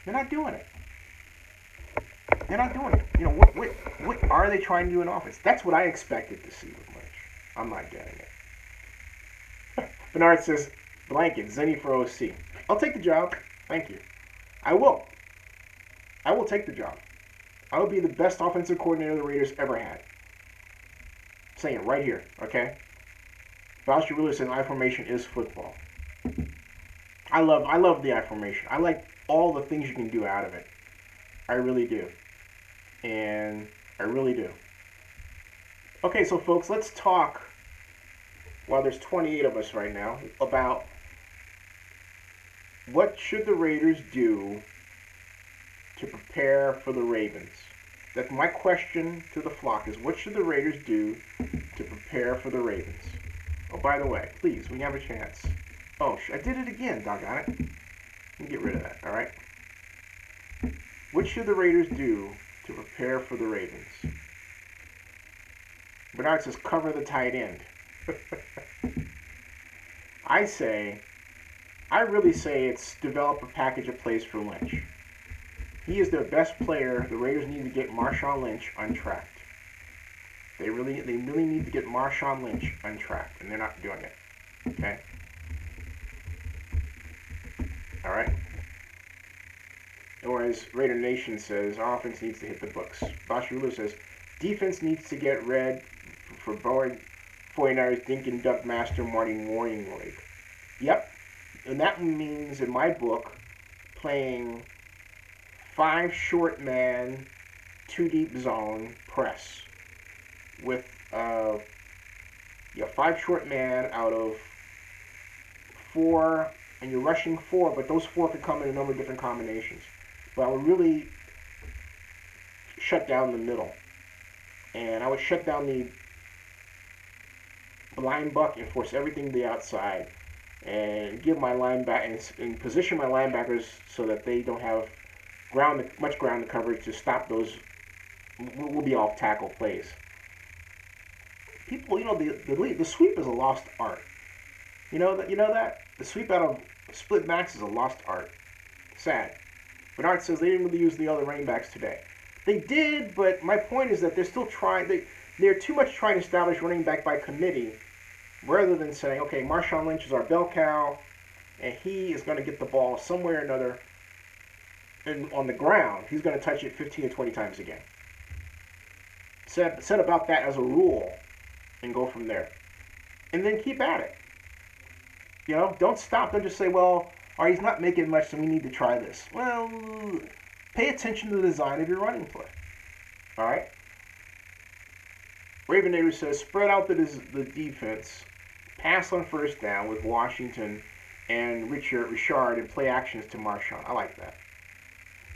They're not doing it. They're not doing it. You know, what are they trying to do in offense? That's what I expected to see with Lynch. I'm not getting it. Bernard says, blanket, Zenny for OC. I'll take the job. Thank you. I will. I will take the job. I will be the best offensive coordinator the Raiders ever had. I'm saying it right here, okay? Boucher really says I formation is football. I love the I formation. I like all the things you can do out of it. I really do. And I really do. Okay, so folks, let's talk, while there's 28 of us right now, about what should the Raiders do to prepare for the Ravens. That's my question to the flock, is what should the Raiders do to prepare for the Ravens? Oh, by the way, please, when you have a chance. Oh, I did it again, doggone it. Let me get rid of that, all right? What should the Raiders do to prepare for the Ravens? Bernard says, cover the tight end. I really say it's develop a package of plays for Lynch. He is their best player. The Raiders need to get Marshawn Lynch untracked. They really need to get Marshawn Lynch untracked, and they're not doing it. Okay? All right? Or as Raider Nation says, offense needs to hit the books. Bashirulu says, defense needs to get red for Boyd, 49ers, Dinkin, Duck Master, Marty Morningwood. Yep. And that means, in my book, playing 5 short man, 2 deep zone press. With 5 short man out of 4, and you're rushing 4, but those 4 could come in a number of different combinations. But I would really shut down the middle. And I would shut down the blind buck and force everything to the outside. And give my linebackers, and position my linebackers so that they don't have much ground to coverage to stop those will be off tackle plays. People, the sweep is a lost art. You know that? The sweep out of split backs is a lost art. Sad. Bernard says they didn't really use the other running backs today. They did, but my point is that they're still trying. They're too much trying to establish running back by committee rather than saying, okay, Marshawn Lynch is our bell cow, and he is going to get the ball somewhere or another on the ground. He's going to touch it 15 to 20 times again. Set about that as a rule and go from there. And then keep at it. You know, don't stop. Don't just say, well, all right, he's not making much, so we need to try this. Well, pay attention to the design of your running play. All right? Ravenator says, spread out the defense, pass on first down with Washington and Richard, and play actions to Marshawn. I like that.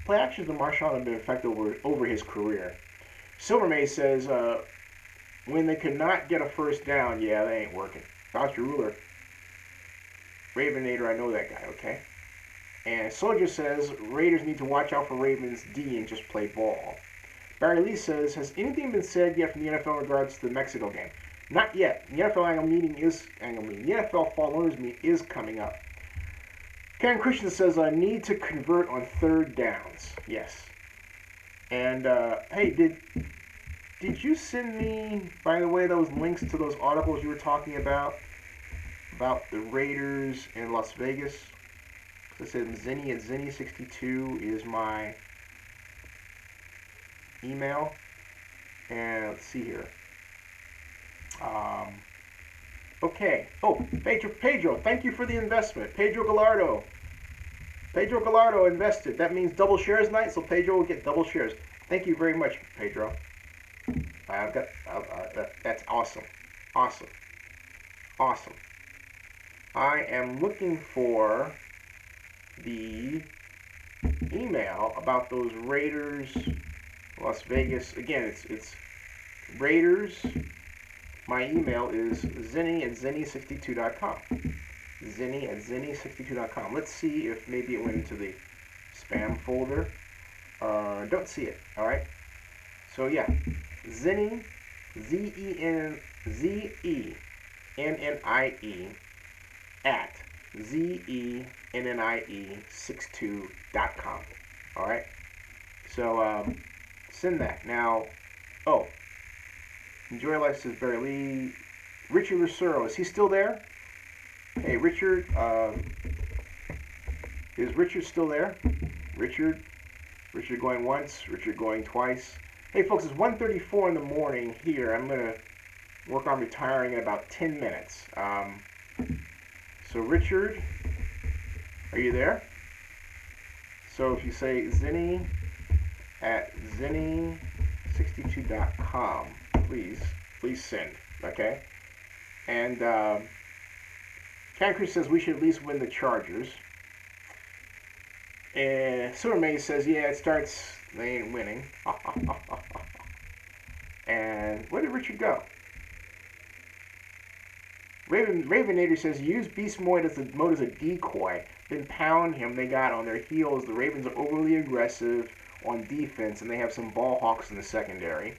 Play actions to Marshawn have been effective over his career. Silvermay says, when they could not get a first down, yeah, they ain't working. Dr. Ruler. Ravenator, I know that guy, okay? And Soldier says, Raiders need to watch out for Ravens D and just play ball. Barry Lee says, has anything been said yet from the NFL in regards to the Mexico game? Not yet. The NFL annual meeting. The NFL Fall Owners Meet is coming up. Karen Christian says, I need to convert on third downs. Yes. And, hey, did you send me, by the way, those links to those articles you were talking about the Raiders in Las Vegas? I said Zinni at Zinni62 is my email. And let's see here. Okay. Oh, Pedro, thank you for the investment. Pedro Gallardo invested. That means double shares night, so Pedro will get double shares. Thank you very much, Pedro. That's awesome. Awesome. I am looking for the email about those Raiders, Las Vegas. Again, it's Raiders. My email is Zinni at Zinni62.com. Zinni at Zinni62.com. Let's see if maybe it went into the spam folder. Don't see it. All right. So yeah, Zinni, Zennie at Zennie62.com. All right. So send that now. Oh. Enjoy Life says Barry Lee. Richard Lucero, is he still there? Hey, Richard, is Richard still there? Richard going once, Richard going twice. Hey, folks, it's 1:34 in the morning here. I'm going to work on retiring in about 10 minutes. So, Richard, are you there? So, if you say Zinni at Zinni62.com. Please send, okay? And Cancri says we should at least win the Chargers. And Silver May says, yeah, it starts, they ain't winning. And where did Richard go? Ravenator says, use Beast Mode as a decoy, then pound him. They got on their heels. The Ravens are overly aggressive on defense, and they have some ball hawks in the secondary.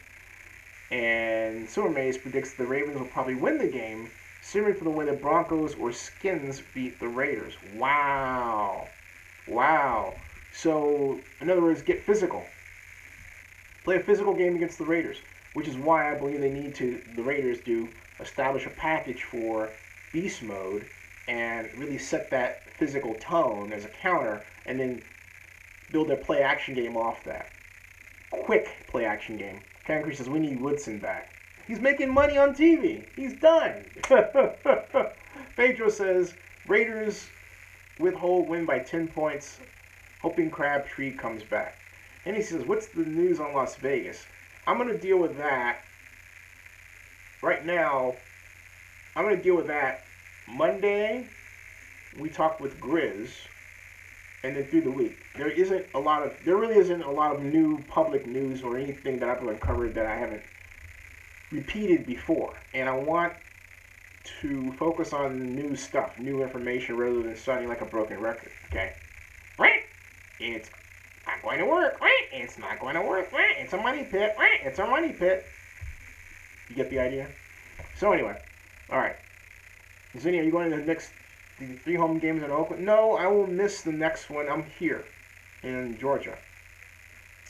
And Silver Maze predicts the Ravens will probably win the game, similar to the way the Broncos or Skins beat the Raiders. Wow. So, in other words, get physical. Play a physical game against the Raiders, which is why I believe the Raiders do establish a package for Beast Mode and really set that physical tone as a counter, and then build their play action game off that. Quick play action game. Cancri says, we need Woodson back. He's making money on TV. He's done. Pedro says, Raiders withhold win by 10 points, hoping Crabtree comes back. And he says, what's the news on Las Vegas? I'm going to deal with that. Right now, I'm going to deal with that Monday. We talked with Grizz. And then through the week, there really isn't a lot of new public news or anything that I've uncovered that I haven't repeated before. And I want to focus on new stuff, new information, rather than sounding like a broken record. Okay? Right? It's not going to work. Right? It's not going to work. Right? It's a money pit. Right? It's a money pit. You get the idea? So anyway, all right. Zinni, are you going to the next? The 3 home games in Oakland? No, I will miss the next one. I'm here in Georgia.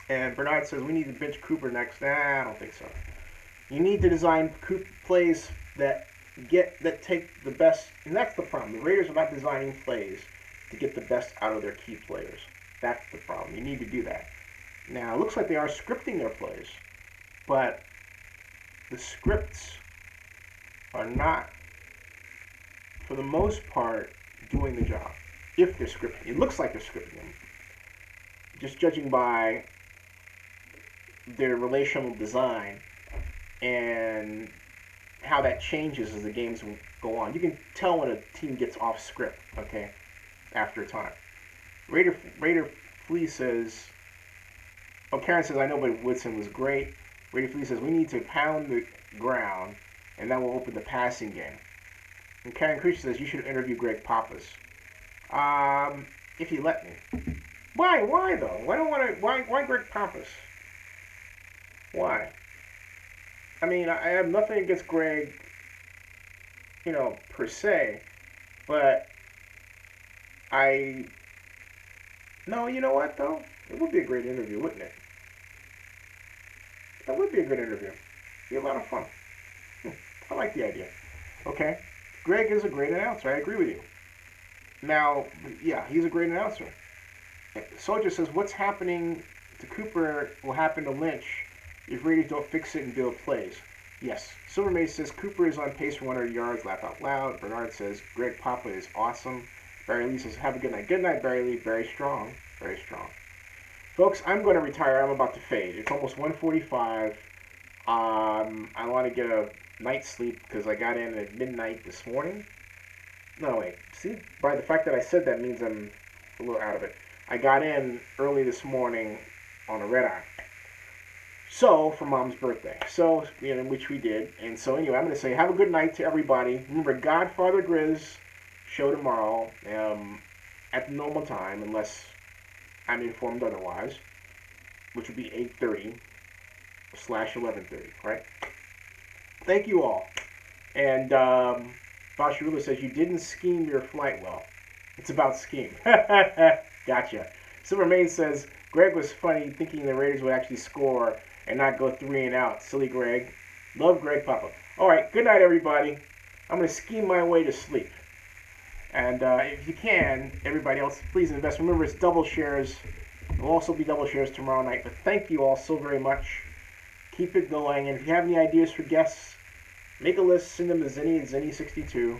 And Bernard says we need to bench Cooper next. Nah, I don't think so. You need to design plays that take the best, and that's the problem. The Raiders are not designing plays to get the best out of their key players. That's the problem. You need to do that. Now, it looks like they are scripting their plays, but the scripts are not, for the most part, doing the job. If they're scripting. It looks like they're scripting them. Just judging by their relational design and how that changes as the games go on. You can tell when a team gets off script, okay, after a time. Raider Flea says, oh, Karen says, I know, but Woodson was great. Raider Flea says, we need to pound the ground, and that will open the passing game. And Karen Creature says, you should interview Greg Pappas. If you let me. Why though? Why Greg Pappas? Why? I mean, I have nothing against Greg, per se, but no, you know what though? It would be a great interview, wouldn't it? That would be a good interview. Be a lot of fun. I like the idea. Okay. Greg is a great announcer. I agree with you. Now, yeah, he's a great announcer. Soldier says, what's happening to Cooper will happen to Lynch if Raiders don't fix it and build plays. Yes. Silver Mace says, Cooper is on pace for 100 yards, laugh out loud. Bernard says, Greg Papa is awesome. Barry Lee says, have a good night. Good night, Barry Lee. Very strong. Very strong. Folks, I'm going to retire. I'm about to fade. It's almost 1:45. I want to get a night's sleep because I got in at midnight this morning. No, wait. See, by the fact that I said that means I'm a little out of it. I got in early this morning on a red eye. So, for Mom's birthday. So, which we did. And so, anyway, I'm going to say have a good night to everybody. Remember, Godfather Grizz show tomorrow at the normal time, unless I'm informed otherwise, which would be 8:30/11:30, right? Thank you all. And Bashirula says, you didn't scheme your flight well. It's about scheme. Gotcha. Silver Main says, Greg was funny thinking the Raiders would actually score and not go 3 and out. Silly Greg. Love Greg Papa. All right, good night, everybody. I'm going to scheme my way to sleep. And if you can, everybody else, please invest. Remember, it's double shares. It will also be double shares tomorrow night. But thank you all so very much. Keep it going. And if you have any ideas for guests, make a list. Send them to Zenny at Zenny62.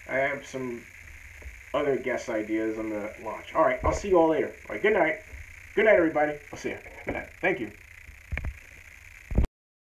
I have some other guest ideas on the launch. All right, I'll see you all later. All right, good night. Good night, everybody. I'll see you. Good night. Thank you.